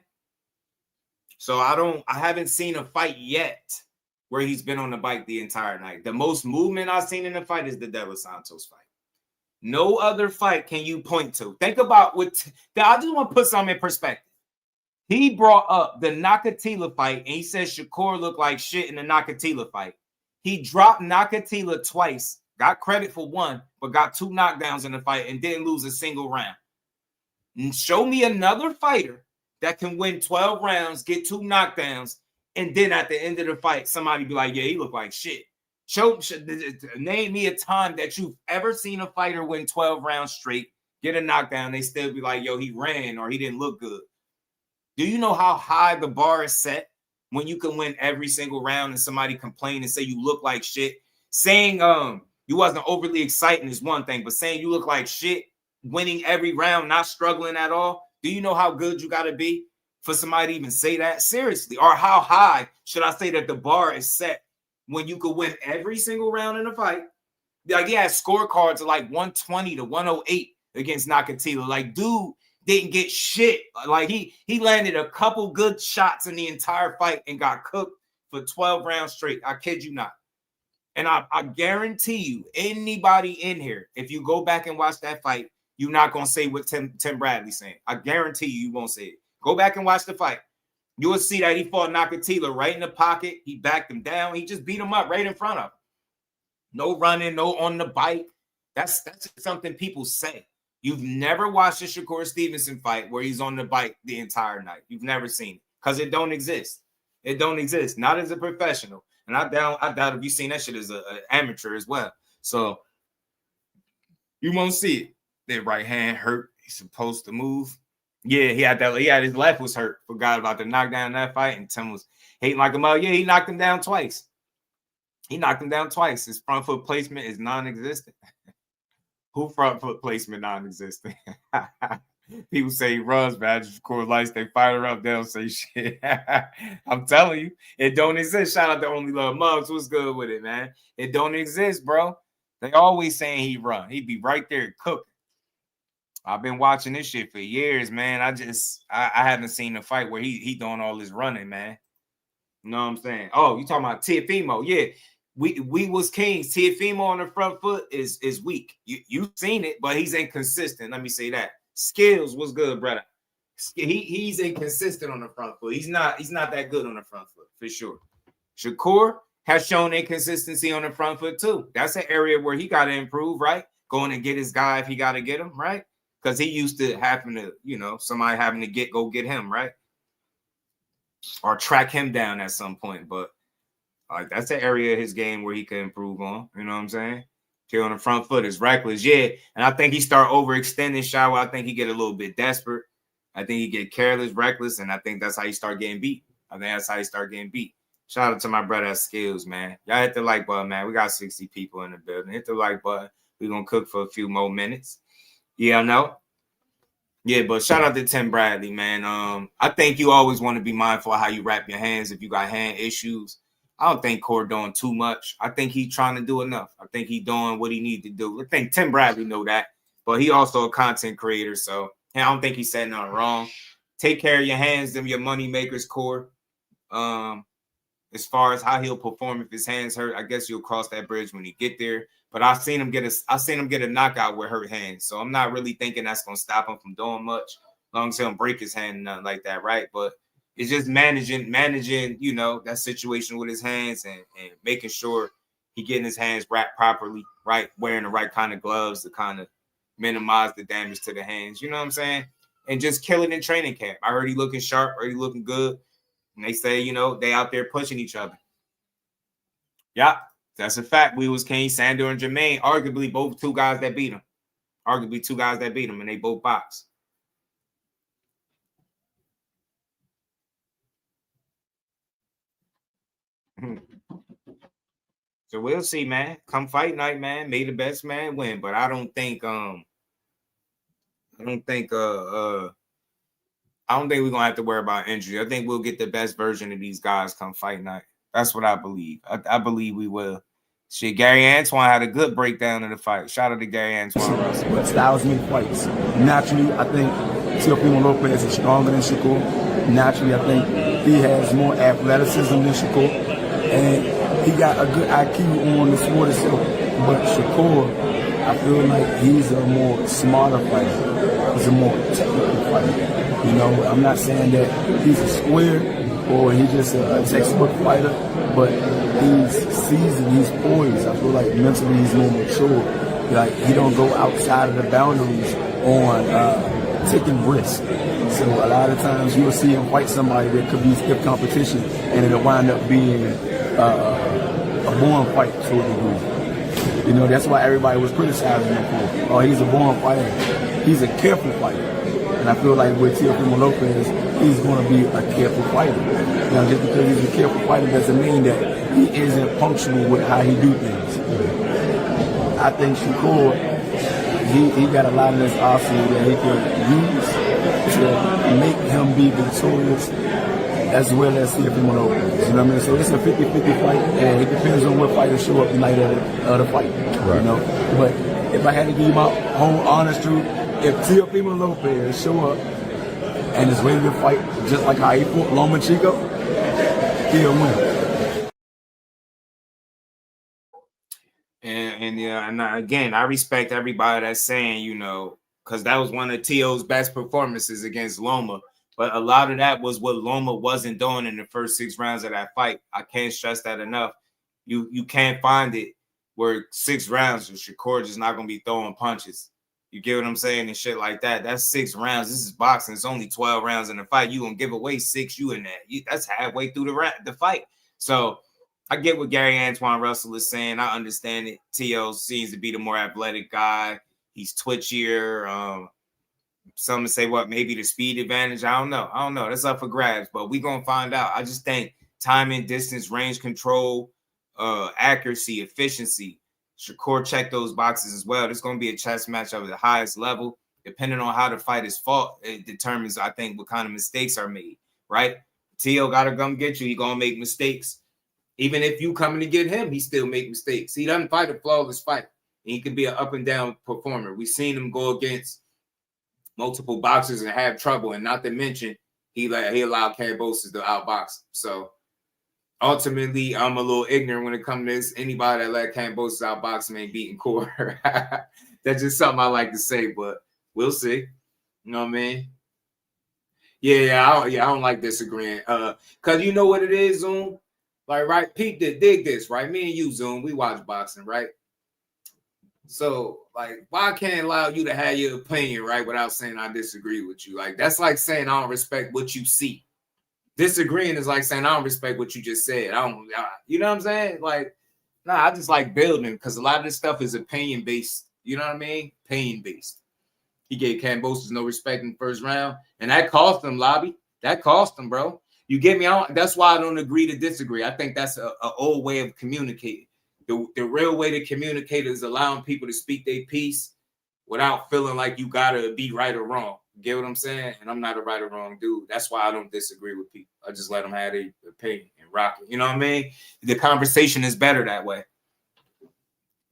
So I haven't seen a fight yet where he's been on the bike the entire night. The most movement I've seen in the fight is the De Los Santos fight. No other fight can you point to. Think about I just want to put something in perspective. He brought up the Nakatila fight, and he said Shakur looked like shit in the Nakatila fight. He dropped Nakatila twice, got credit for one, but got 2 knockdowns in the fight and didn't lose a single round. And show me another fighter that can win 12 rounds, get 2 knockdowns, and then at the end of the fight, somebody be like, yeah, he looked like shit. Name me a time that you've ever seen a fighter win 12 rounds straight, get a knockdown, they still be like, yo, he ran or he didn't look good. Do you know how high the bar is set when you can win every single round and somebody complain and say you look like shit? Saying you wasn't overly exciting is one thing, but saying you look like shit, winning every round, not struggling at all, do you know how good you got to be for somebody to even say that? Seriously. Or how high should I say that the bar is set when you could win every single round in a fight? Like, he had scorecards of like 120 to 108 against Nakatila. Like, dude didn't get shit. Like, he landed a couple good shots in the entire fight and got cooked for 12 rounds straight. I kid you not. And I guarantee you, anybody in here, if you go back and watch that fight, you're not going to say what Tim Bradley's saying. I guarantee you won't say it. Go back and watch the fight. You will see that he fought Nakatila right in the pocket. He backed him down. He just beat him up right in front of him. No running, no on the bike. That's something people say. You've never watched a Shakur Stevenson fight where he's on the bike the entire night. You've never seen it because it don't exist. It don't exist. Not as a professional. And I doubt if you've seen that shit as an amateur as well. So you won't see it. That right hand hurt. He's supposed to move. Yeah, he had his left was hurt. Forgot about the knockdown in that fight. And Tim was hating like a mother. Yeah, he knocked him down twice. His front foot placement is non-existent. Who front foot placement non-existent? People say he runs, man. Just Shakur Lights, they fire up, they don't say shit. I'm telling you, it don't exist. Shout out to Only Love Muggs. What's good with it, man? It don't exist, bro. They always saying he run. He be right there cooking. I've been watching this shit for years, man. I haven't seen a fight where he doing all this running, man. You know what I'm saying? Oh, you talking about Teofimo? Yeah. We was kings. Teofimo on the front foot is weak. You've seen it, but he's inconsistent. Let me say that. Skills was good, brother. He's inconsistent on the front foot. He's not that good on the front foot for sure. Shakur has shown inconsistency on the front foot too. That's an area where he got to improve, right? Going and get his guy if he got to get him, right? Because he used to having to, somebody having to go get him, right? or track him down at some point. But like that's the area of his game where he can improve on. You know what I'm saying? Kill on the front foot is reckless, yeah. And I think he start overextending Shaw. I think he get a little bit desperate. I think he get careless, reckless, and I think that's how he start getting beat. Shout out to my brother at Skills, man. Y'all hit the like button, man. We got 60 people in the building. Hit the like button. We're going to cook for a few more minutes. Yeah, I know. Yeah, but shout out to Tim Bradley, man. I think you always want to be mindful of how you wrap your hands if you got hand issues. I don't think Core doing too much. I think he's trying to do enough. I think he's doing what he needs to do. I think Tim Bradley know that, but he also a content creator, so I don't think he's saying nothing wrong. Take care of your hands, them your money makers, Core. As far as how he'll perform if his hands hurt, I guess you'll cross that bridge when you get there. But I've seen him get a knockout with hurt hands, so I'm not really thinking that's gonna stop him from doing much, as long as he don't break his hand and nothing like that, right? But it's just managing, you know, that situation with his hands and making sure he getting his hands wrapped properly, right? Wearing the right kind of gloves to kind of minimize the damage to the hands. You know what I'm saying? And just killing in training camp. I heard he looking sharp, heard he looking good. And they say, you know, they out there pushing each other. Yeah, that's a fact. We was Kane, Sandor, and Jermaine, arguably both two guys that beat him. And they both box. So we'll see, man. Come fight night, man. May the best man win. But I don't think we're gonna have to worry about injury. I think we'll get the best version of these guys come fight night. That's what I believe. I believe we will. Shit, Gary Antoine had a good breakdown of the fight. Shout out to Gary Antoine Russell. But styles make fights. Naturally, I think Teofimo Lopez is stronger than Shakur. Naturally, I think he has more athleticism than Shakur. And he got a good IQ on the sport itself. But Shakur, I feel like he's a more smarter fighter. He's a more technical fighter. You know, I'm not saying that he's a square or he's just a textbook fighter, but he's seasoned, he's poised. I feel like mentally he's more mature. Like he don't go outside of the boundaries on taking risks. So a lot of times you'll see him fight somebody that could be stiff competition, and it'll wind up being a born fight to a degree. You know, that's why everybody was criticizing him for, oh, he's a born fighter. He's a careful fighter. And I feel like with Teofimo Lopez, he's going to be a careful fighter. Now, just because he's a careful fighter doesn't mean that he isn't punctual with how he do things. I think Shakur, he got a lot in his arsenal that he can use to make him be victorious as well as Teofimo Lopez. You know what I mean? So it's a 50-50 fight, and it depends on what fighters show up the night of the fight. Right. You know? But if I had to give you my whole honest truth, if Teofimo Lopez show up and is ready to fight just like how he fought Lomachenko, he'll win. And again, I respect everybody that's saying, you know, because that was one of T.O.'s best performances against Loma. But a lot of that was what Loma wasn't doing in the first 6 rounds of that fight. I can't stress that enough. You can't find it where 6 rounds, Shakur just not going to be throwing punches. You get what I'm saying? And shit like that. That's 6 rounds. This is boxing. It's only 12 rounds in the fight. You going to give away 6, you in that. That's halfway through the fight. So I get what Gary Antoine Russell is saying. I understand it. T.O. seems to be the more athletic guy. He's twitchier. Some say what, maybe the speed advantage. I don't know. That's up for grabs, but we're going to find out. I just think timing, distance, range control, accuracy, efficiency, Shakur checked those boxes as well. There's going to be a chess match of the highest level. Depending on how the fight is fought, it determines, I think, what kind of mistakes are made, right? T.O. got to come get you. He's going to make mistakes. Even if you coming to get him, he still make mistakes. He doesn't fight a flawless fight. He could be an up and down performer. We've seen him go against multiple boxers and have trouble. And not to mention, he allowed Kambosos to outbox him. So ultimately, I'm a little ignorant when it comes to this. Anybody that let Kambosos outbox him ain't beating Core. That's just something I like to say, but we'll see. You know what I mean? I don't like disagreeing. Cause you know what it is, Zoom? Like, right, Pete dig this, right? Me and you, Zoom, we watch boxing, right? So, like, why can't I allow you to have your opinion, right, without saying I disagree with you? Like, that's like saying I don't respect what you see. Disagreeing is like saying I don't respect what you just said. You know what I'm saying? Like, nah, I just like building because a lot of this stuff is opinion based. You know what I mean? Opinion based. He gave Kambosos no respect in the first round, and that cost him, Lobby. That cost him, bro. You get me? That's why I don't agree to disagree. I think that's an old way of communicating. The real way to communicate is allowing people to speak their piece without feeling like you gotta be right or wrong. Get what I'm saying? And I'm not a right or wrong dude. That's why I don't disagree with people. I just let them have their opinion and rock it. You know what I mean? The conversation is better that way.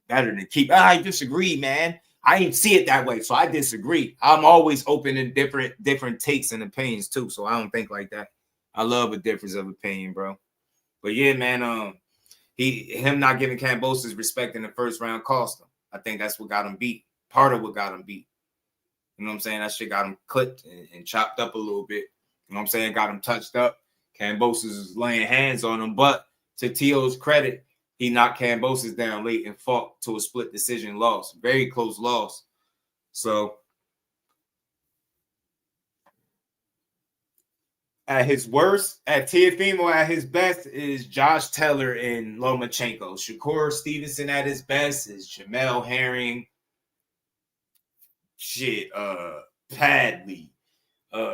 Better than keep, I disagree, man. I didn't see it that way, so I disagree. I'm always open to different takes and opinions too, so I don't think like that. I love a difference of opinion, bro. But yeah, man, him not giving Kambosos respect in the first round cost him. I think that's what got him beat. Part of what got him beat. You know what I'm saying? That shit got him clipped and chopped up a little bit. You know what I'm saying? Got him touched up. Kambosos is laying hands on him. But to Teo's credit, he knocked Kambosos down late and fought to a split decision loss. Very close loss. So at his worst, at Teofimo at his best is Josh Taylor and Lomachenko. Shakur Stevenson at his best is Jamel Herring. Padley,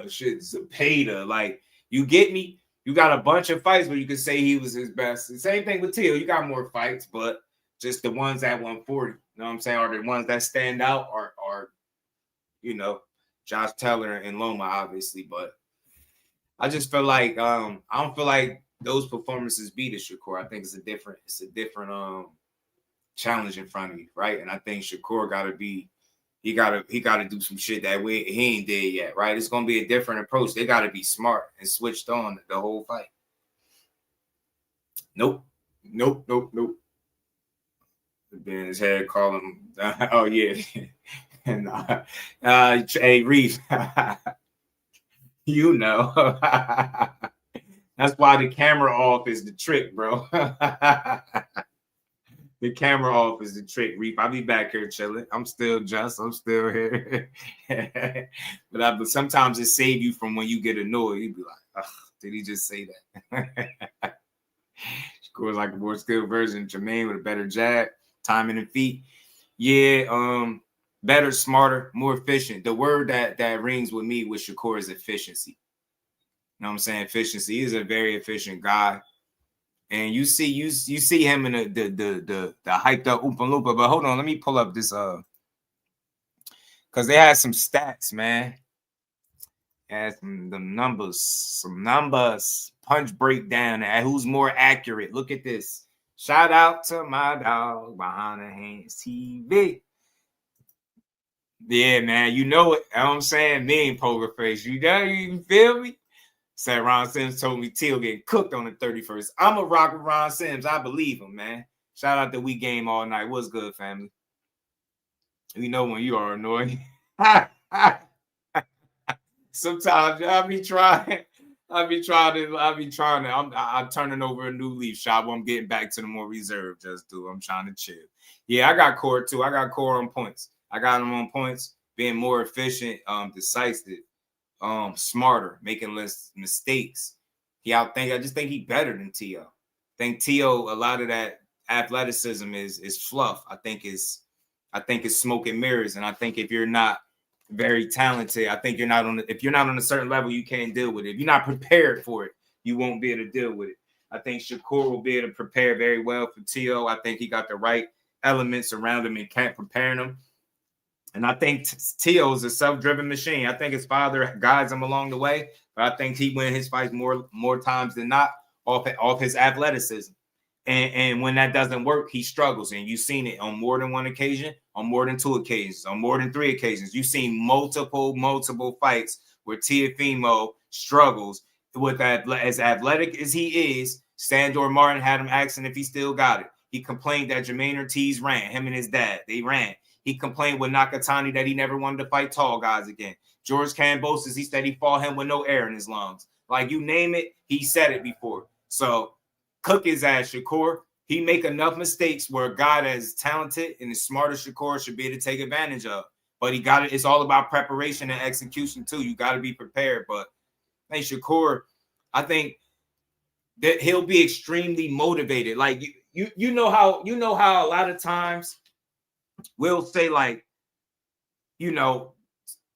Zapata. Like, you get me? You got a bunch of fights where you could say he was his best. The same thing with Teo. You got more fights, but just the ones at 140. You know what I'm saying? Are the ones that stand out are you know, Josh Taylor and Loma, obviously. But I just feel like I don't feel like those performances beat a Shakur. I think it's a different challenge in front of you, right? And I think Shakur he gotta do some shit that he ain't did yet, right? It's gonna be a different approach. They gotta be smart and switched on the whole fight. Nope. Then his head call him. Oh yeah. And hey Reef, you know. That's why the camera off is the trick, bro. The camera off is the trick, Reef. I'll be back here chilling. I'm still here. but sometimes it saves you from when you get annoyed. You'd be like, did he just say that? Scores like a more skilled version of Jermaine with a better jab, timing and feet. Yeah, better, smarter, more efficient. The word that rings with me with Shakur is efficiency. You know what I'm saying? Efficiency. He's a very efficient guy. And you see him in the hyped up Oompa Loompa. But hold on, let me pull up this because they had some stats, man. Had some numbers, punch breakdown, and who's more accurate. Look at this. Shout out to my dog behind the hands TV. Yeah, man, you know it. You know what I'm saying? Me and Poker Face. You feel me? Said Ron Sims told me Teal getting cooked on the 31st. I'm a rock with Ron Sims. I believe him, man. Shout out to We Game All Night. What's good, family? You know when you are annoyed. Sometimes I'll be trying to. I'm turning over a new leaf, shop. I'm getting back to the more reserved. Just do. I'm trying to chill. Yeah, I got core too. I got core on points. I got him on points, being more efficient, decisive. Smarter, making less mistakes. I just think he's better than Teo. I think Teo, a lot of that athleticism is fluff. I think it's smoke and mirrors. And I think if you're not very talented, I think if you're not on a certain level, you can't deal with it. If you're not prepared for it, you won't be able to deal with it. I think Shakur will be able to prepare very well for Teo. I think he got the right elements around him and can't prepare him. And I think Teo is a self-driven machine. I think his father guides him along the way, but I think he wins his fights more times than not off his athleticism. And when that doesn't work, he struggles. And you've seen it on more than one occasion, on more than two occasions, on more than three occasions. You've seen multiple fights where Teofimo struggles with that. As athletic as he is, Sandor Martin had him asking if he still got it. He complained that Jermaine Ortiz ran. Him and his dad, they ran. He complained with Nakatani that he never wanted to fight tall guys again. George Kambosos, he said he fought him with no air in his lungs. Like, you name it, he said it before. So cook his ass, Shakur. He make enough mistakes where a guy that is talented and is smart as Shakur should be able to take advantage of. But he got it. It's all about preparation and execution too. You got to be prepared. But hey, Shakur, I think that he'll be extremely motivated. Like you know how a lot of times we'll say like, you know,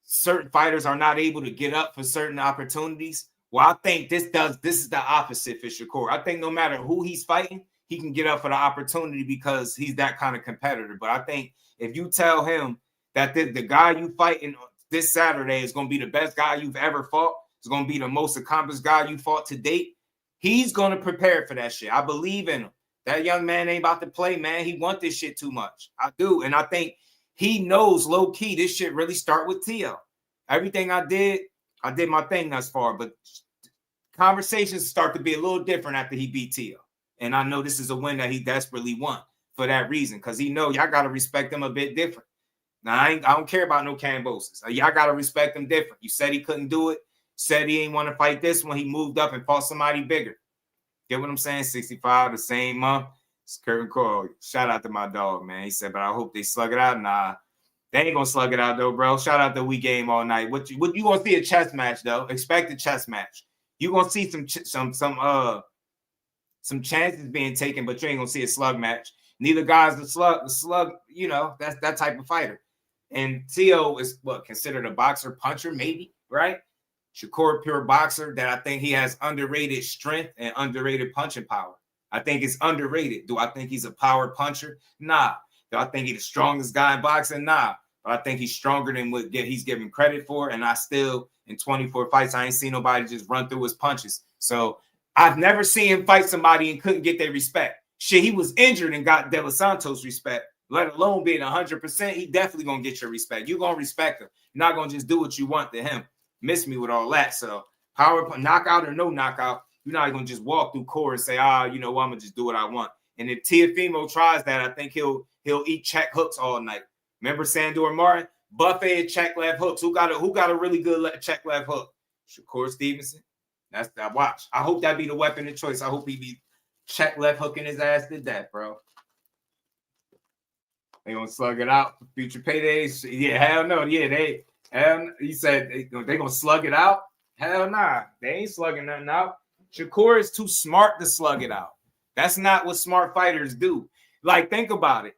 certain fighters are not able to get up for certain opportunities. Well, I think this is the opposite for Shakur. I think no matter who he's fighting, he can get up for the opportunity because he's that kind of competitor. But I think if you tell him that the guy you fighting this Saturday is going to be the best guy you've ever fought, is going to be the most accomplished guy you fought to date, he's going to prepare for that shit. I believe in him. That young man ain't about to play, man. He want this shit too much. I do. And I think he knows low key this shit really start with Teo. Everything I did my thing thus far, but conversations start to be a little different after he beat Teo. And I know this is a win that he desperately want for that reason, because he know y'all got to respect him a bit different. Now, I don't care about no Cambosis. Y'all got to respect him different. You said he couldn't do it. Said he ain't want to fight this one. He moved up and fought somebody bigger. Get what I'm saying? 65 the same month. It's Curtin Cole. Shout out to my dog, man. He said, but I hope they slug it out. Nah, they ain't gonna slug it out though, bro. Shout out to We Game All Night. What you gonna see a chess match though? Expect a chess match. You gonna see some chances being taken, but you ain't gonna see a slug match. Neither guy's the slug. You know, that's that type of fighter. And Teo is considered a boxer puncher, maybe, right? Shakur, pure boxer, that I think he has underrated strength and underrated punching power. I think it's underrated. Do I think he's a power puncher? Nah. Do I think he's the strongest guy in boxing? Nah. But I think he's stronger than what he's given credit for. And I still, in 24 fights, I ain't seen nobody just run through his punches. So I've never seen him fight somebody and couldn't get their respect. Shit, he was injured and got De Los Santos respect, let alone being 100%. He definitely going to get your respect. You're going to respect him. You're not going to just do what you want to him. Miss me with all that. So power knockout or no knockout, you're not going to just walk through court and say, you know what, I'm going to just do what I want. And if Teofimo tries that, I think he'll eat check hooks all night. Remember Sandor Martin? Buffet check left hooks. Who got a really good check left hook? Shakur Stevenson. That's that watch. I hope that be the weapon of choice. I hope he be check left hooking his ass to that, bro. They gonna slug it out for future paydays. Yeah, hell no. Yeah, he said they gonna slug it out. Hell nah. They ain't slugging nothing out. Shakur is too smart to slug it out. That's not what smart fighters do. Like, think about it.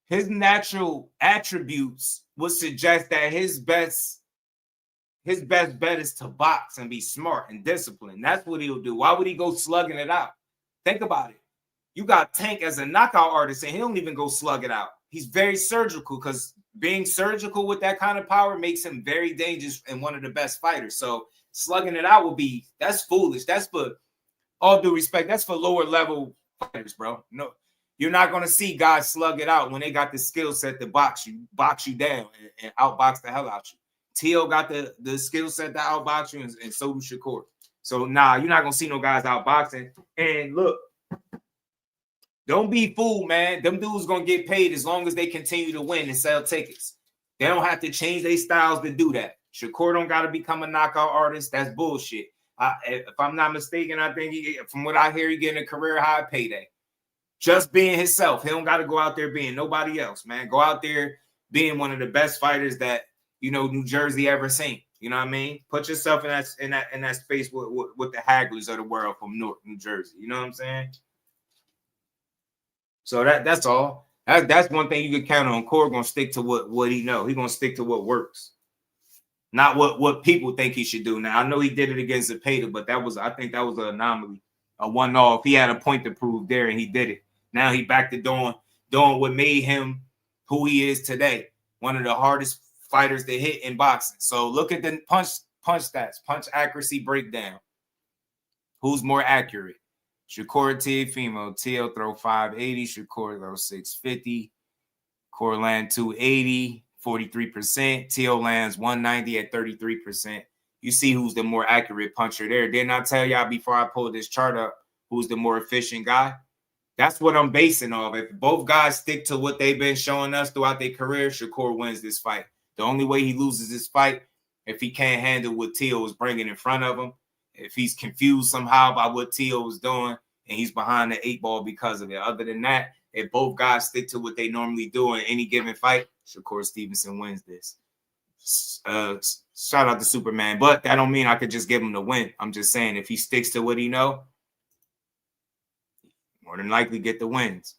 His natural attributes would suggest that his best bet is to box and be smart and disciplined. That's what he'll do. Why would he go slugging it out? Think about it. You got Tank as a knockout artist, and he don't even go slug it out. He's very surgical, because being surgical with that kind of power makes him very dangerous and one of the best fighters. So slugging it out that's foolish. That's for all due respect. That's for lower level fighters, bro. No. You're not going to see guys slug it out when they got the skill set to box you down and outbox the hell out you. Teo got the skill set to outbox you, and so do Shakur. So, nah, you're not going to see no guys outboxing. And look, don't be fooled, man. Them dudes going to get paid as long as they continue to win and sell tickets. They don't have to change their styles to do that. Shakur don't got to become a knockout artist. That's bullshit. If I'm not mistaken, I think from what I hear, he getting a career high payday. Just being himself. He don't got to go out there being nobody else, man. Go out there being one of the best fighters that, you know, New Jersey ever seen. You know what I mean? Put yourself in that space with the Hagglers of the world from Newark, New Jersey. You know what I'm saying? So that's all. That's one thing you can count on. Core gonna stick to what he know. He gonna stick to what works, not what people think he should do. Now I know he did it against Zepeda, but I think that was an anomaly, a one-off. He had a point to prove there, and he did it. Now he back to doing what made him who he is today. One of the hardest fighters to hit in boxing. So look at the punch stats, punch accuracy breakdown. Who's more accurate? Shakur Teofimo. Teo throw 580. Shakur throw 650. Core land 280, 43%. Teo lands 190 at 33%. You see who's the more accurate puncher there. Didn't I tell y'all before I pulled this chart up who's the more efficient guy? That's what I'm basing off. If both guys stick to what they've been showing us throughout their career, Shakur wins this fight. The only way he loses this fight, if he can't handle what Teo is bringing in front of him, if he's confused somehow by what Teo was doing and he's behind the 8 ball because of it. Other than that, if both guys stick to what they normally do in any given fight, Shakur Stevenson wins this. Shout out to Superman. But that don't mean I could just give him the win. I'm just saying if he sticks to what he know, more than likely get the wins.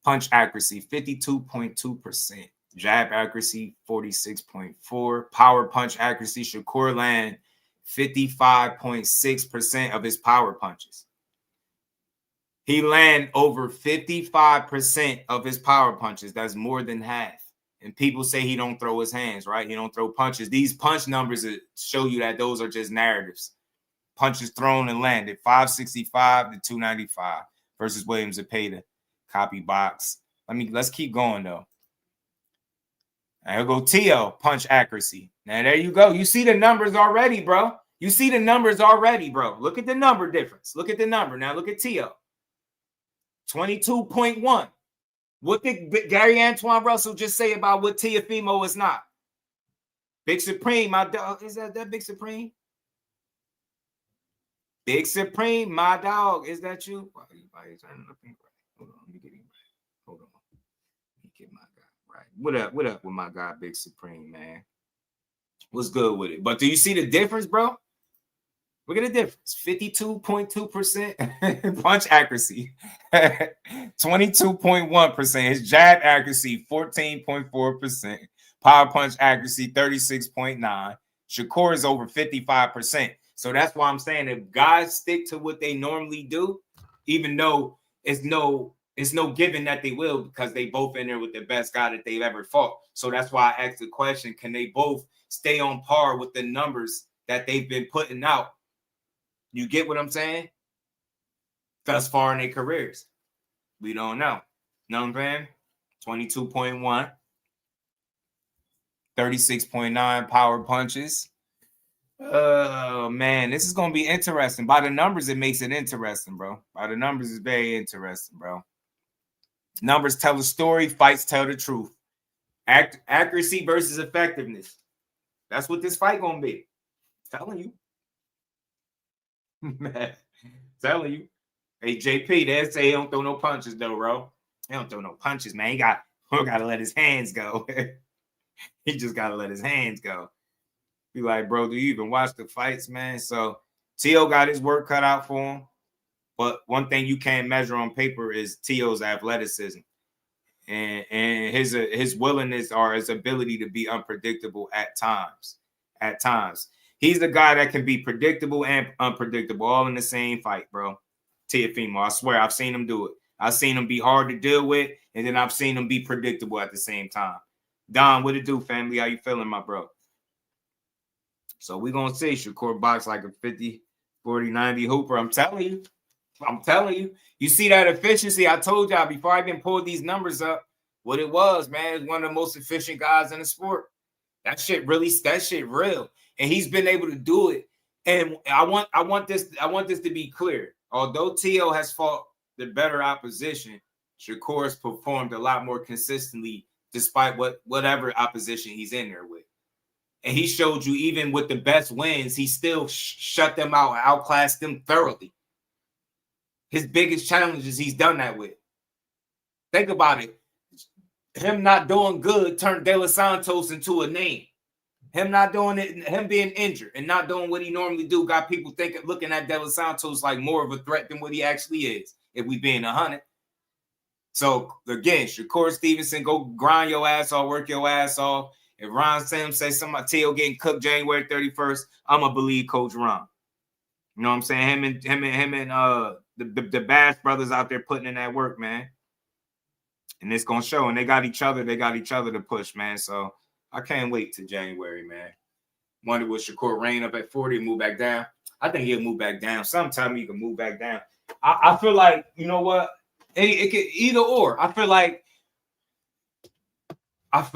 Punch accuracy, 52.2%. Jab accuracy, 46.4%. Power punch accuracy, Shakur land 55.6% of his power punches. He land over 55% of his power punches. That's more than half. And people say he don't throw his hands, right? He don't throw punches. These punch numbers show you that those are just narratives. Punches thrown and landed, 565 to 295 versus Williams Zepeda. Copy box. Let's keep going though. And he'll go Teo, punch accuracy. Now there you go. You see the numbers already, bro. You see the numbers already, bro. Look at the number difference. Look at the number. Now look at Teo. 22.1. What did Gary Antoine Russell just say about what Teofimo is not? Big Supreme, my dog. Is that Big Supreme? Big Supreme, my dog. Is that you? Why are you trying to look right? Hold on, let me get him right. Hold on. Let me get my guy right. What up with my guy, Big Supreme, man? What's good with it? But do you see the difference, bro? Look at the difference. 52.2% punch accuracy. 22.1%. His jab accuracy, 14.4%. Power punch accuracy, 36.9%. Shakur is over 55%. So that's why I'm saying if guys stick to what they normally do, even though it's no given that they will, because they both in there with the best guy that they've ever fought. So that's why I asked the question, can they both stay on par with the numbers that they've been putting out? You get what I'm saying? Thus far in their careers. We don't know. Know what I'm saying? 22.1. 36.9 power punches. Oh, man. This is going to be interesting. By the numbers, it makes it interesting, bro. By the numbers, it's very interesting, bro. Numbers tell the story. Fights tell the truth. Accuracy versus effectiveness. That's what this fight going to be. I'm telling you. Man, telling you. Hey, JP, they say he don't throw no punches, though, bro. He don't throw no punches, man. He got to let his hands go. He just got to let his hands go. Be like, bro, do you even watch the fights, man? So, Teo got his work cut out for him. But one thing you can't measure on paper is Teo's athleticism and his willingness or his ability to be unpredictable at times. At times. He's the guy that can be predictable and unpredictable all in the same fight, bro. Teofimo, I swear, I've seen him do it. I've seen him be hard to deal with, and then I've seen him be predictable at the same time. Don, what it do, family? How you feeling, my bro? So we're going to see Shakur box like a 50, 40, 90 hooper. I'm telling you. You see that efficiency? I told y'all before I even pulled these numbers up what it was, man. It's one of the most efficient guys in the sport. That shit real. And he's been able to do it. And I want this to be clear. Although Teo has fought the better opposition, Shakur has performed a lot more consistently despite whatever opposition he's in there with. And he showed you even with the best wins, he still shut them out, outclassed them thoroughly. His biggest challenges he's done that with. Think about it. Him not doing good turned De Los Santos into a name. Him not doing it, him being injured and not doing what he normally do, got people looking at De Los Santos like more of a threat than what he actually is, if we being 100. So, again, Shakur Stevenson, go grind your ass off, work your ass off. If Ron Sims say somebody Teo getting cooked January 31st, I'm going to believe Coach Ron. You know what I'm saying? Him and the Bass brothers out there putting in that work, man. And it's going to show. And they got each other to push, man. So, I can't wait till January, man. Wonder will Shakur reign up at 40 and move back down? I think he'll move back down. Sometime he can move back down. I feel like, you know what? It could either or. I feel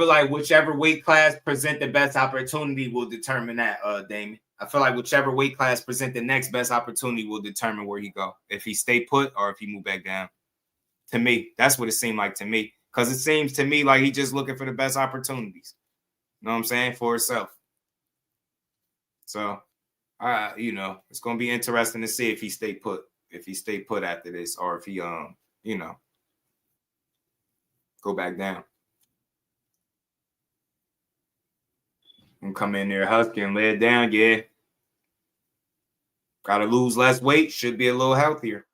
like whichever weight class present the best opportunity will determine that, Damon. I feel like whichever weight class present the next best opportunity will determine where he go. If he stay put or if he move back down. To me, that's what it seemed like to me. Because it seems to me like he's just looking for the best opportunities. You know what I'm saying? For itself. So, it's going to be interesting to see if he stay put. If he stay put after this or if he, go back down. And come in there husky and lay it down. Yeah. Got to lose less weight. Should be a little healthier.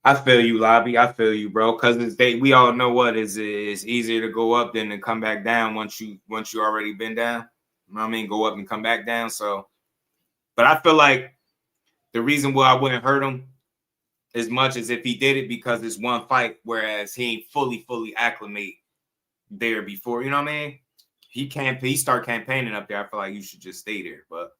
I feel you, Lobby. I feel you, bro. Because we all know what it's easier to go up than to come back down once you already been down. You know what I mean? Go up and come back down. So, but I feel like the reason why I wouldn't hurt him as much as if he did it because it's one fight, whereas he ain't fully acclimate there before. You know what I mean? He start campaigning up there. I feel like you should just stay there. But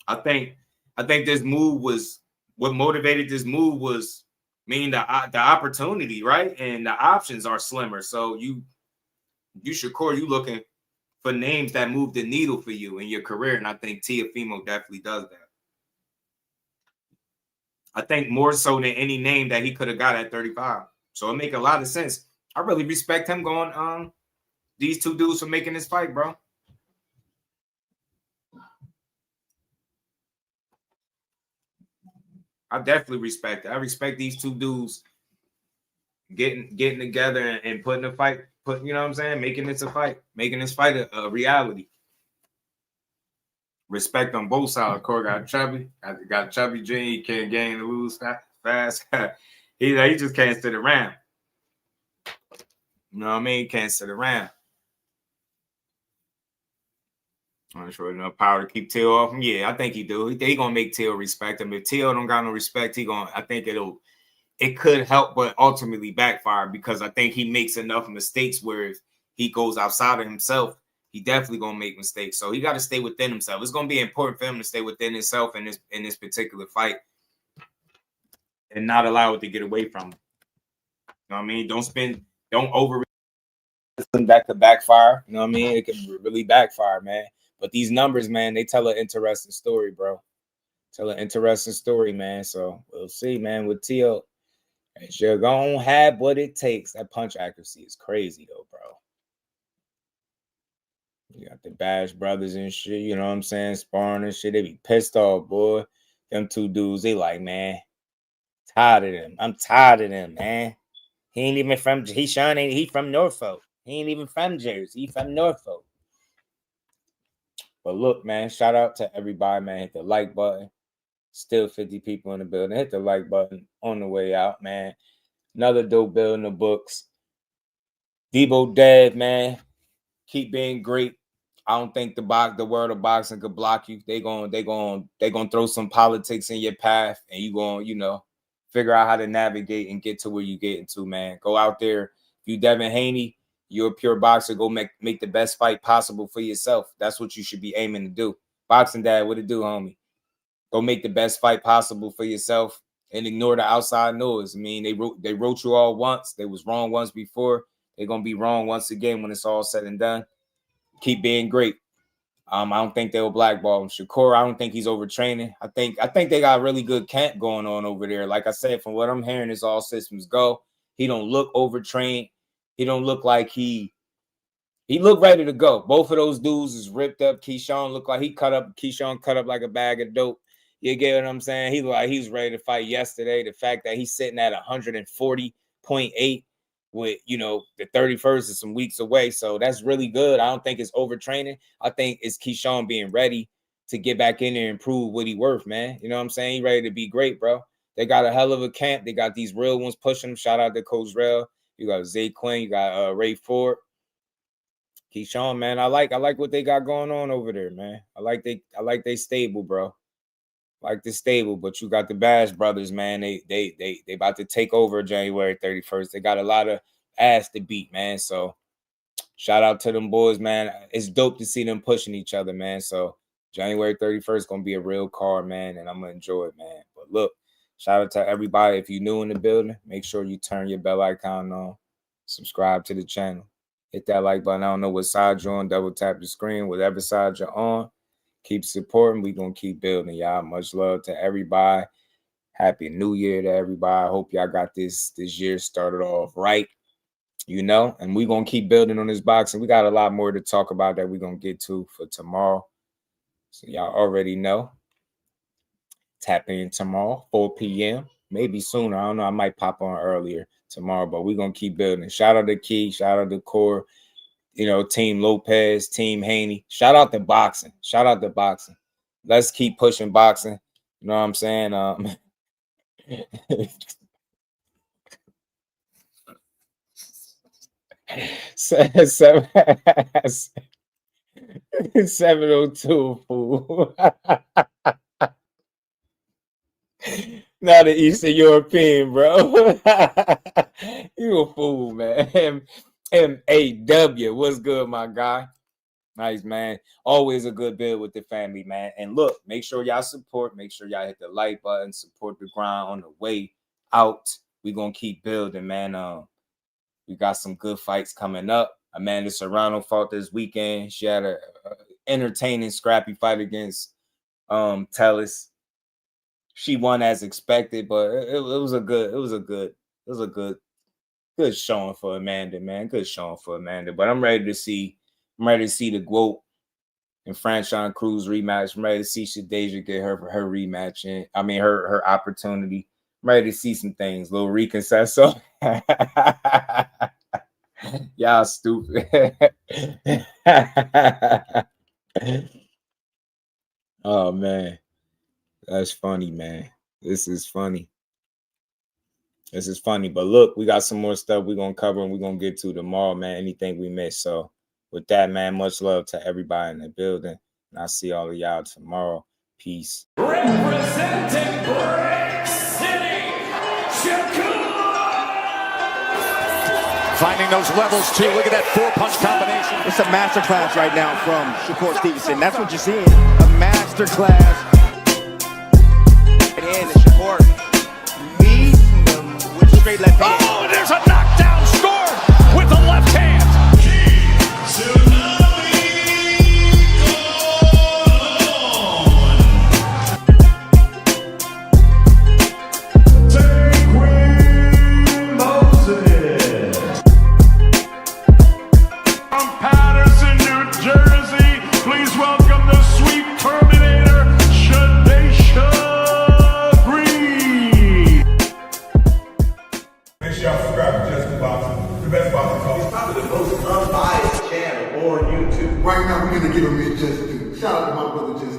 I think this move was what motivated this move was meaning the opportunity, right? And the options are slimmer. So you Shakur, you looking for names that move the needle for you in your career. And I think Teofimo definitely does that. I think more so than any name that he could have got at 35. So it make a lot of sense. I really respect him going these two dudes for making this fight, bro. I definitely respect it. I respect these two dudes getting together and putting a fight, you know what I'm saying? Making this a fight, making this fight a reality. Respect on both sides. Corey got chubby. Got chubby Jr. He can't gain and lose fast. he just can't sit around. You know what I mean? He can't sit around. I'm sure enough power to keep Teal off him. Yeah, I think he do. He gonna make Teal respect him. If Teal don't got no respect, I think it could help, but ultimately backfire because I think he makes enough mistakes where if he goes outside of himself, he definitely gonna make mistakes. So he got to stay within himself. It's gonna be important for him to stay within himself in this particular fight and not allow it to get away from him. You know what I mean? Don't over that could backfire. You know what I mean? It could really backfire, man. But these numbers, man, they tell an interesting story, bro. Tell an interesting story, man. So we'll see, man. With Teal, you're gonna have what it takes. That punch accuracy is crazy, though, bro. You got the Bash brothers and shit, you know what I'm saying? Sparring and shit. They be pissed off, boy. Them two dudes, they like, man, tired of them. I'm tired of them, man. He ain't even from, he from Norfolk. He ain't even from Jersey. He from Norfolk. But look, man, shout out to everybody, man. Hit the like button. Still 50 people in the building. Hit the like button on the way out, man. Another dope build in the books. DEBO Dev, man. Keep being great. I don't think the world of boxing could block you. They gonna throw some politics in your path, and you gonna, figure out how to navigate and get to where you getting to, man. Go out there. If you Devin Haney, you're a pure boxer. Go make the best fight possible for yourself. That's what you should be aiming to do. Boxing Dad, what it do, homie? Go make the best fight possible for yourself and ignore the outside noise. I mean, they wrote you all once. They was wrong once before. They're gonna be wrong once again when it's all said and done. Keep being great. I don't think they'll blackball him. Shakur, I don't think he's overtraining. I think they got a really good camp going on over there. Like I said, from what I'm hearing, is all systems go. He don't look overtrained. He don't look like he looked ready to go. Both of those dudes is ripped up. Keshan looked like Keshan cut up like a bag of dope. You get what I'm saying? He looked like he was ready to fight yesterday. The fact that he's sitting at 140.8 with, the 31st is some weeks away. So that's really good. I don't think it's overtraining. I think it's Keshan being ready to get back in there and prove what he worth, man. You know what I'm saying? He ready to be great, bro. They got a hell of a camp. They got these real ones pushing them. Shout out to Coach Rell. You got Zay Quinn. You got Ray Ford. Keshan, man, I like what they got going on over there, man. I like they stable, bro. Like the stable, but you got the Bash brothers, man. They about to take over January 31st. They got a lot of ass to beat, man. So shout out to them boys, man. It's dope to see them pushing each other, man. So January 31st gonna be a real card, man, and I'm gonna enjoy it, man. But look, shout out to everybody. If you're new in the building, make sure you turn your bell icon on, subscribe to the channel, hit that like button. I don't know what side you're on, double tap the screen, whatever side you're on. Keep supporting. We're going to keep building, y'all. Much love to everybody. Happy New Year to everybody. I hope y'all got this year started off right, and we're going to keep building on this boxing. We got a lot more to talk about that we're going to get to for tomorrow. So y'all already know. Tap in tomorrow, 4 p.m., maybe sooner. I don't know. I might pop on earlier tomorrow, but we're going to keep building. Shout out to Key. Shout out to Core. You know, Team Lopez, Team Haney. Shout out to boxing. Shout out to boxing. Let's keep pushing boxing. You know what I'm saying? 702, fool. Not an Eastern European, bro. You a fool, man. MAW, what's good, my guy? Nice, man. Always a good build with the family, man. And look, make sure y'all support. Make sure y'all hit the like button. Support the grind on the way out. We're going to keep building, man. We got some good fights coming up. Amanda Serrano fought this weekend. She had a entertaining, scrappy fight against Tellis. She won as expected, but it was a good showing for Amanda, man. Good showing for Amanda. But I'm ready to see the GWOAT and Franchon Cruz rematch. I'm ready to see Shadeja get her rematch, and I mean her opportunity. I'm ready to see some things. Little Reconcesso. Y'all stupid. Oh man. That's funny, man. This is funny. But look, we got some more stuff we're going to cover and we're going to get to tomorrow, man. Anything we missed. So with that, man, much love to everybody in the building. And I'll see all of y'all tomorrow. Peace. Representing Brick City, Shakur! Finding those levels, too. Look at that four-punch combination. It's a masterclass right now from Shakur Stevenson. That's what you're seeing. A masterclass. And Shakur meets him with straight left hand. Oh, there's a knockdown scored with the left hand. From Patterson, New Jersey, please welcome the sweet Terminator, Shakur. Make sure y'all subscribe to Just Boxing, the best boxing talk. It's probably the most unbiased channel on YouTube. Right now, we're going to give him his just due. Shout out to my brother Just